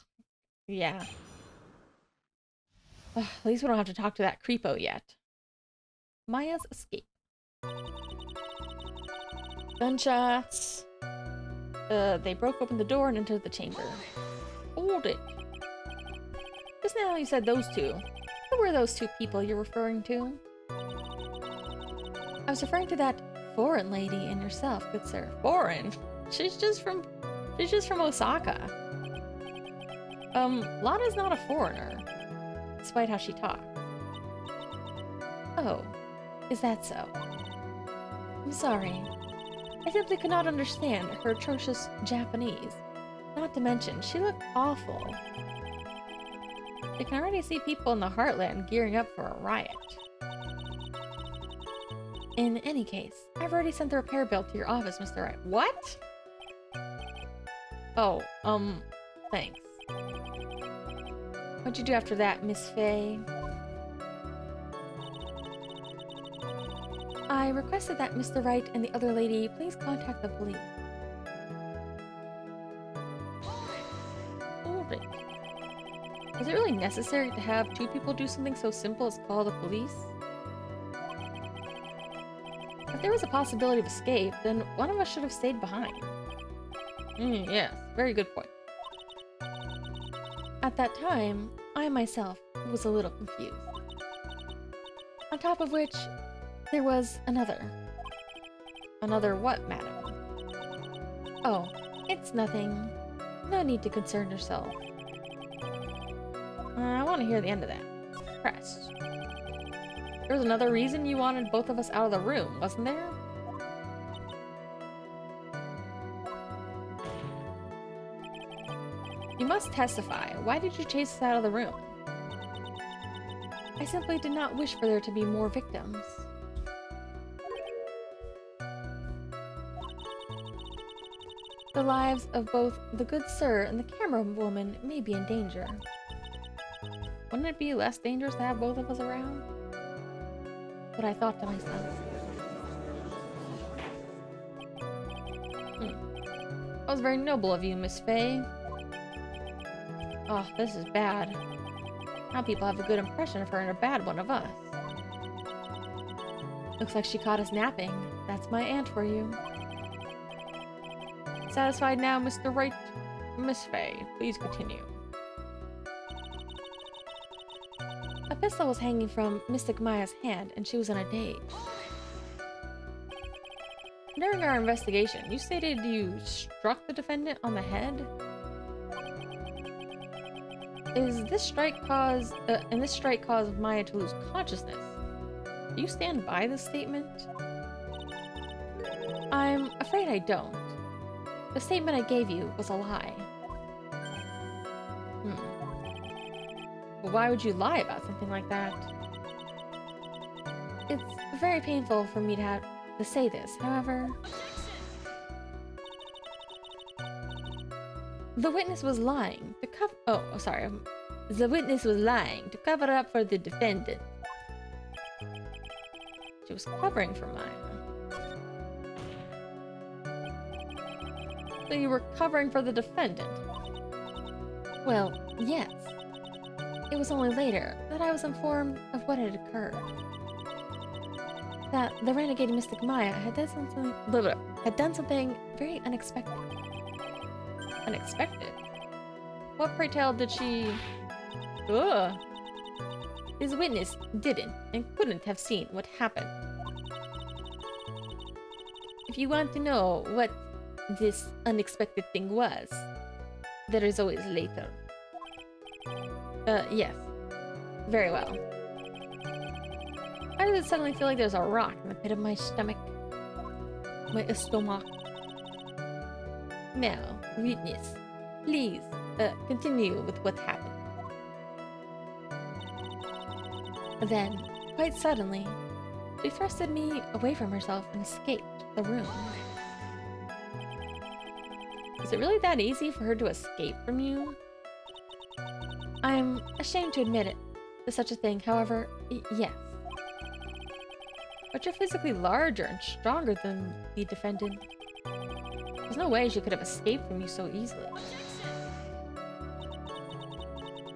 Yeah. Ugh, at least we don't have to talk to that creepo yet. Maya's escape. Gunshots. They broke open the door and entered the chamber. Hold it. Just now you said those two. Who were those two people you're referring to? I was referring to that foreign lady and yourself, good sir. Foreign? She's just from Osaka. Lana's not a foreigner, despite how she talks. Oh, is that so? I'm sorry. I simply could not understand her atrocious Japanese. Not to mention, she looked awful. You can already see people in the Heartland gearing up for a riot. In any case, I've already sent the repair bill to your office, Mr. Wright. What? Oh, thanks. What'd you do after that, Miss Faye? I requested that Mr. Wright and the other lady please contact the police. Hold it. Is it really necessary to have two people do something so simple as call the police? If there was a possibility of escape, then one of us should have stayed behind. Yes, very good point. At that time, I myself was a little confused. On top of which, there was another. Another what, madam? Oh, it's nothing. No need to concern yourself. I want to hear the end of that. Pressed. There was another reason you wanted both of us out of the room, wasn't there? You must testify. Why did you chase us out of the room? I simply did not wish for there to be more victims. The lives of both the good sir and the camera woman may be in danger. Wouldn't it be less dangerous to have both of us around? But I thought to myself. That was very noble of you, Miss Faye. Oh, this is bad. Now people have a good impression of her and a bad one of us. Looks like she caught us napping. That's my aunt for you. Satisfied now, Mr. Wright? Miss Faye, please continue. A pistol was hanging from Mystic Maya's hand, and she was in a daze. During our investigation, you stated you struck the defendant on the head? Is this strike caused Maya to lose consciousness? Do you stand by this statement? I'm afraid I don't. The statement I gave you was a lie. Well, why would you lie about something like that? It's very painful for me to have to say this, however... The witness was lying to cover. Oh, sorry. The witness was lying to cover up for the defendant. She was covering for Maya. So you were covering for the defendant? Well, yes. It was only later that I was informed of what had occurred. That the renegade mystic Maya had done something very unexpected. Unexpected? What, pray tell, did she... Ugh. His witness didn't and couldn't have seen what happened. If you want to know what this unexpected thing was, there is always later. Yes. Very well. Why does it suddenly feel like there's a rock in the pit of my stomach? My stomach. Now, witness, please, continue with what happened. Then, quite suddenly, she thrusted me away from herself and escaped the room. Is it really that easy for her to escape from you? I'm ashamed to admit it, to such a thing, however, yes. But you're physically larger and stronger than the defendant. There's no way she could have escaped from you so easily.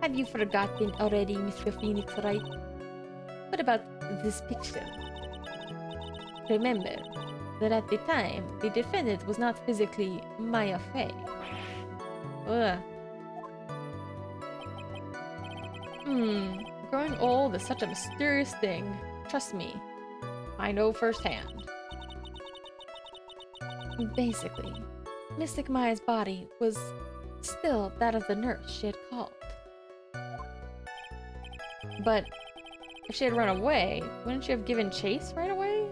Have you forgotten already, Mr. Phoenix Wright? What about this picture? Remember that at the time, the defendant was not physically Maya Fey. Ugh. Growing old is such a mysterious thing. Trust me, I know firsthand. Basically, Mystic Maya's body was still that of the nurse she had called. But if she had run away, wouldn't she have given chase right away?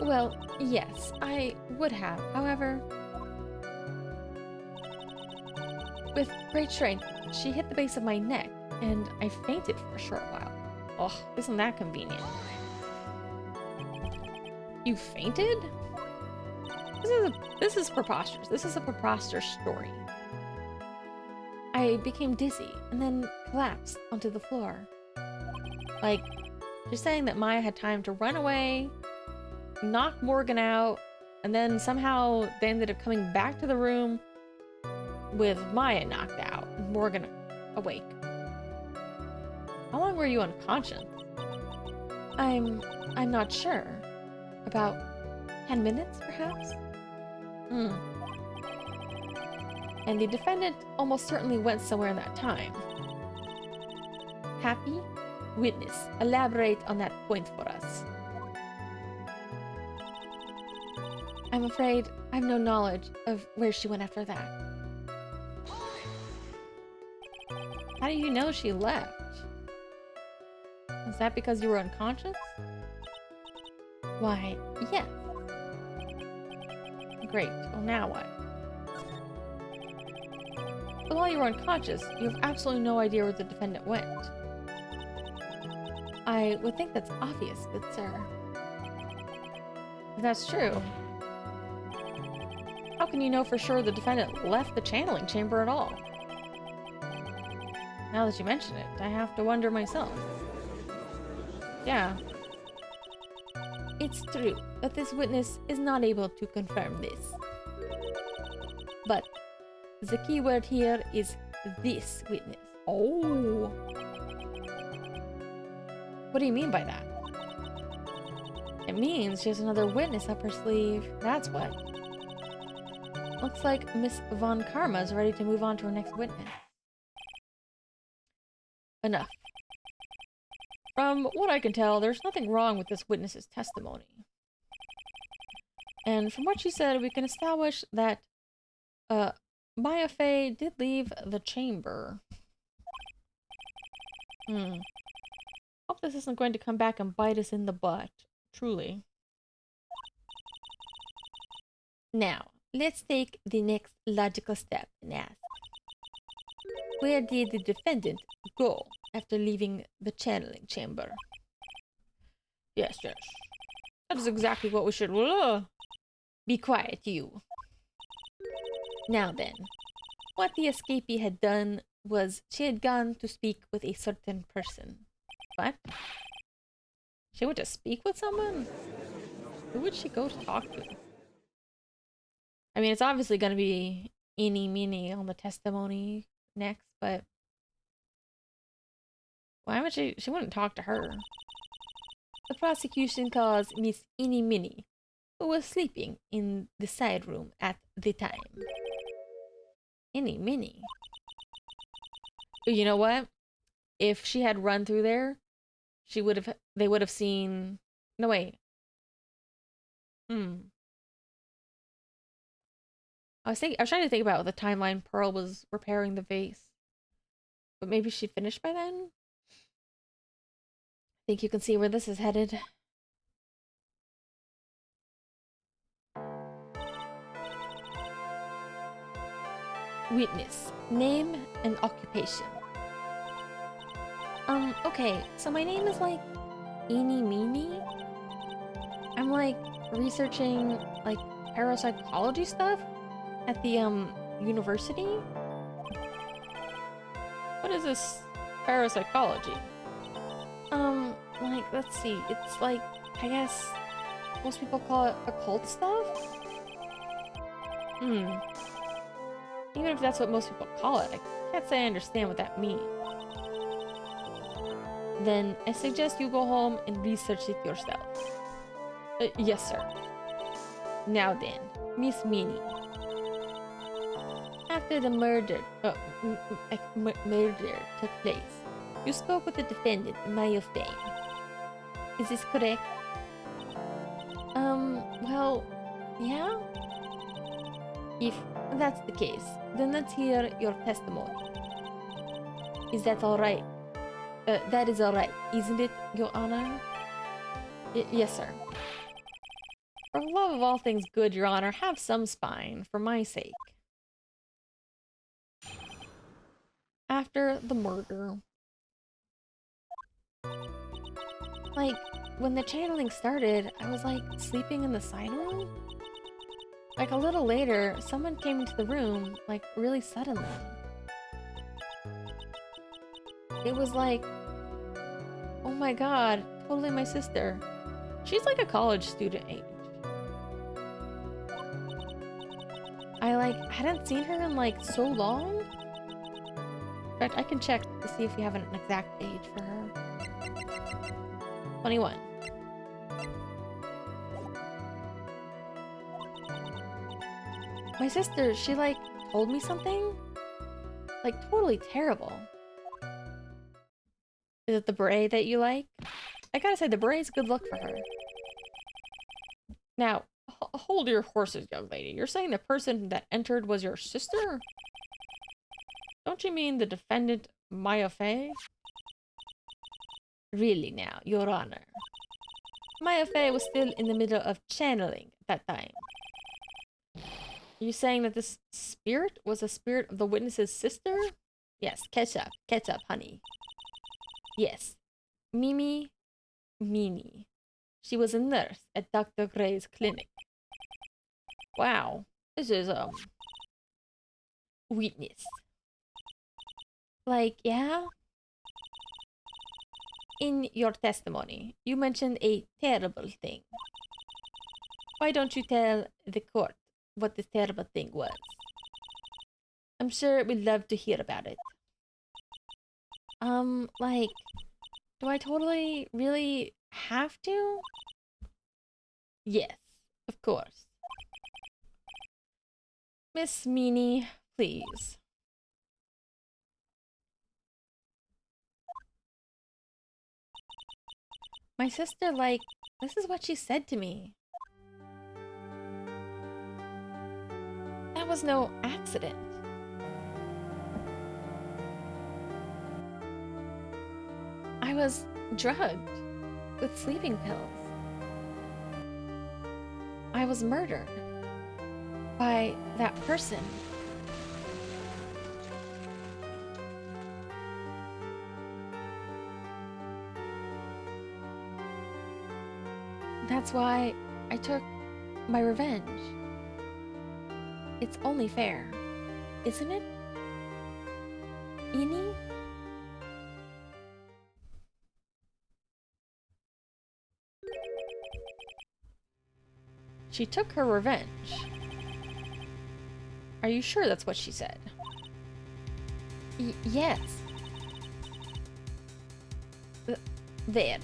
Well, yes, I would have. However, with great strength, she hit the base of my neck, and I fainted for a short while. Ugh, isn't that convenient? You fainted? This is preposterous. This is a preposterous story. I became dizzy and then collapsed onto the floor. Like, you're saying that Maya had time to run away, knock Morgan out, and then somehow they ended up coming back to the room with Maya knocked out and Morgan awake. How long were you unconscious? I'm not sure. About 10 minutes, perhaps? And the defendant almost certainly went somewhere in that time. Happy? Witness, elaborate on that point for us. I'm afraid I have no knowledge of where she went after that. How do you know she left? Is that because you were unconscious? Why, yes. Great. Well, now what? But while you were unconscious, you have absolutely no idea where the defendant went. I would think that's obvious, good sir. If that's true, how can you know for sure the defendant left the channeling chamber at all? Now that you mention it, I have to wonder myself. Yeah. It's true that this witness is not able to confirm this. But the key word here is this witness. Oh. What do you mean by that? It means she has another witness up her sleeve. That's what. Looks like Miss Von Karma is ready to move on to her next witness. Enough. From what I can tell, there's nothing wrong with this witness's testimony. And from what she said, we can establish that Maya Fey did leave the chamber. Hope this isn't going to come back and bite us in the butt. Truly. Now, let's take the next logical step and ask. Where did the defendant go after leaving the channeling chamber? Yes, yes. That is exactly what we should... Be quiet, you. Now then, what the escapee had done was she had gone to speak with a certain person. What? She went to speak with someone? Who would she go to talk to? I mean, it's obviously going to be eeny meeny on the testimony next, but why would she? She wouldn't talk to her. The prosecution calls Miss Eeny Minnie, who was sleeping in the side room at the time. Eeny Minnie. You know what? If she had run through there, she would have. They would have seen. No wait. Hmm. I was trying to think about the timeline Pearl was repairing the vase, but maybe she finished by then. I think you can see where this is headed. Witness. Name and occupation. Okay, so my name is like Eeny Meeny. I'm like researching like parapsychology stuff at the university. What is this parapsychology? Like let's see, it's like I guess most people call it occult stuff? Hmm. Even if that's what most people call it, I can't say I understand what that means. Then I suggest you go home and research it yourself. Yes, sir. Now then, Miss Minnie. After the murder took place, you spoke with the defendant, Maya Fay. Is this correct? Well, yeah? If that's the case, then let's hear your testimony. Is that alright? That is alright, isn't it, Your Honor? Yes, sir. For love of all things good, Your Honor, have some spine, for my sake. After the murder. Like, when the channeling started, I was like sleeping in the side room. Like a little later, someone came into the room, like really suddenly. It was like, oh my god, totally my sister. She's like a college student age. I like hadn't seen her in like so long. In fact, I can check to see if we have an exact age for her. 21. My sister, she like told me something like totally terrible. Is it the beret that you like? I gotta say, the beret's good look for her. Now, hold your horses, young lady. You're saying the person that entered was your sister? Don't you mean the defendant, Maya Fay? Really now, Your Honor. Maya Fay was still in the middle of channeling at that time. Are you saying that this spirit was a spirit of the witness's sister? Yes, ketchup, honey. Yes, Mimi Mini. She was a nurse at Dr. Gray's clinic. Wow, this is, witness. Like, yeah? In your testimony, you mentioned a terrible thing. Why don't you tell the court what this terrible thing was? I'm sure we'd love to hear about it. Like, do I totally, really have to? Yes, of course. Miss Meanie, please. My sister, like, this is what she said to me. That was no accident. I was drugged with sleeping pills. I was murdered by that person. That's why I took my revenge. It's only fair, isn't it? Ini? She took her revenge. Are you sure that's what she said? Yes. There.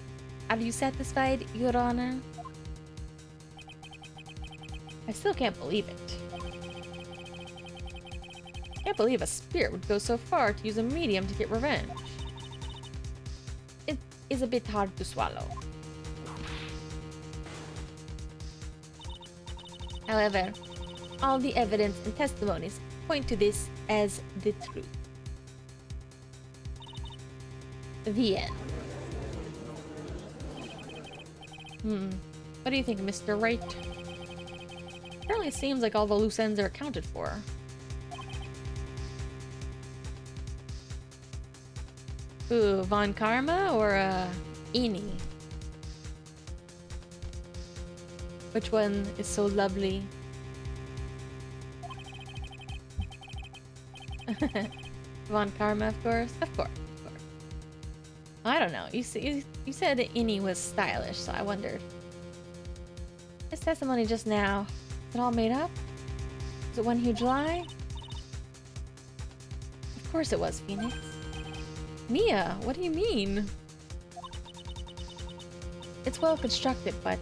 Are you satisfied, Your Honor? I still can't believe it. Can't believe a spirit would go so far to use a medium to get revenge. It is a bit hard to swallow. However, all the evidence and testimonies point to this as the truth. The end. What do you think, Mr. Wright? Apparently it seems like all the loose ends are accounted for. Ooh, Von Karma or Ini? Which one is so lovely? Von Karma, of course. Of course. I don't know. You said that Ini was stylish, so I wondered. This testimony just now, is it all made up? Was it one huge lie? Of course it was, Phoenix. Mia, what do you mean? It's well constructed, but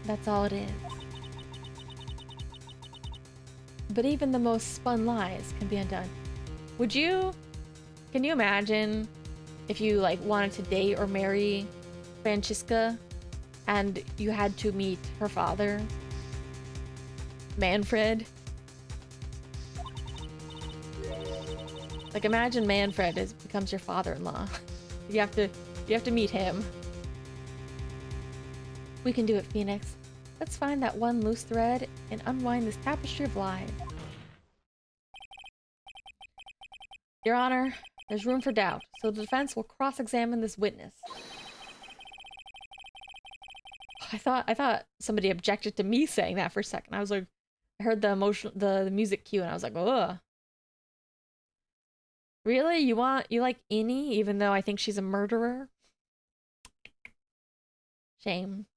that's all it is. But even the most spun lies can be undone. Can you imagine if you like wanted to date or marry Francesca and you had to meet her father, Manfred? Like imagine Manfred becomes your father-in-law. You have to meet him. We can do it, Phoenix. Let's find that one loose thread and unwind this tapestry of lies. Your Honor, there's room for doubt, so the defense will cross-examine this witness. I thought somebody objected to me saying that for a second. I was like, I heard the music cue and I was like, ugh. Really? You like Ini even though I think she's a murderer? Shame.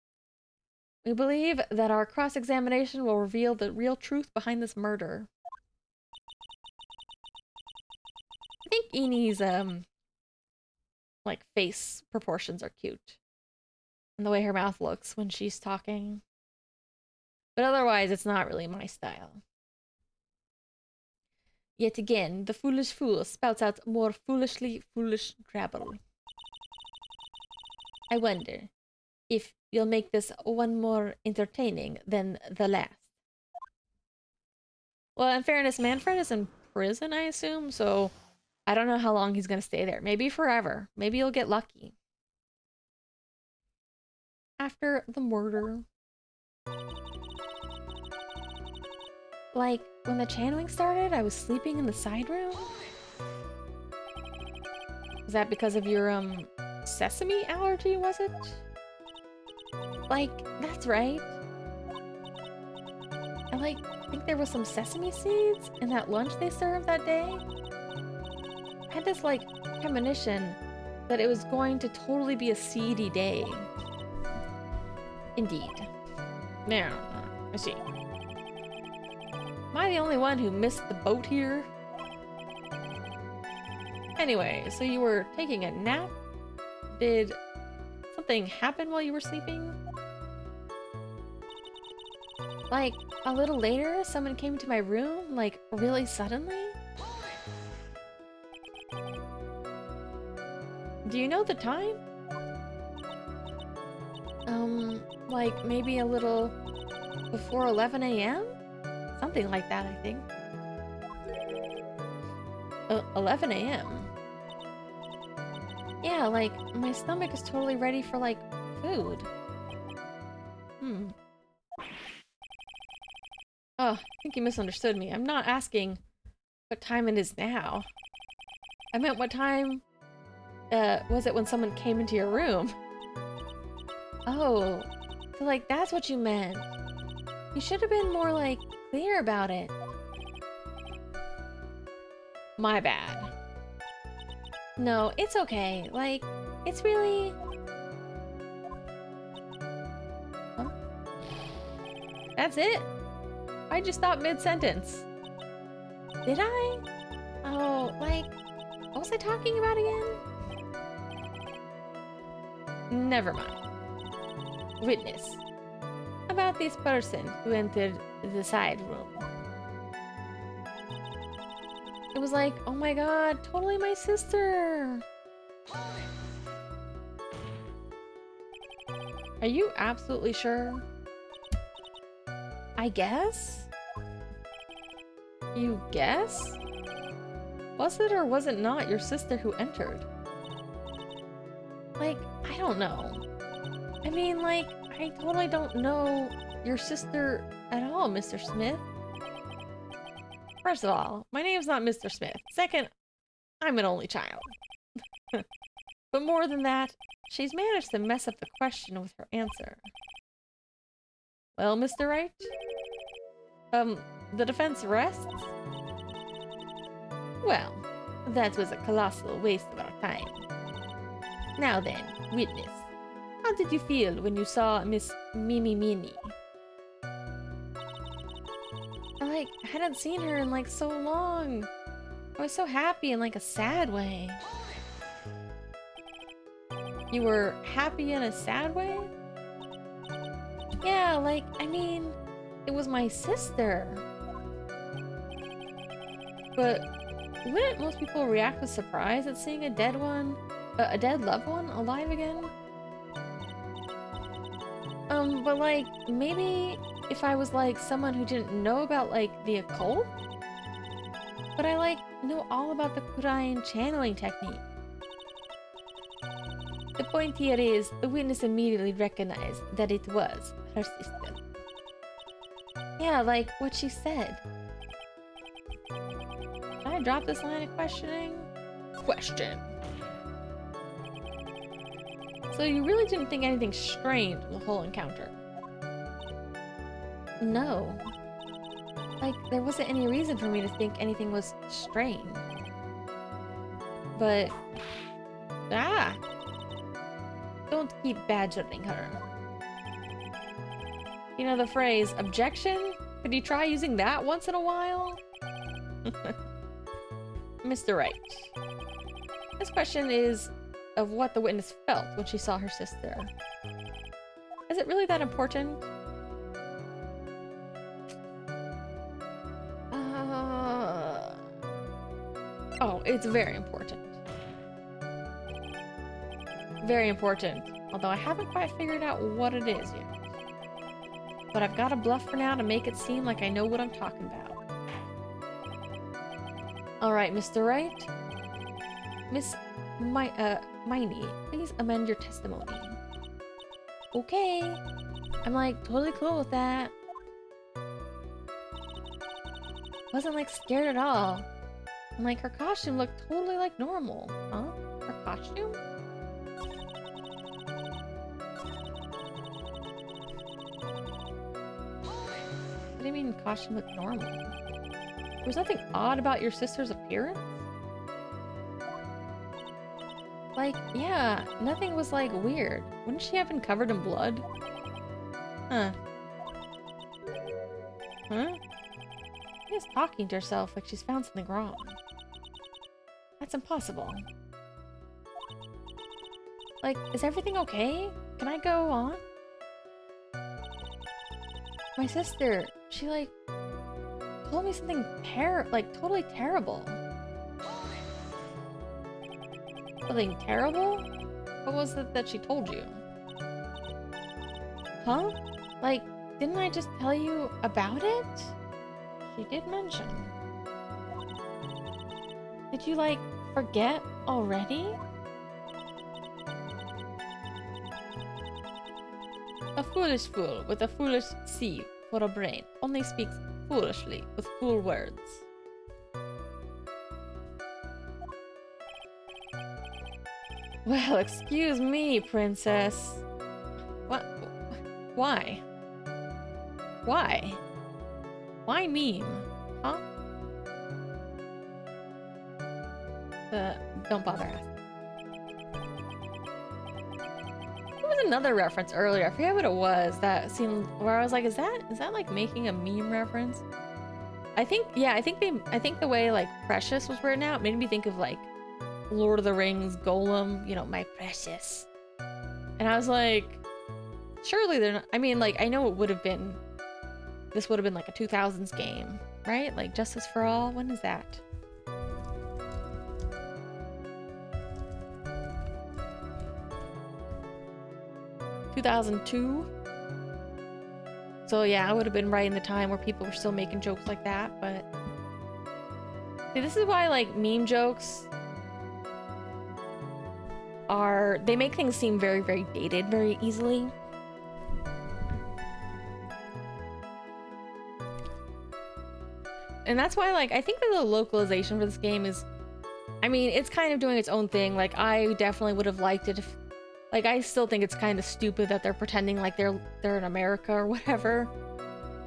We believe that our cross-examination will reveal the real truth behind this murder. I think Ini's like face proportions are cute. And the way her mouth looks when she's talking. But otherwise it's not really my style. Yet again, the foolish fool spouts out more foolishly foolish drabble. I wonder if you'll make this one more entertaining than the last. Well, in fairness, Manfred is in prison, I assume, so I don't know how long he's gonna stay there. Maybe forever. Maybe you'll get lucky. After the murder. Like, when the channeling started, I was sleeping in the side room? Is that because of your, sesame allergy, was it? Like, that's right. I think there was some sesame seeds in that lunch they served that day. I had this, premonition that it was going to totally be a seedy day. Indeed. Now, I see. Am I the only one who missed the boat here? Anyway, so you were taking a nap? Did something happen while you were sleeping? Like, a little later, someone came to my room, like, really suddenly? Do you know the time? Like, maybe a little before 11 a.m.? Something like that, I think. 11 a.m.? Yeah, like, my stomach is totally ready for, like, food. Oh, I think you misunderstood me. I'm not asking what time it is now. I meant what time, was it when someone came into your room? Oh, so, like, that's what you meant. You should have been more, like, clear about it. My bad. No, it's okay. Like, it's really... Huh? That's it? I just stopped mid-sentence. Did I? Oh, like, what was I talking about again? Never mind. Witness. About this person who entered the side room. It was like, oh my god, totally my sister. Are you absolutely sure? I guess? You guess? Was it or was it not your sister who entered? Like, I don't know. I mean, like, I totally don't know your sister at all, Mr. Smith. First of all, my name's not Mr. Smith. Second, I'm an only child. But more than that, she's managed to mess up the question with her answer. Well, Mr. Wright? The defense rests? Well, that was a colossal waste of our time. Now then, witness. How did you feel when you saw Miss Mimi Mini? I hadn't seen her in like so long. I was so happy in like a sad way. You were happy in a sad way? Yeah, like, I mean, it was my sister. But wouldn't most people react with surprise at seeing a dead loved one alive again? But like, maybe if I was like someone who didn't know about like the occult? But I like know all about the Korean channeling technique. The point here is, the witness immediately recognized that it was her sister. Yeah, like what she said. Did I drop this line of questioning? Question. So you really didn't think anything strange in the whole encounter? No. Like, there wasn't any reason for me to think anything was strange. But... ah! Don't keep badgering her. You know the phrase, objection? Could you try using that once in a while? Mr. Wright. This question is of what the witness felt when she saw her sister. Is it really that important? Oh, it's very important. Very important. Although I haven't quite figured out what it is yet. But I've got a bluff for now to make it seem like I know what I'm talking about. Alright, Mr. Wright. Miss Miney, please amend your testimony. Okay. I'm like totally cool with that. Wasn't like scared at all. And like her costume looked totally like normal. Huh? Her costume? What do you mean costume looked normal? Was nothing odd about your sister's appearance? Like, yeah, nothing was like weird. Wouldn't she have been covered in blood? Huh. Huh? She's talking to herself like she's found something wrong. That's impossible. Like, is everything okay? Can I go on? My sister, she like told me something totally terrible. Something terrible? What was it that she told you? Huh? Like, didn't I just tell you about it? She did mention. Did you, like, forget already? A foolish fool with a foolish sieve for a brain only speaks foolishly with fool words. Well, excuse me, princess. What? Why? Why? Why meme? Huh? Don't bother asking. There was another reference earlier. I forget what it was that seemed where I was like, is that like making a meme reference? I think, yeah, I think the way like Precious was written out made me think of like Lord of the Rings Golem, you know, my precious. And I was like, surely they're not, I mean, like, I know it would have been, this would have been like a 2000s game, right? Like Justice for All, when is that? (2002). So yeah, I would have been right in the time where people were still making jokes like that, but... See, this is why, like, meme jokes are... They make things seem very, very dated very easily. And that's why, like, I think that the localization for this game is... I mean, it's kind of doing its own thing. Like, I definitely would have liked it if... Like, I still think it's kind of stupid that they're pretending like they're in America or whatever.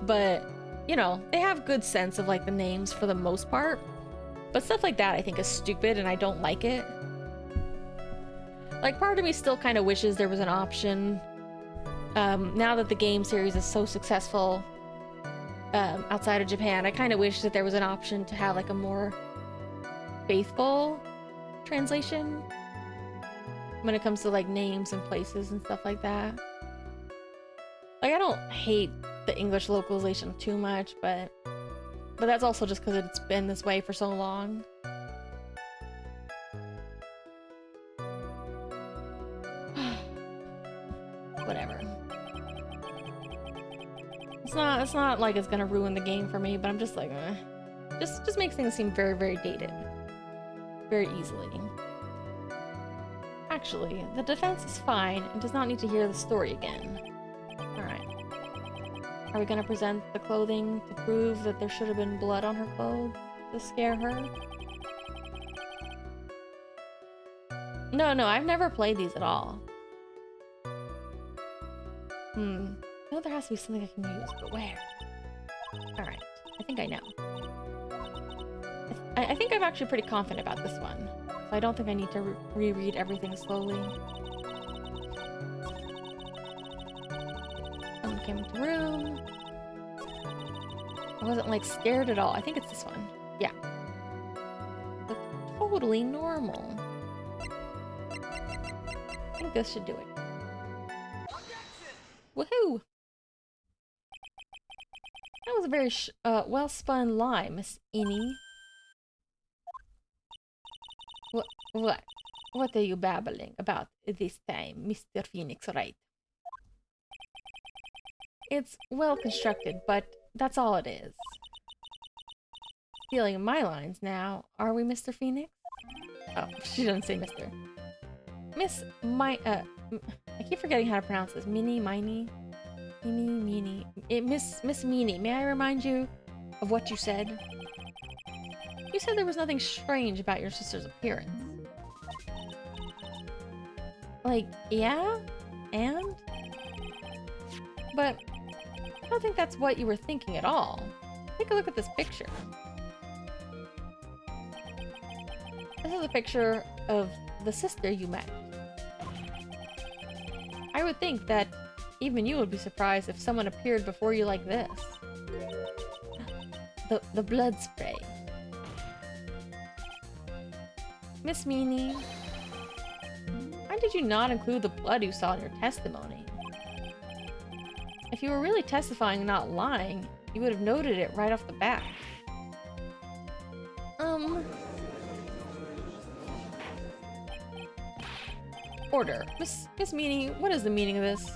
But, you know, they have good sense of, like, the names for the most part. But stuff like that I think is stupid and I don't like it. Like, part of me still kind of wishes there was an option. Now that the game series is so successful outside of Japan, I kind of wish that there was an option to have, like, a more faithful translation when it comes to like names and places and stuff like that. Like, I don't hate the English localization too much, but that's also just because it's been this way for so long. Whatever. It's not like it's gonna ruin the game for me, but I'm just like, just makes things seem very, very dated. Very easily. Actually, the defense is fine and does not need to hear the story again. Alright. Are we gonna present the clothing to prove that there should have been blood on her clothes to scare her? No, I've never played these at all. I know there has to be something I can use, but where? Alright, I think I know. I think I'm actually pretty confident about this one. So I don't think I need to reread everything slowly. Someone came into the room. I wasn't like scared at all. I think it's this one. Yeah. Looked totally normal. I think this should do it. Woohoo! That was a very well-spun lie, Miss Innie. What are you babbling about this time, Mr. Phoenix Wright? It's well constructed, but that's all it is. Stealing my lines now, are we, Mr. Phoenix? Oh, she doesn't say Mr. I keep forgetting how to pronounce this. Meanie. Miss Meanie, may I remind you of what you said? You said there was nothing strange about your sister's appearance. Like, yeah? And? But I don't think that's what you were thinking at all. Take a look at this picture. This is a picture of the sister you met. I would think that even you would be surprised if someone appeared before you like this. The blood spray. Miss Meanie, why did you not include the blood you saw in your testimony? If you were really testifying and not lying, you would have noted it right off the bat. Order. Miss Meanie, what is the meaning of this?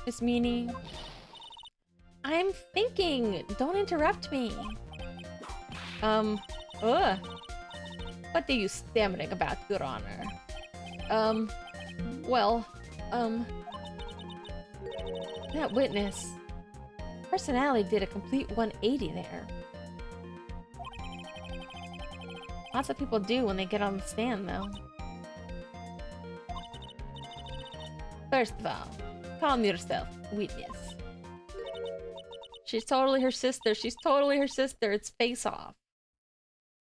Miss Meanie? I'm thinking! Don't interrupt me! What are you stammering about, Your Honor? That witness... Personality did a complete 180 there. Lots of people do when they get on the stand, though. First of all, calm yourself, witness. She's totally her sister. She's totally her sister. It's face off.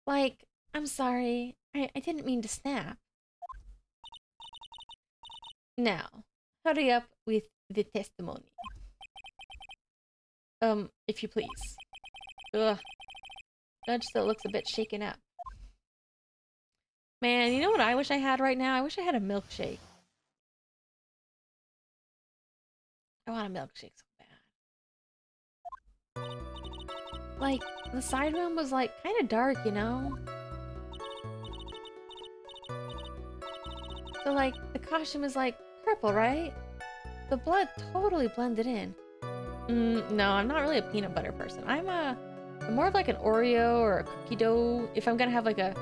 Like, I'm sorry. I didn't mean to snap. Now, hurry up with the testimony. If you please. Ugh. Judge still looks a bit shaken up. Man, you know what I wish I had right now? I wish I had a milkshake. I want a milkshake so bad. Like, the side room was like kind of dark, you know? So like, the costume is like purple, right? The blood totally blended in. No, I'm not really a peanut butter person. I'm more of like an Oreo or a cookie dough if I'm gonna have like a...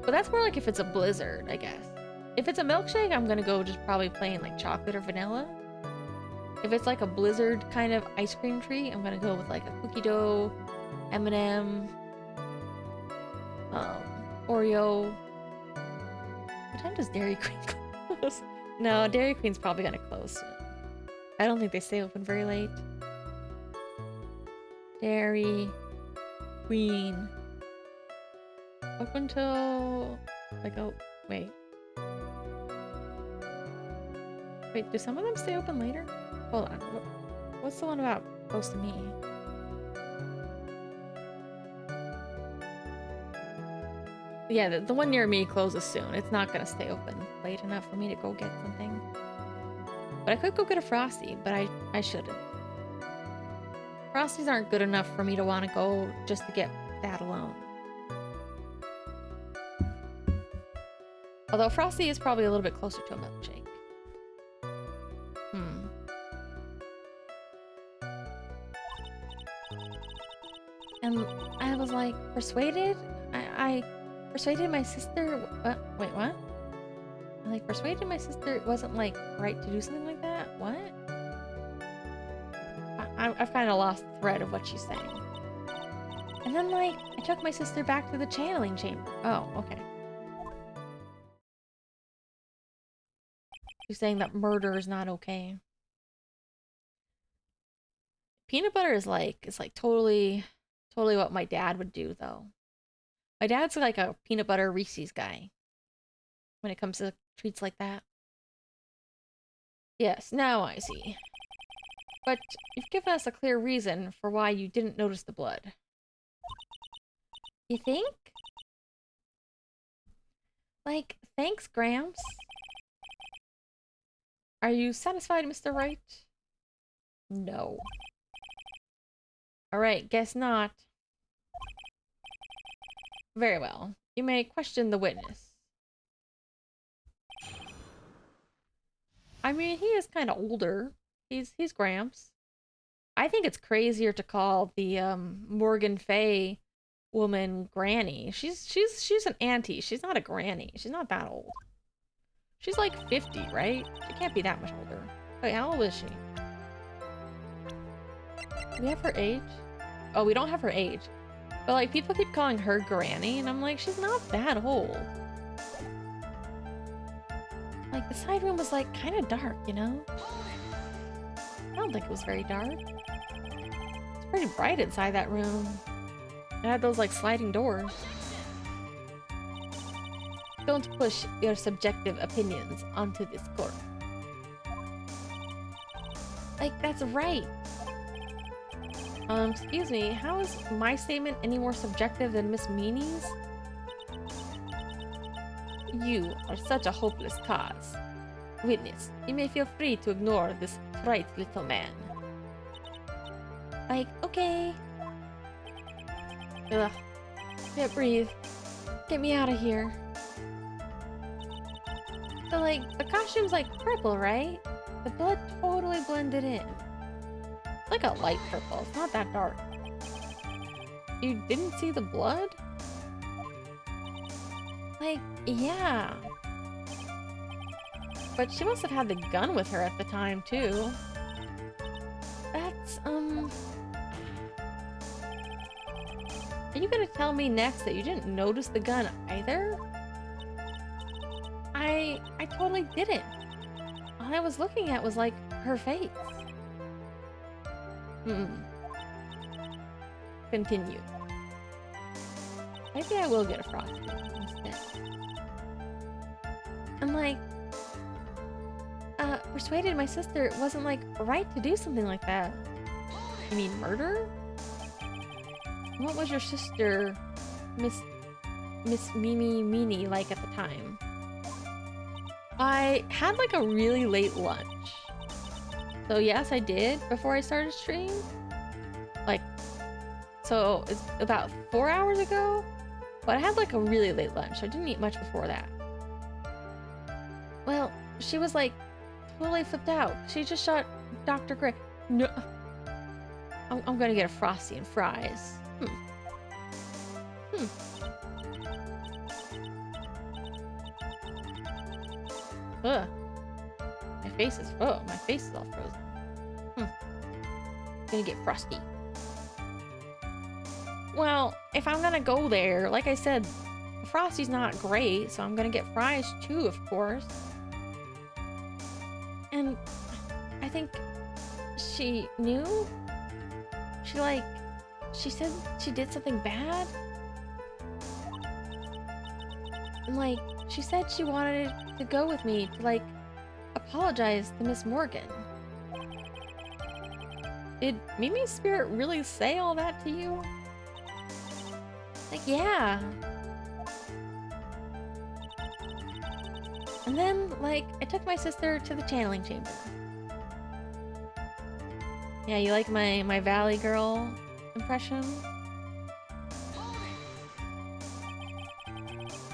But that's more like if it's a blizzard, I guess. If it's a milkshake, I'm gonna go just probably plain like chocolate or vanilla. If it's like a blizzard kind of ice cream treat, I'm gonna go with like a cookie dough, M&M, Oreo. What time does Dairy Queen close? No, Dairy Queen's probably gonna close soon. I don't think they stay open very late. Dairy Queen. Open till... like, oh, wait. Wait, do some of them stay open later? Hold on. What's the one about close to me? Yeah, the one near me closes soon. It's not gonna stay open late enough for me to go get something. But I could go get a Frosty, but I shouldn't. Frosties aren't good enough for me to want to go just to get that alone. Although Frosty is probably a little bit closer to a milkshake. And I was like persuaded. I persuaded my sister. Wait, what? I like persuaded my sister it wasn't like right to do something like that. What? I've kind of lost the thread of what she's saying. And then like I took my sister back to the channeling chamber. Oh, okay. She's saying that murder is not okay. Peanut butter is like, it's like totally what my dad would do though. My dad's like a peanut butter Reese's guy when it comes to treats like that. Yes, now I see. But you've given us a clear reason for why you didn't notice the blood. You think? Like, thanks, Gramps. Are you satisfied, Mr. Wright? No. Alright, guess not. Very well. You may question the witness. I mean, he is kind of older. He's Gramps. I think it's crazier to call the Morgan Fay woman Granny. She's an auntie. She's not a granny. She's not that old. She's like 50, right? She can't be that much older. Wait, how old is she? Do we have her age? Oh, we don't have her age. But like people keep calling her Granny, and I'm like, she's not that old. Like the side room was like kind of dark, you know? I don't think it was very dark. It's pretty bright inside that room. It had those like sliding doors. Don't push your subjective opinions onto this court. Like, that's right. Excuse me, how is my statement any more subjective than Miss Meanie's? You are such a hopeless cause. Witness, you may feel free to ignore this trite little man. Like, okay. Ugh. Can't breathe. Get me out of here. So, like, the costume's like purple, right? The blood totally blended in. It's like a light purple. It's not that dark. You didn't see the blood? Like, yeah. But she must have had the gun with her at the time, too. That's, Are you gonna tell me next that you didn't notice the gun either? I totally didn't. All I was looking at was, like, her face. Continue. Maybe I will get a Frosty instead. I'm like, persuaded my sister it wasn't, like, right to do something like that. You mean murder? What was your sister, Miss Mimi Meanie, like at the time? I had, like, a really late lunch. So yes, I did before I started stream. Like, so it's about 4 hours ago. But I had, like, a really late lunch, so I didn't eat much before that. Well, she was, like, totally flipped out. She just shot Dr. Gray. No. I'm gonna get a Frosty and fries. Ugh. My face is all frozen. Gonna get Frosty. Well, if I'm gonna go there, like I said, Frosty's not great, so I'm gonna get fries too, of course. And I think she knew? She said she did something bad? And, like, she said she wanted to go with me to, like, apologize to Miss Morgan. Did Mimi's spirit really say all that to you? Like, yeah. And then, like, I took my sister to the channeling chamber. Yeah, you like my Valley Girl impression?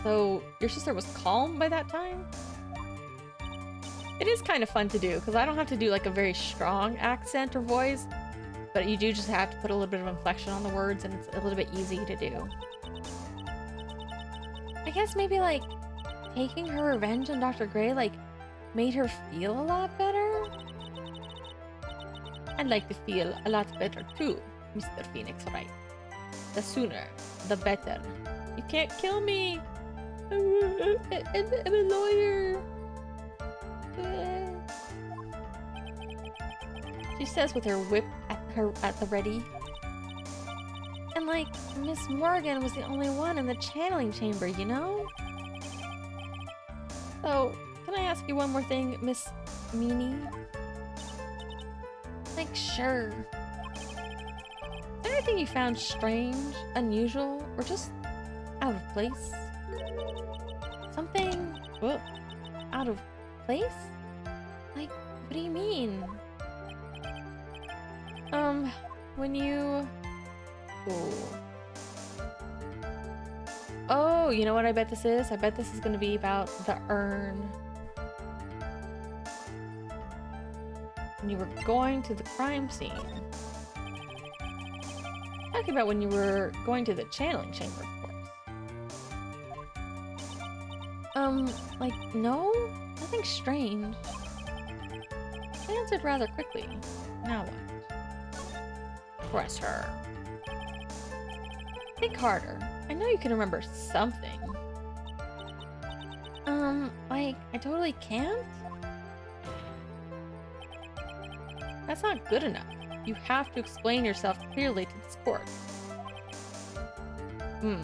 So, your sister was calm by that time? It is kind of fun to do, because I don't have to do, like, a very strong accent or voice, but you do just have to put a little bit of inflection on the words, and it's a little bit easy to do. I guess maybe, like, taking her revenge on Dr. Gray, like, made her feel a lot better? I'd like to feel a lot better too, Mr. Phoenix Wright. The sooner, the better. You can't kill me! I'm a lawyer! She says with her whip at the ready. And, like, Miss Morgan was the only one in the channeling chamber, you know? So, can I ask you one more thing, Miss Meanie? Like, sure. Is there anything you found strange, unusual, or just out of place? Something out of place? Like, what do you mean? When you... Oh, you know what I bet this is? I bet this is gonna be about the urn. When you were going to the crime scene. Talking about when you were going to the channeling chamber, of course. Like, no? Nothing strange. I answered rather quickly. Now what? Press her. Think harder. I know you can remember something. Like, I totally can't? That's not good enough. You have to explain yourself clearly to this court. Do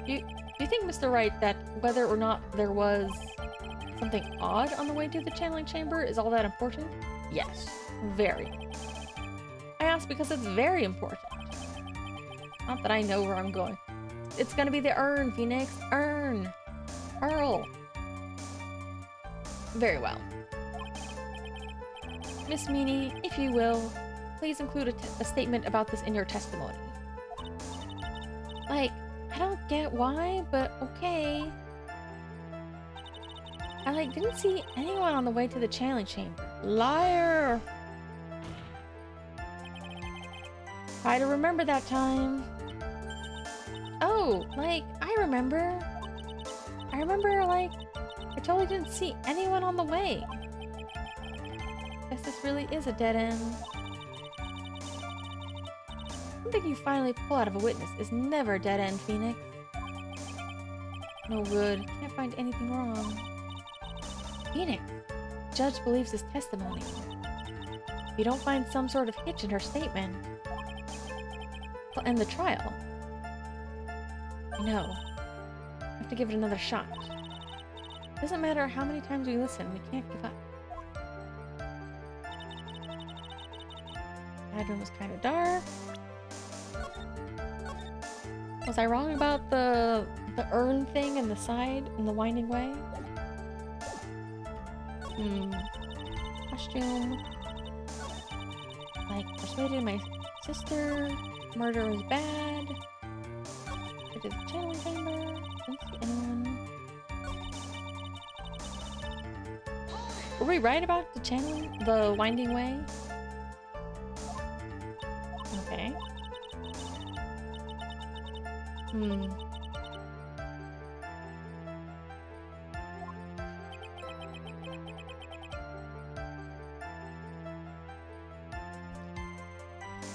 you think, Mr. Wright, that whether or not there was something odd on the way to the channeling chamber is all that important? Yes, very. I ask because it's very important. Not that I know where I'm going. It's gonna be the urn, Phoenix. Urn. Earl. Very well. Miss Meanie, if you will, please include a statement about this in your testimony. Like, I don't get why, but okay. I, like, didn't see anyone on the way to the channeling chamber. Liar! Try to remember that time. Oh, like, I remember, like, I totally didn't see anyone on the way. Guess this really is a dead end. Something you finally pull out of a witness is never a dead end, Phoenix. No good. Can't find anything wrong. Phoenix, judge believes his testimony. If you don't find some sort of hitch in her statement, we'll end the trial. I know. I have to give it another shot. Doesn't matter how many times we listen, we can't give up. That room was kind of dark. Was I wrong about the urn thing and the side and the winding way? Costume. Like, persuaded my sister. Murder was bad. I did the channeling chamber. Didn't see anyone. Were we right about the channeling? The winding way? Okay.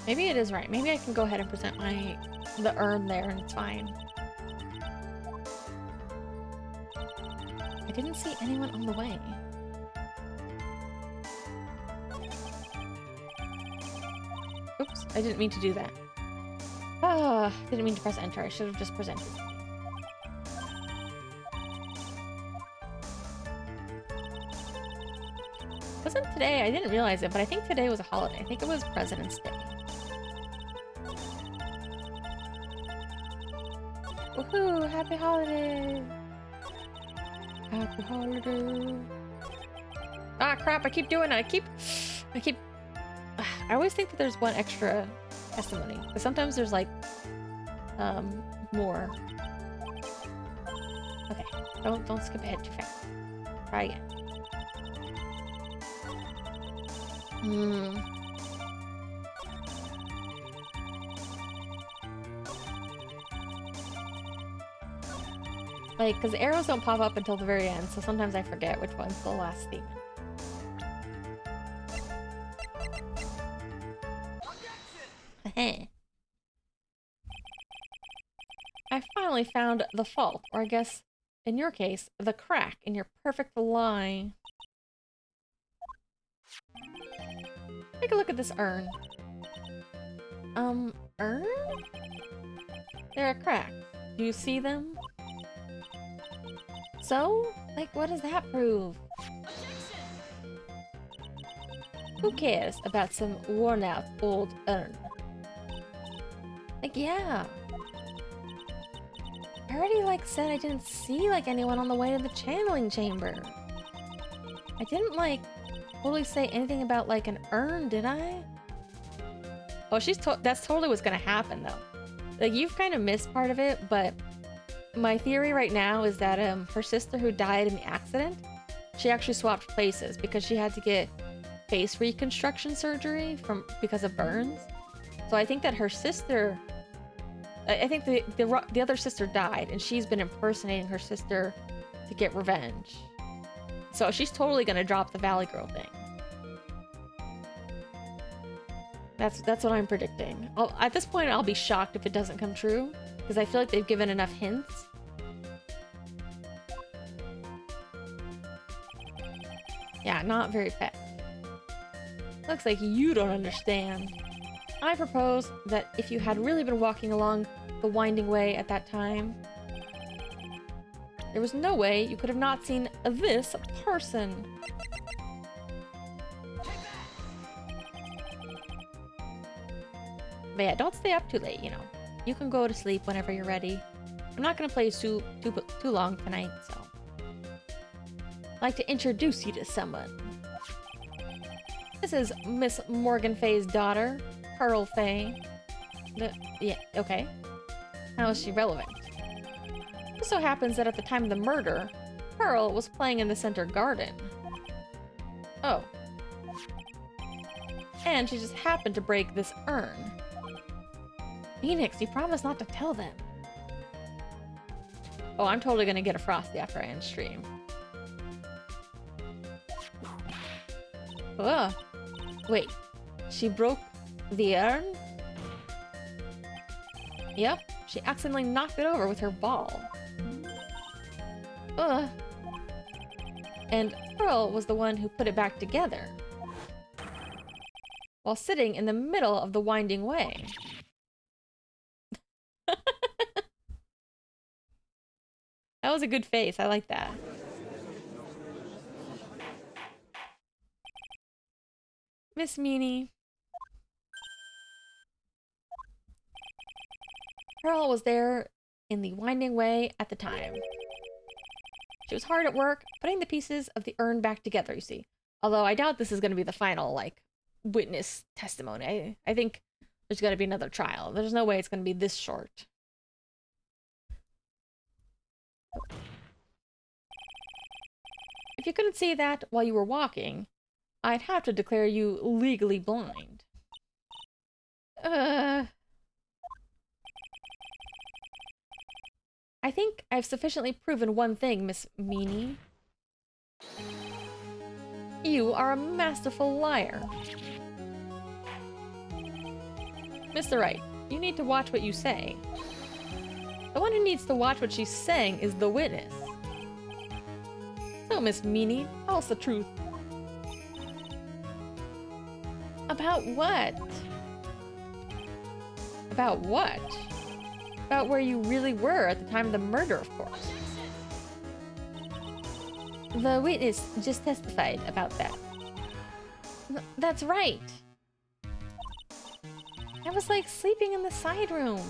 Maybe it is right. Maybe I can go ahead and present the urn there and it's fine. I didn't see anyone on the way. Oops, I didn't mean to do that. Didn't mean to press enter. I should have just presented. Wasn't today? I didn't realize it, but I think today was a holiday. I think it was President's Day. Woohoo! Happy holiday! Happy holiday! Ah, crap! I keep doing it. I always think that there's one extra testimony, but sometimes there's like, more. Okay, don't skip ahead too fast. Try again. Like, because the arrows don't pop up until the very end, so sometimes I forget which one's the last statement. I finally found the fault, or I guess, in your case, the crack in your perfect lie. Take a look at this urn. Urn? There are cracks. Do you see them? So? Like, what does that prove? Who cares about some worn-out old urn? Like, yeah. I already, like, said I didn't see, like, anyone on the way to the channeling chamber. I didn't, like, totally say anything about, like, an urn, did I? Oh, that's totally what's gonna happen, though. Like, you've kind of missed part of it, but my theory right now is that, her sister who died in the accident, she actually swapped places because she had to get face reconstruction surgery because of burns. So I think that her sister... I think the other sister died, and she's been impersonating her sister to get revenge. So she's totally gonna drop the Valley Girl thing. That's what I'm predicting. At this point, I'll be shocked if it doesn't come true, because I feel like they've given enough hints. Yeah, not very pet. Looks like you don't understand. I propose that if you had really been walking along the winding way at that time, there was no way you could have not seen this person. But yeah, don't stay up too late, you know. You can go to sleep whenever you're ready. I'm not gonna play too long tonight, so. I'd like to introduce you to someone. This is Miss Morgan Fay's daughter, Pearl Fay. Yeah, okay. How is she relevant? It so happens that at the time of the murder, Pearl was playing in the center garden. Oh. And she just happened to break this urn. Phoenix, you promised not to tell them. Oh, I'm totally gonna get a Frosty after I end stream. Ugh. Wait, she broke the urn? Yep, she accidentally knocked it over with her ball. Ugh. And Pearl was the one who put it back together, while sitting in the middle of the winding way. That was a good face. I like that. Miss Meanie. Pearl was there in the winding way at the time. She was hard at work, putting the pieces of the urn back together, you see. Although I doubt this is going to be the final, like, witness testimony. I think there's going to be another trial. There's no way it's going to be this short. If you couldn't see that while you were walking, I'd have to declare you legally blind. I think I've sufficiently proven one thing, Miss Meanie. You are a masterful liar. Mr. Wright, you need to watch what you say. The one who needs to watch what she's saying is the witness. So, Miss Meanie, tell us the truth. About what? About what? About where you really were at the time of the murder, of course. The witness just testified about that. That's right. I was like sleeping in the side room.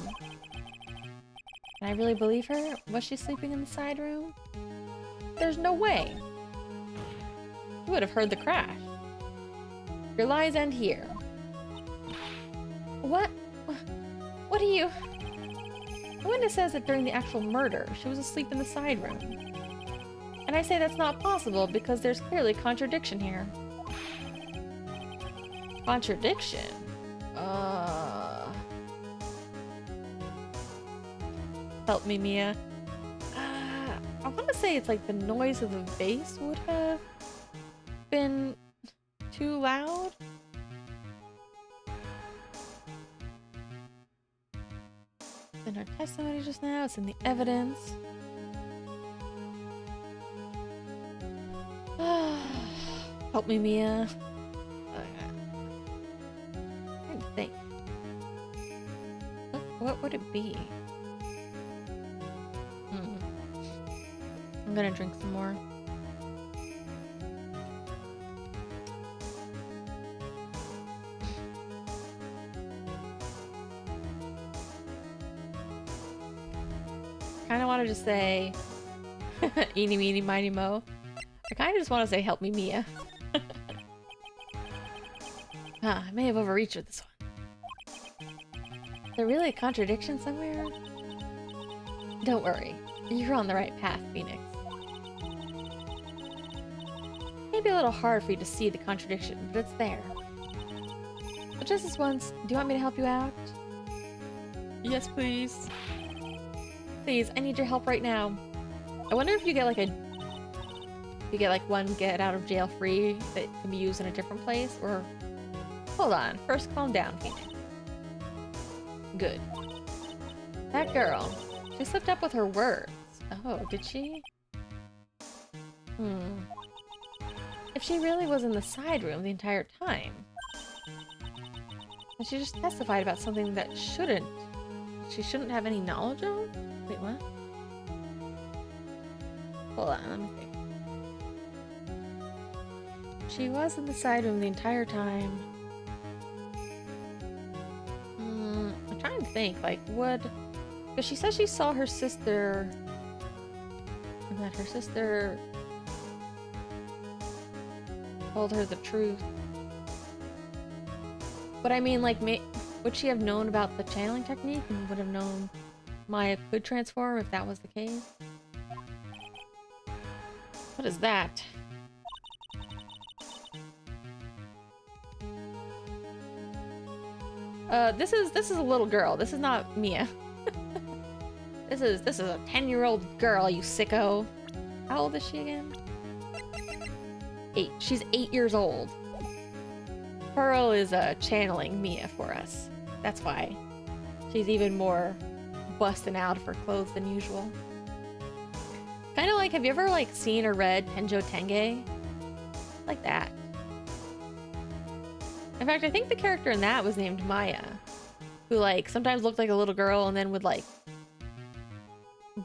Can I really believe her? Was she sleeping in the side room? There's no way. You would have heard the crash. Your lies end here. What? What are you? The witness says that during the actual murder, she was asleep in the side room. And I say that's not possible because there's clearly contradiction here. Contradiction? Help me, Mia. I want to say it's like the noise of the bass would have been too loud. It's in her testimony just now. It's in the evidence. Help me, Mia. I'm trying to think. What would it be? I'm gonna drink some more. Kinda want to just say eeny meeny miny mo. I kinda just want to say help me, Mia. I may have overreached with this one. Is there really a contradiction somewhere? Don't worry. You're on the right path, Phoenix. Maybe a little hard for you to see the contradiction, but it's there. But just this once, do you want me to help you out? Yes, please. Please, I need your help right now. I wonder if you get like one get out of jail free that can be used in a different place, or... Hold on, first calm down, Phoenix. Good. That girl, she slipped up with her words. Oh, did she? If she really was in the side room the entire time, and she just testified about something that she shouldn't have any knowledge of? Wait, what? Hold on, let me think. She was in the side room the entire time. I'm trying to think, like, because she says she saw her sister, and that her sister told her the truth. But I mean, like, would she have known about the channeling technique and would have known Maya could transform if that was the case? What is that? This is a little girl. This is not Mia. This is a 10-year-old girl, you sicko. How old is she again? 8. She's 8 years old. Pearl is channeling Mia for us. That's why she's even more busting out of her clothes than usual. Kind of like, have you ever like seen or read Tenjo Tenge? Like that. In fact, I think the character in that was named Maya, who like sometimes looked like a little girl and then would like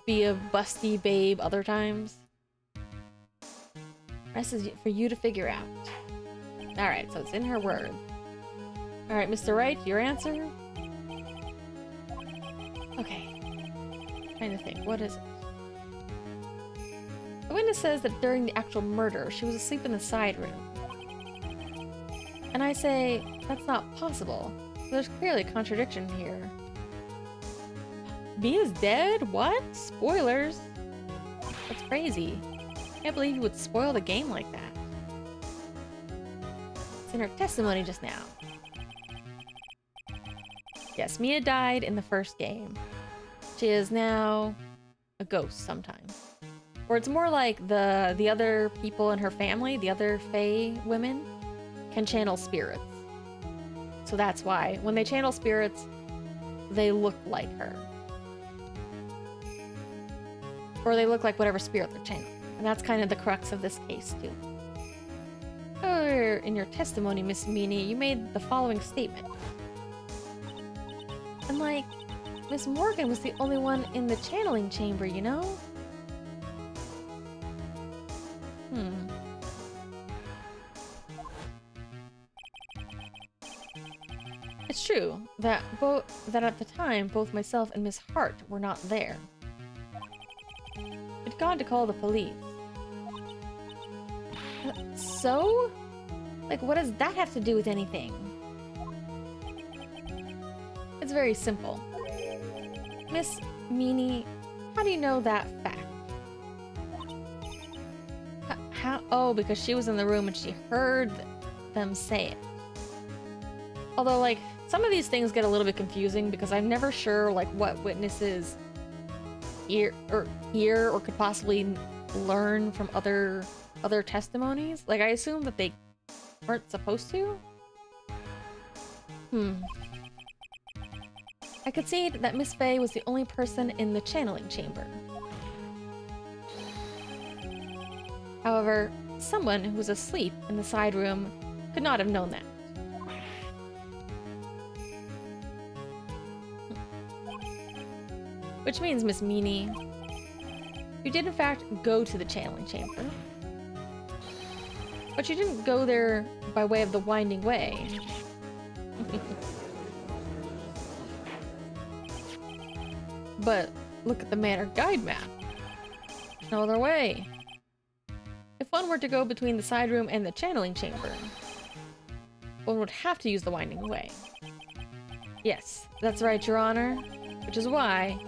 be a busty babe other times. Rest is for you to figure out. Alright, so it's in her word. Alright, Mr. Wright, your answer? Okay. Trying to think, what is it? The witness says that during the actual murder, she was asleep in the side room. And I say, that's not possible. There's clearly a contradiction here. Mia's dead? What? Spoilers? That's crazy. Can't believe you would spoil the game like that. It's in her testimony just now. Yes, Mia died in the first game. She is now a ghost sometimes. Or it's more like the other people in her family, the other Fae women, can channel spirits. So that's why when they channel spirits, they look like her. Or they look like whatever spirit they're channeling. And that's kind of the crux of this case too. Earlier in your testimony, Miss Meanie, you made the following statement. And like, Miss Morgan was the only one in the channeling chamber, you know? It's true that at the time, both myself and Miss Hart were not there. We'd gone to call the police. So? Like, what does that have to do with anything? It's very simple. Miss Meanie, how do you know that fact? How? Oh, because she was in the room and she heard them say it. Although, like, some of these things get a little bit confusing because I'm never sure, like, what witnesses hear or could possibly learn from other testimonies. Like, I assume that they weren't supposed to. I could see that Miss Faye was the only person in the channeling chamber. However, someone who was asleep in the side room could not have known that. Which means, Miss Meanie, you did in fact go to the channeling chamber. But you didn't go there by way of the winding way. But look at the manor guide map. There's no other way. If one were to go between the side room and the channeling chamber, one would have to use the winding way. Yes, that's right, Your Honor. Which is why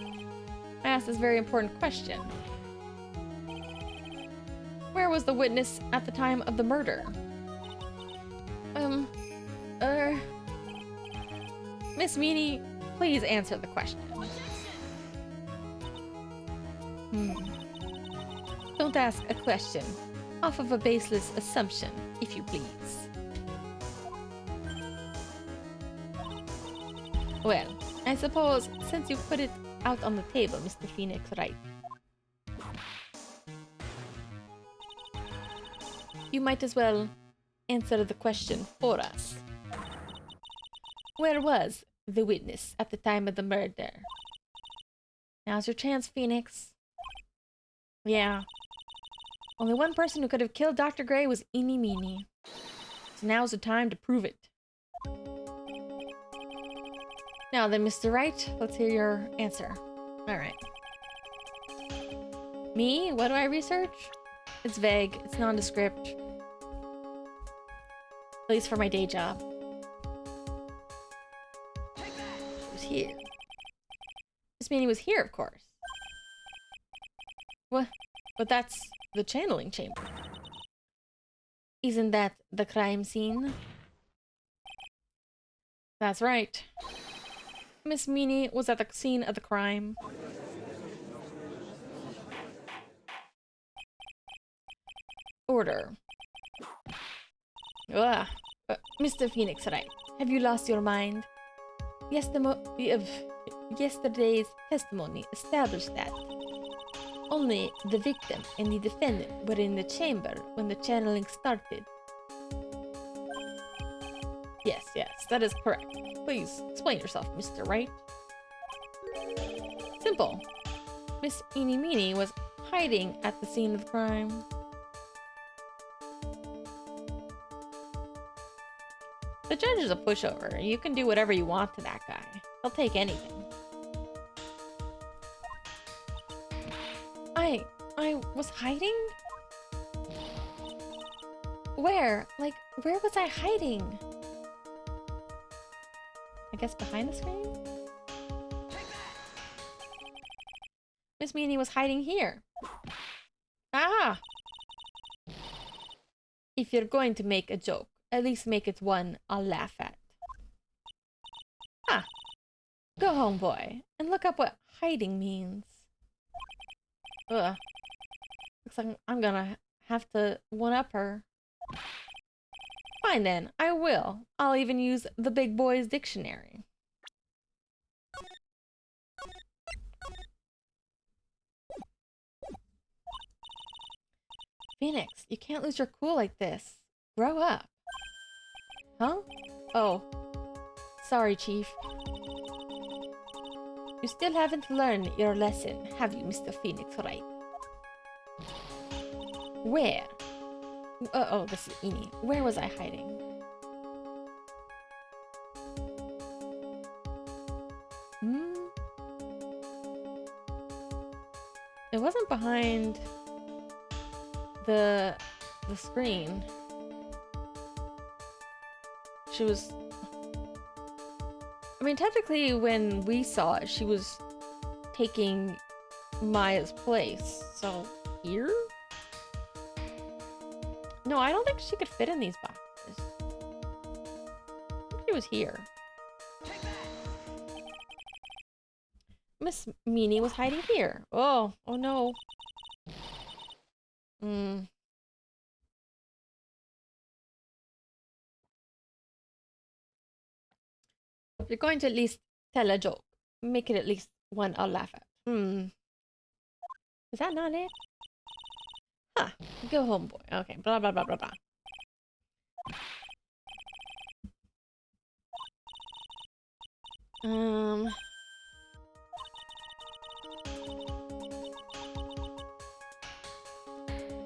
I asked this very important question. Where was the witness at the time of the murder? Miss Meanie, please answer the question. Don't ask a question off of a baseless assumption, if you please. Well, I suppose since you put it out on the table, Mr. Phoenix Wright, you might as well answer the question for us. Where was the witness at the time of the murder? Now's your chance, Phoenix. Yeah. Only one person who could have killed Dr. Gray was Eenie Meenie. So now's the time to prove it. Now then, Mr. Wright, let's hear your answer. Alright. Me? What do I research? It's vague. It's nondescript. At least for my day job. She was here. Miss Meanie was here, of course. What? But that's the channeling chamber. Isn't that the crime scene? That's right. Miss Meanie was at the scene of the crime. Order. Ugh. Mr. Phoenix Wright, have you lost your mind? Yesterday's testimony established that only the victim and the defendant were in the chamber when the channeling started. Yes, that is correct. Please explain yourself, Mr. Wright. Simple. Miss Eeny Meeny was hiding at the scene of the crime. The judge is a pushover. You can do whatever you want to that guy. He'll take anything. I was hiding? Where? Like, where was I hiding? I guess behind the screen? Miss Meany was hiding here. Ah! If you're going to make a joke, at least make it one I'll laugh at. Ah! Go home, boy, and look up what hiding means. Ugh. Looks like I'm gonna have to one-up her. Fine then, I will. I'll even use the big boy's dictionary. Phoenix, you can't lose your cool like this. Grow up. Huh? Oh. Sorry, Chief. You still haven't learned your lesson, have you, Mr. Phoenix Wright? Where? Oh, this is Eeny. Where was I hiding? It wasn't behind the screen. She was... I mean, technically, when we saw it, she was taking Maya's place. So, here? No, I don't think she could fit in these boxes. I think she was here. Miss Meany was hiding here. Oh no. If you're going to at least tell a joke, make it at least one I'll laugh at. Is that not it? Huh. Go home, boy. Okay. Blah, blah, blah, blah, blah.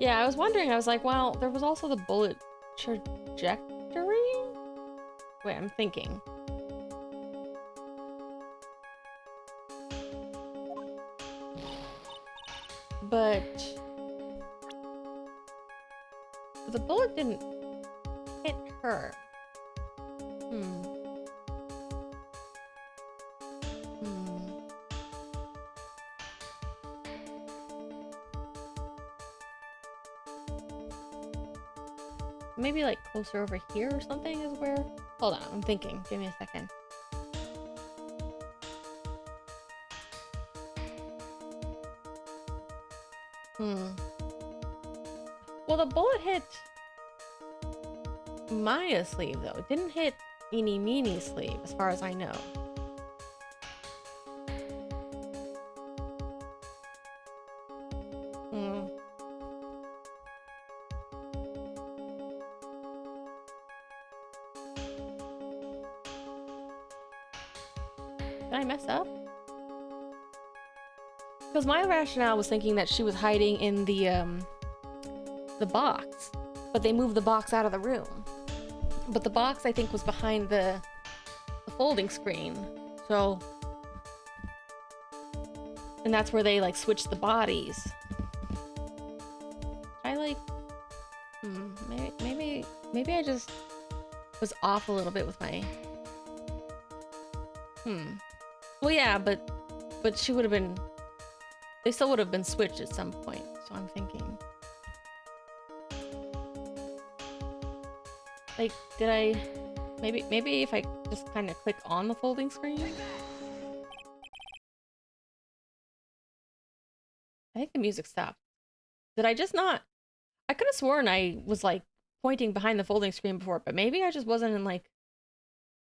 Yeah, I was wondering. I was like, well, there was also the bullet trajectory? Wait, I'm thinking. But the bullet didn't hit her. Maybe like closer over here or something is where... Hold on, I'm thinking. Give me a second. Well, the bullet hit Maya's sleeve, though. It didn't hit Eeny Meeny's sleeve, as far as I know. Did I mess up? Because my rationale was thinking that she was hiding in the box, but they moved the box out of the room. But the box, I think, was behind the folding screen, so... And that's where they, like, switched the bodies. I, like... Maybe I just was off a little bit with my... Well, yeah, but she would have been... They still would have been switched at some point, so I'm thinking. Like, did I... Maybe if I just kind of click on the folding screen? I think the music stopped. Did I just not... I could have sworn I was, like, pointing behind the folding screen before, but maybe I just wasn't in, like,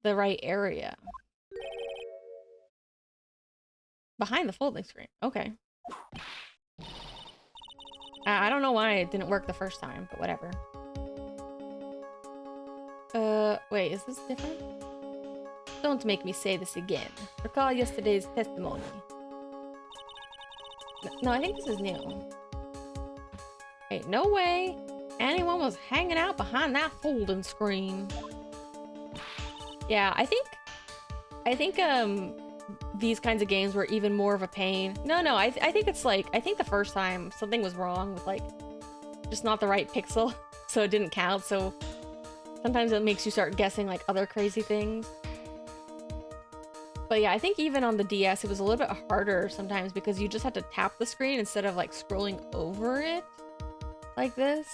the right area. Behind the folding screen. Okay. I don't know why it didn't work the first time, but whatever. Wait, is this different? Don't make me say this again. Recall yesterday's testimony. No, I think this is new. Hey, no way anyone was hanging out behind that folding screen. Yeah, I think these kinds of games were even more of a pain. No, I think it's like, I think the first time something was wrong with like, just not the right pixel, so it didn't count, so sometimes it makes you start guessing like other crazy things. But yeah, I think even on the DS, it was a little bit harder sometimes because you just had to tap the screen instead of like scrolling over it like this.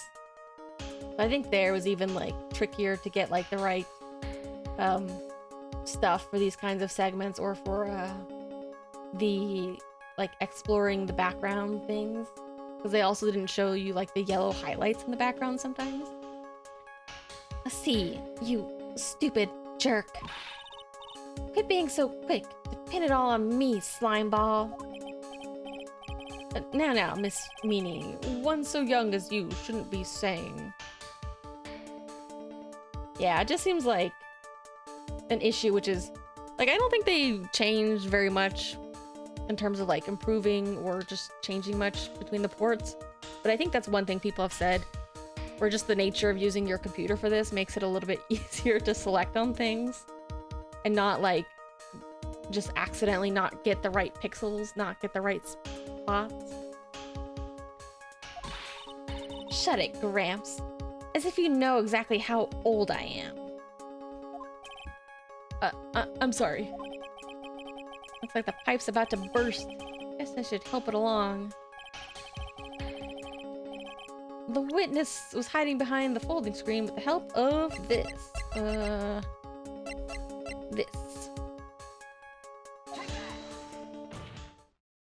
I think there was even like trickier to get like the right stuff for these kinds of segments, or for the like exploring the background things, because they also didn't show you like the yellow highlights in the background sometimes. See, you stupid jerk. Quit being so quick to pin it all on me, slime ball. Now, Miss Meanie, one so young as you shouldn't be saying. Yeah, it just seems like an issue, which is, like, I don't think they changed very much in terms of, like, improving or just changing much between the ports. But I think that's one thing people have said, where just the nature of using your computer for this makes it a little bit easier to select on things. And not, like, just accidentally not get the right pixels, not get the right spots. Shut it, Gramps. As if you know exactly how old I am. I'm sorry. Looks like the pipe's about to burst. Guess I should help it along. The witness was hiding behind the folding screen with the help of this. This.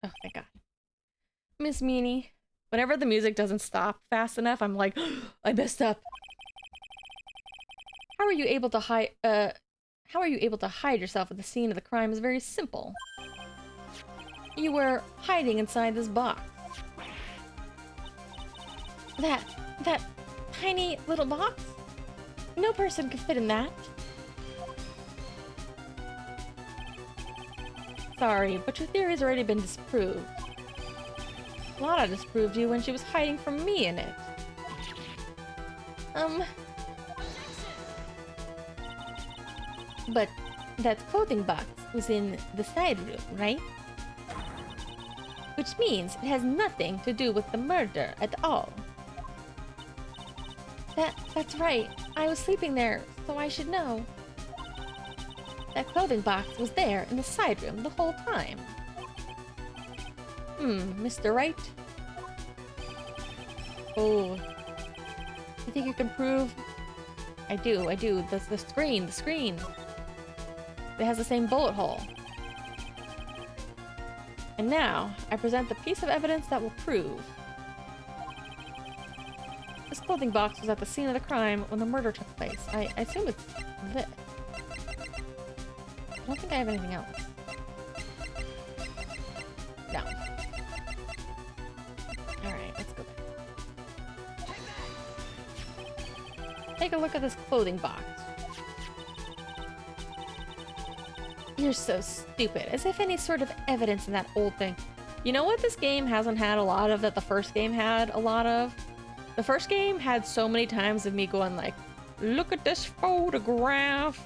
Oh, thank God. Miss Meanie. Whenever the music doesn't stop fast enough, I'm like, oh, I messed up. How are you able to hide yourself at the scene of the crime is very simple. You were hiding inside this box. That tiny little box? No person could fit in that. Sorry, but your theory's already been disproved. Lana disproved you when she was hiding from me in it. But that clothing box was in the side room, right? Which means it has nothing to do with the murder at all. That's right. I was sleeping there, so I should know. That clothing box was there in the side room the whole time. Mr. Wright? Oh. You think you can prove? I do. The screen. It has the same bullet hole. And now, I present the piece of evidence that will prove. This clothing box was at the scene of the crime when the murder took place. I assume it's this. I don't think I have anything else. No. Alright, let's go back. Take a look at this clothing box. You're so stupid. As if any sort of evidence in that old thing. You know what this game hasn't had a lot of that the first game had a lot of? The first game had so many times of me going like, look at this photograph.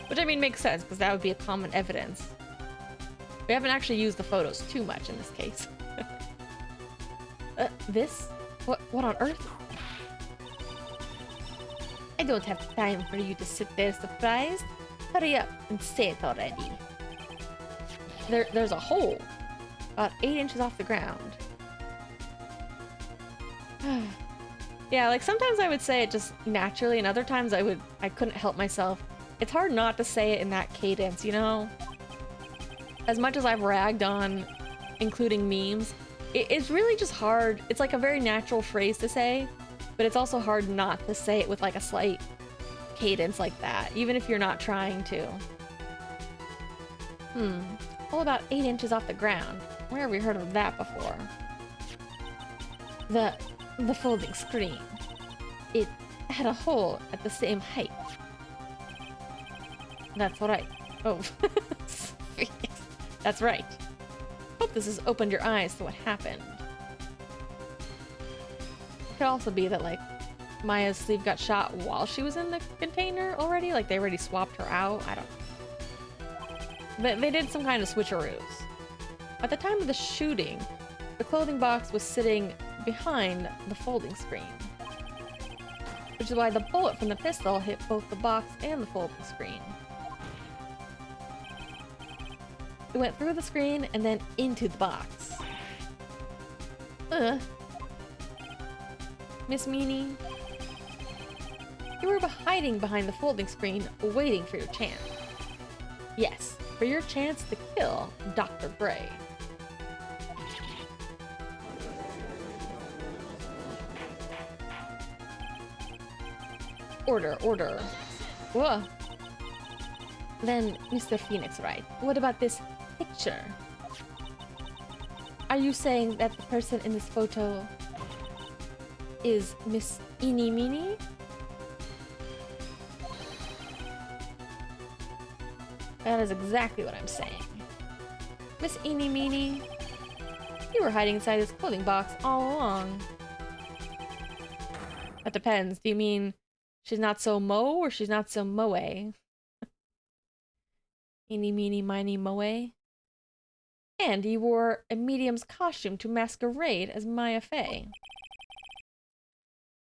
Which I mean makes sense, because that would be a common evidence. We haven't actually used the photos too much in this case. This? What on earth? I don't have time for you to sit there surprised. Hurry up and say it already. There's a hole about 8 inches off the ground. Yeah, like sometimes I would say it just naturally, and other times I couldn't help myself. It's hard not to say it in that cadence, you know? As much as I've ragged on including memes, it's really just hard. It's like a very natural phrase to say, but it's also hard not to say it with like a slight cadence like that, even if you're not trying to. All about 8 inches off the ground. Where have we heard of that before? The folding screen. It had a hole at the same height. That's right. Oh. That's right. hope this has opened your eyes to what happened. It could also be that, like, Maya's sleeve got shot while she was in the container already. Like, they already swapped her out. I don't know. But they did some kind of switcheroos. At the time of the shooting, the clothing box was sitting behind the folding screen, which is why the bullet from the pistol hit both the box and the folding screen. It went through the screen and then into the box. Miss Meanie, you were hiding behind the folding screen, waiting for your chance. Yes, for your chance to kill Dr. Gray. Order, order. Whoa. Then, Mr. Phoenix Wright, what about this picture? Are you saying that the person in this photo is Miss Eeny Meeny? That is exactly what I'm saying. Miss Eeny Meeny, you were hiding inside this clothing box all along. That depends. Do you mean she's not so mo or she's not so moe? Eeny meeny miny moe. And you wore a medium's costume to masquerade as Maya Fey.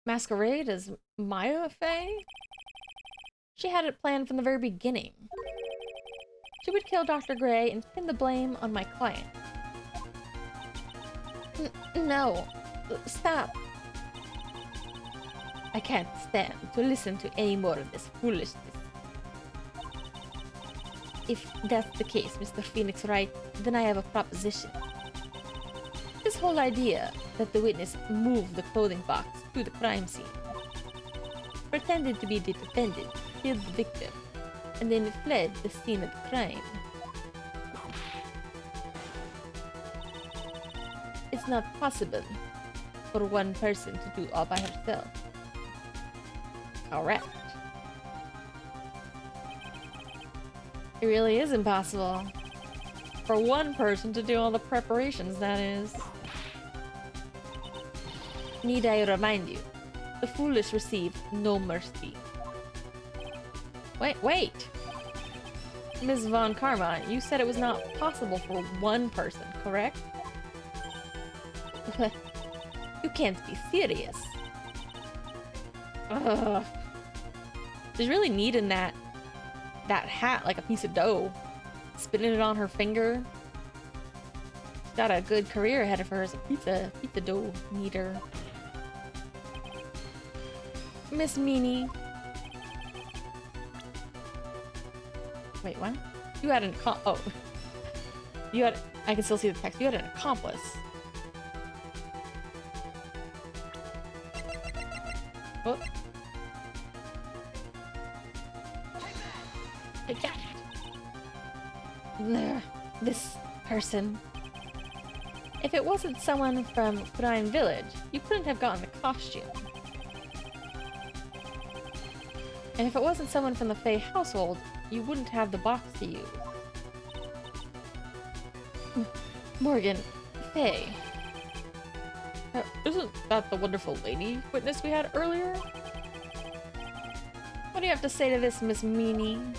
Masquerade as Maya Fey? She had it planned from the very beginning. She would kill Dr. Gray and pin the blame on my client. No. Stop. I can't stand to listen to any more of this foolishness. If that's the case, Mr. Phoenix Wright, then I have a proposition. This whole idea that the witness moved the clothing box to the crime scene, pretended to be the defendant, killed the victim, and then fled the scene of the crime. It's not possible for one person to do all by herself. Correct. It really is impossible. For one person to do all the preparations, that is. Need I remind you, the foolish receive no mercy. Wait! Ms. Von Karma, you said it was not possible for one person, correct? You can't be serious. Ugh. She's really needing that hat like a piece of dough. Spinning it on her finger. She's got a good career ahead of her as a pizza dough kneader. Miss Meanie. Wait, what? You had an You had... I can still see the text. You had an accomplice. Oh. I got it. This person. If it wasn't someone from Crime Village, you couldn't have gotten the costume. And if it wasn't someone from the Fey household, you wouldn't have the box to use. Morgan, Fey. Isn't that the wonderful lady witness we had earlier? What do you have to say to this, Miss Meanie?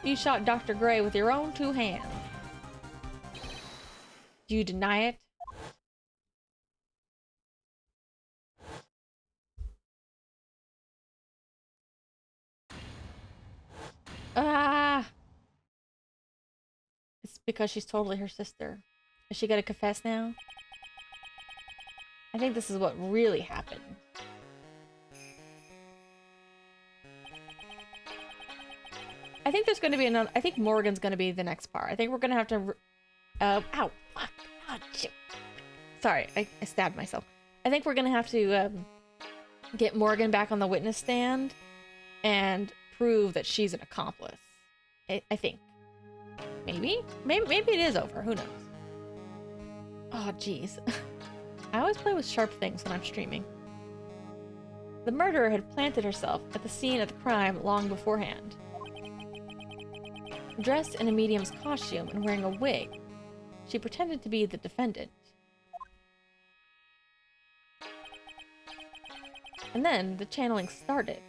You shot Dr. Gray with your own two hands. Do you deny it? It's because she's totally her sister. Is she gonna confess now? I think this is what really happened. I think there's gonna be another. I think Morgan's gonna be the next part. I think we're gonna have to. Ow! Fuck! Oh, shit. Sorry, I stabbed myself. I think we're gonna have to get Morgan back on the witness stand and prove that she's an accomplice. I think. Maybe it is over. Who knows? Oh, jeez. I always play with sharp things when I'm streaming. The murderer had planted herself at the scene of the crime long beforehand. Dressed in a medium's costume and wearing a wig, she pretended to be the defendant. And then the channeling started.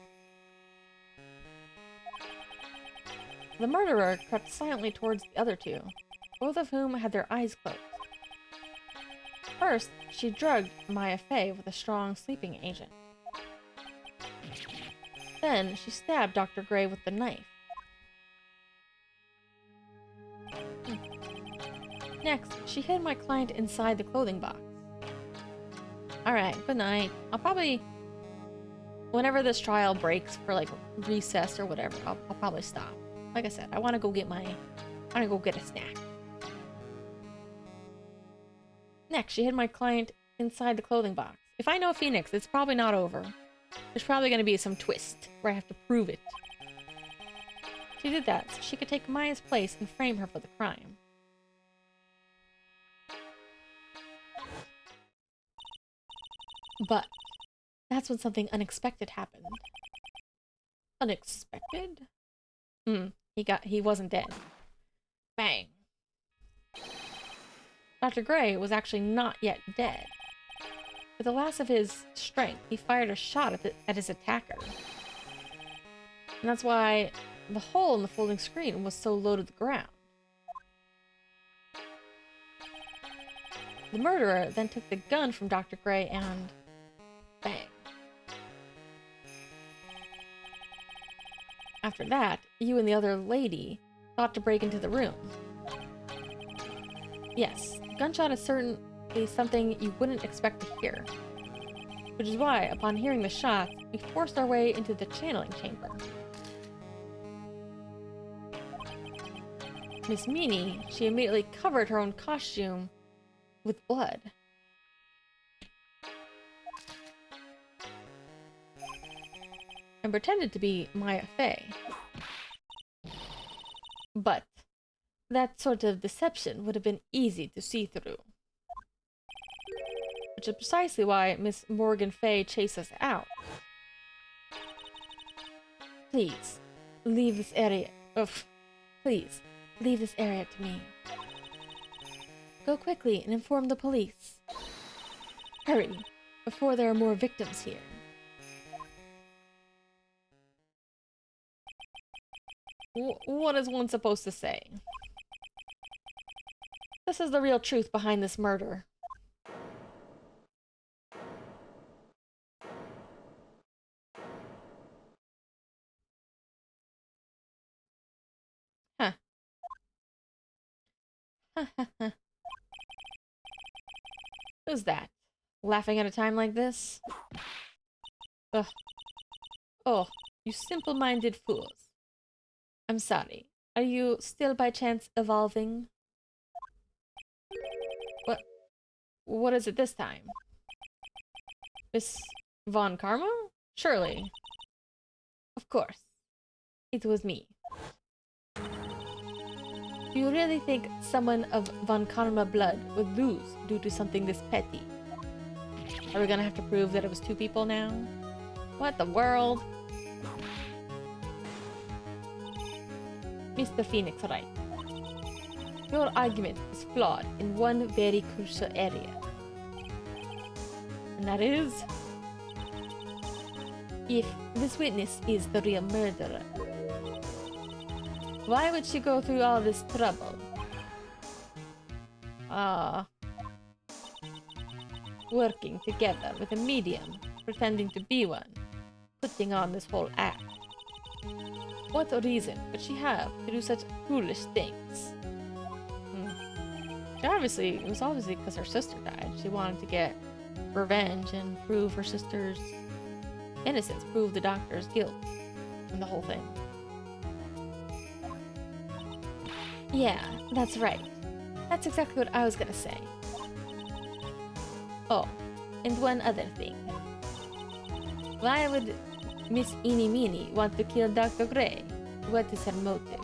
The murderer crept silently towards the other two, both of whom had their eyes closed. First, she drugged Maya Fey with a strong sleeping agent. Then, she stabbed Dr. Gray with the knife. Next, she hid my client inside the clothing box. Alright, good night. I'll probably... Whenever this trial breaks for, like, recess or whatever, I'll probably stop. Like I said, I want to go get a snack. Next, she hid my client inside the clothing box. If I know Phoenix, it's probably not over. There's probably going to be some twist where I have to prove it. She did that so she could take Maya's place and frame her for the crime. But that's when something unexpected happened. Unexpected? He wasn't dead. Bang. Dr. Gray was actually not yet dead. With the last of his strength, he fired a shot at his attacker. And that's why the hole in the folding screen was so low to the ground. The murderer then took the gun from Dr. Gray and... bang. After that, you and the other lady thought to break into the room. Yes, a gunshot is certainly something you wouldn't expect to hear. Which is why, upon hearing the shots, we forced our way into the channeling chamber. Miss Meanie, she immediately covered her own costume with blood. And pretended to be Maya Fey. But that sort of deception would have been easy to see through. Which is precisely why Miss Morgan Fey chased us out. Please, leave this area. Please, leave this area to me. Go quickly and inform the police. Hurry, before there are more victims here. What is one supposed to say? This is the real truth behind this murder. Huh. Who's that? Laughing at a time like this? Ugh. Oh, you simple-minded fools. I'm sorry. Are you still by chance evolving? What is it this time? Miss Von Karma? Surely. Of course. It was me. Do you really think someone of Von Karma blood would lose due to something this petty? Are we gonna have to prove that it was two people now? What the world? Mr. Phoenix Wright. Your argument is flawed in one very crucial area. And that is... if this witness is the real murderer, why would she go through all this trouble? Working together with a medium, pretending to be one, putting on this whole act. What reason would she have to do such foolish things? It was obviously because her sister died. She wanted to get revenge and prove her sister's innocence, prove the doctor's guilt, and the whole thing. Yeah, that's right. That's exactly what I was gonna say. Oh, and one other thing. Why would Miss Eenie Meenie want to kill Dr. Gray? What is her motive?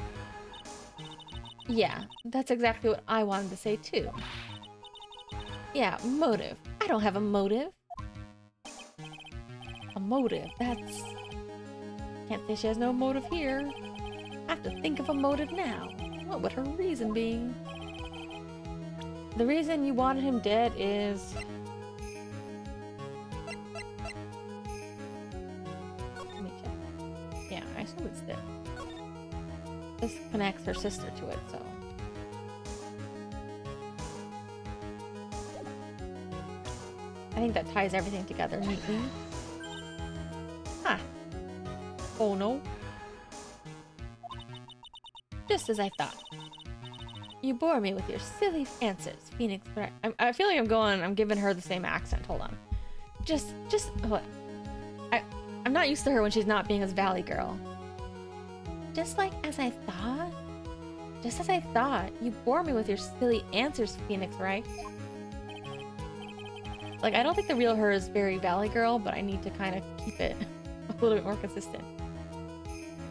Yeah, that's exactly what I wanted to say too. Yeah, motive. I don't have a motive. A motive, that's... Can't say she has no motive here. Ha have to think of a motive now. What would her reason be? The reason you wanted him dead is... Let me check. Yeah, I assume it's this. This connects her sister to it, so... I think that ties everything together neatly. Huh. Oh no. Just as I thought. You bore me with your silly answers, Phoenix. I feel like I'm giving her the same accent. Hold on. Hold on. I'm not used to her when she's not being as Valley Girl. Just like as I thought? Just as I thought. You bore me with your silly answers, Phoenix, right? Like, I don't think the real her is very Valley Girl, but I need to kind of keep it a little bit more consistent.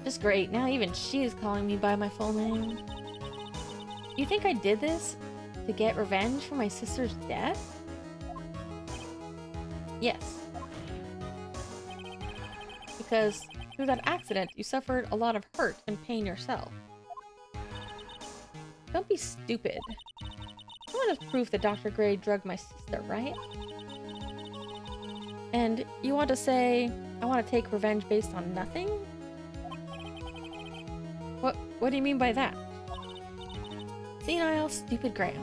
Just great. Now even she is calling me by my full name. You think I did this to get revenge for my sister's death? Yes. Because through that accident, you suffered a lot of hurt and pain yourself. Don't be stupid. I want proof that Dr. Gray drugged my sister, right? And you want to say I want to take revenge based on nothing? What do you mean by that? Senile, stupid Grams.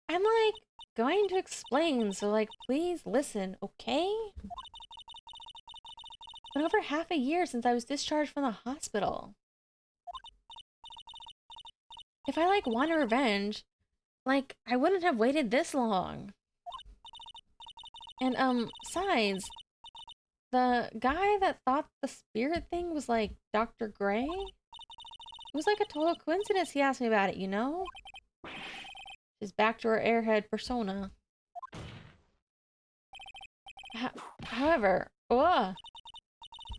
I'm like going to explain, so like please listen, okay? It's been over half a year since I was discharged from the hospital. If I like wanted revenge, like I wouldn't have waited this long. And besides, the guy that thought the spirit thing was like Dr. Gray? It was like a total coincidence he asked me about it, you know? She's back to her airhead persona. However,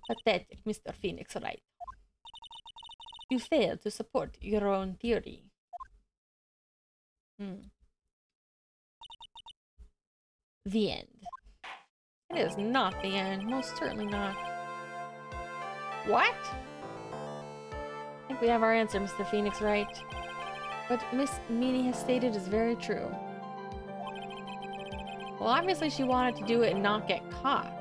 pathetic, Mr. Phoenix, Wright. You failed to support your own theory. The end. It is not the end. Most certainly not. What? I think we have our answer, Mr. Phoenix, Wright. What Miss Meanie has stated is very true. Well, obviously she wanted to do it and not get caught.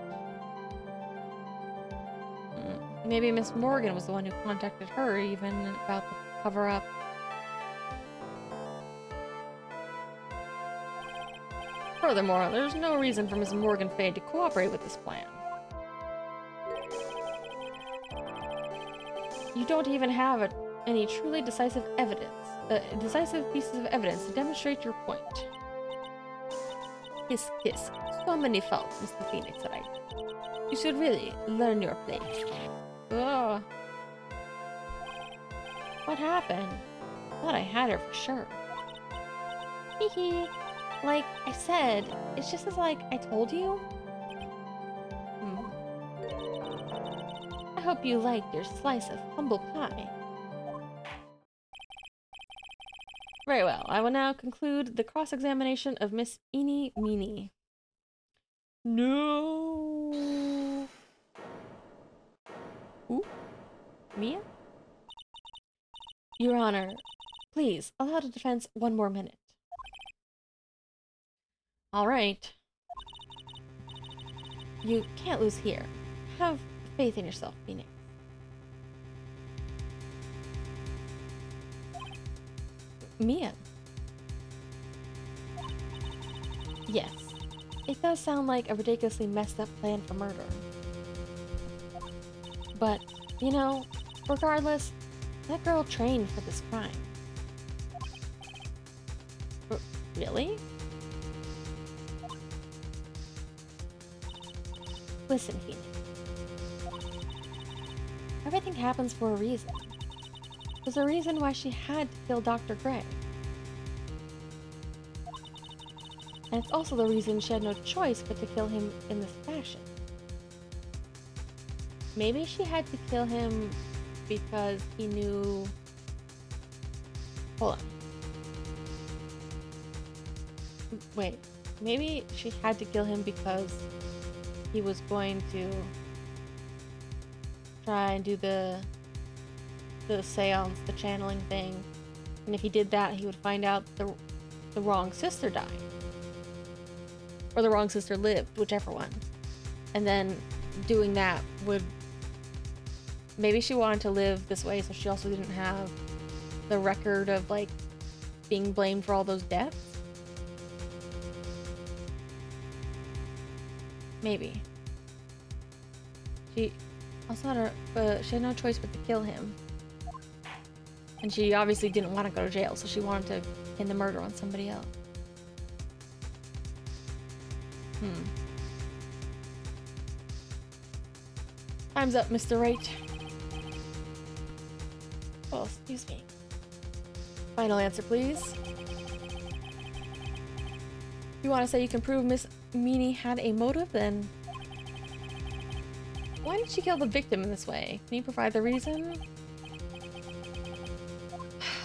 Maybe Miss Morgan was the one who contacted her even about the cover-up. Furthermore, there's no reason for Miss Morgan Fade to cooperate with this plan. You don't even have any truly decisive decisive pieces of evidence to demonstrate your point. Hiss, hiss. So many faults, Mr. Phoenix, right? You should really learn your place. Ugh. What happened? I thought I had her for sure. Hehe. Like I said, it's just as like I told you. I hope you liked your slice of humble pie. Very well. I will now conclude the cross-examination of Miss Eenie Meanie. No. Ooh. Mia? Your Honor, please allow the defense one more minute. All right. You can't lose here. Have faith in yourself, Phoenix. Mia. Yes. It does sound like a ridiculously messed up plan for murder. But, you know, regardless, that girl trained for this crime. Really? Listen, Phoenix. Everything happens for a reason. There's a reason why she had to kill Dr. Gray. And it's also the reason she had no choice but to kill him in this fashion. Maybe she had to kill him because he knew... Hold on. Wait. Maybe she had to kill him because he was going to try and do the the seance, the channeling thing. And if he did that, he would find out the wrong sister died. Or the wrong sister lived, whichever one. And then doing that would... Maybe she wanted to live this way so she also didn't have the record of, like, being blamed for all those deaths? Maybe. She also had she had no choice but to kill him. And she obviously didn't want to go to jail, so she wanted to pin the murder on somebody else. Time's up, Mr. Wright. Oh, excuse me. Final answer, please. If you want to say you can prove Miss Meanie had a motive, then... Why did she kill the victim in this way? Can you provide the reason?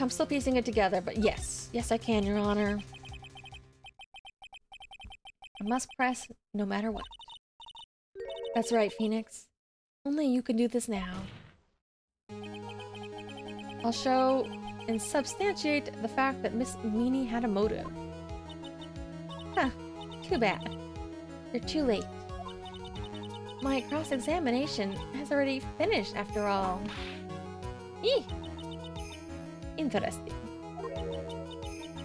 I'm still piecing it together, but yes. Yes, I can, Your Honor. I must press no matter what. That's right, Phoenix. Only you can do this now. I'll show and substantiate the fact that Miss Meanie had a motive. Huh. Too bad. You're too late. My cross-examination has already finished, after all. Eeh! Interesting.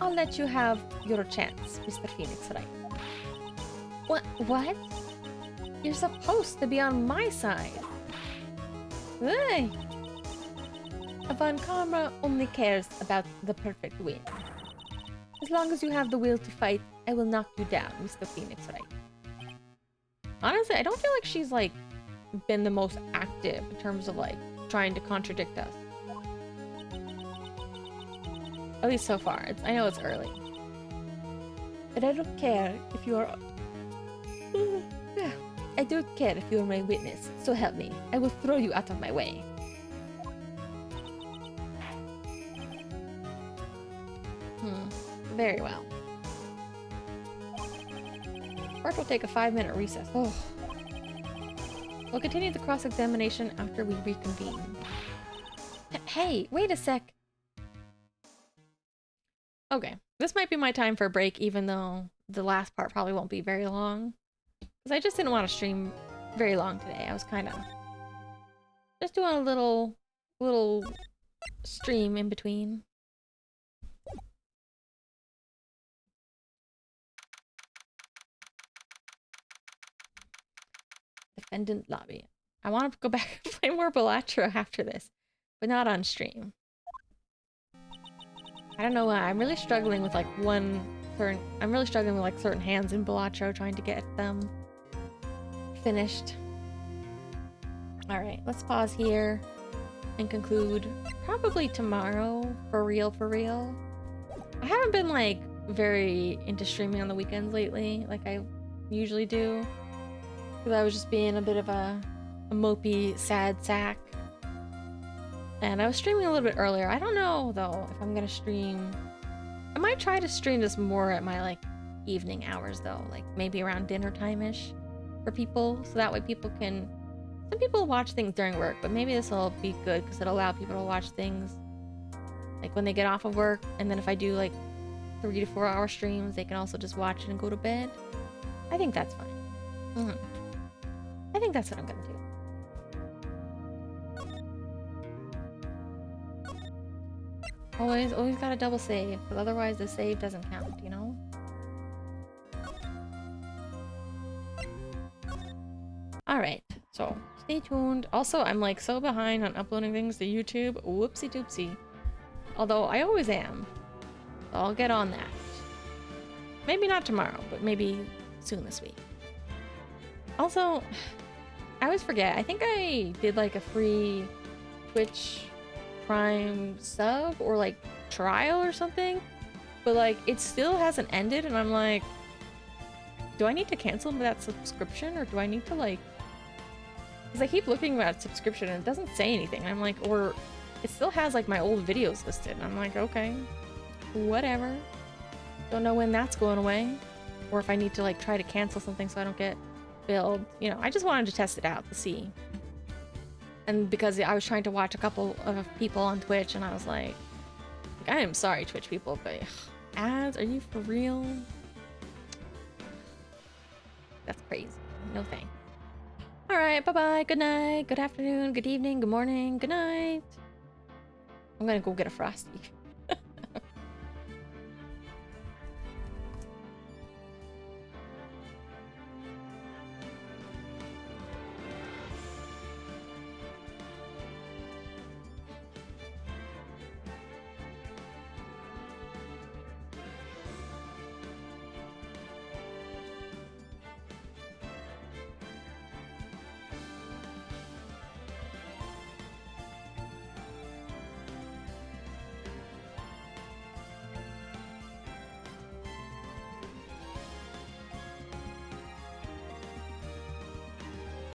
I'll let you have your chance, Mr. Phoenix Wright. What? You're supposed to be on my side. Hey! Von Karma only cares about the perfect win. As long as you have the will to fight, I will knock you down, Mr. Phoenix Wright. Honestly, I don't feel like she's, like, been the most active in terms of, like, trying to contradict us. At least so far. I know it's early. But I don't care if you are... I don't care if you are my witness, so help me. I will throw you out of my way. Very well. First, we'll take a 5-minute recess. Oh. We'll continue the cross-examination after we reconvene. Hey, wait a sec. Okay, this might be my time for a break, even though the last part probably won't be very long. Because I just didn't want to stream very long today. I was kind of just doing a little stream in between. Defendant lobby. I want to go back and play more Balatro after this, but not on stream. I don't know why. I'm really struggling with like certain hands in Balatro, trying to get them finished. All right, let's pause here and conclude probably tomorrow for real. I haven't been like very into streaming on the weekends lately, like I usually do. Because I was just being a bit of a mopey, sad sack. And I was streaming a little bit earlier. I don't know, though, if I'm gonna stream... I might try to stream this more at my, like, evening hours, though. Like, maybe around dinner time-ish for people. So that way people can... Some people watch things during work, but maybe this will be good because it'll allow people to watch things, like, when they get off of work. And then if I do, like, 3 to 4 hour streams, they can also just watch it and go to bed. I think that's fine. I think that's what I'm gonna do. Always gotta double save, because otherwise the save doesn't count, you know? Alright, so stay tuned. Also, I'm like so behind on uploading things to YouTube. Whoopsie doopsie. Although I always am. So I'll get on that. Maybe not tomorrow, but maybe soon this week. Also, I always forget. I think I did like a free Twitch Prime sub or like trial or something, but like it still hasn't ended, and I'm like, do I need to cancel that subscription, or do I need to like, because I keep looking at subscription and it doesn't say anything, and I'm like, or it still has like my old videos listed, and I'm like, okay, whatever. Don't know when that's going away, or if I need to like try to cancel something so I don't get billed. You know, I just wanted to test it out to see. And because I was trying to watch a couple of people on Twitch, and I was like I am sorry, Twitch people, but ads? Are you for real? That's crazy. No thanks. Alright, bye-bye, good night, good afternoon, good evening, good morning, good night. I'm gonna go get a Frosty.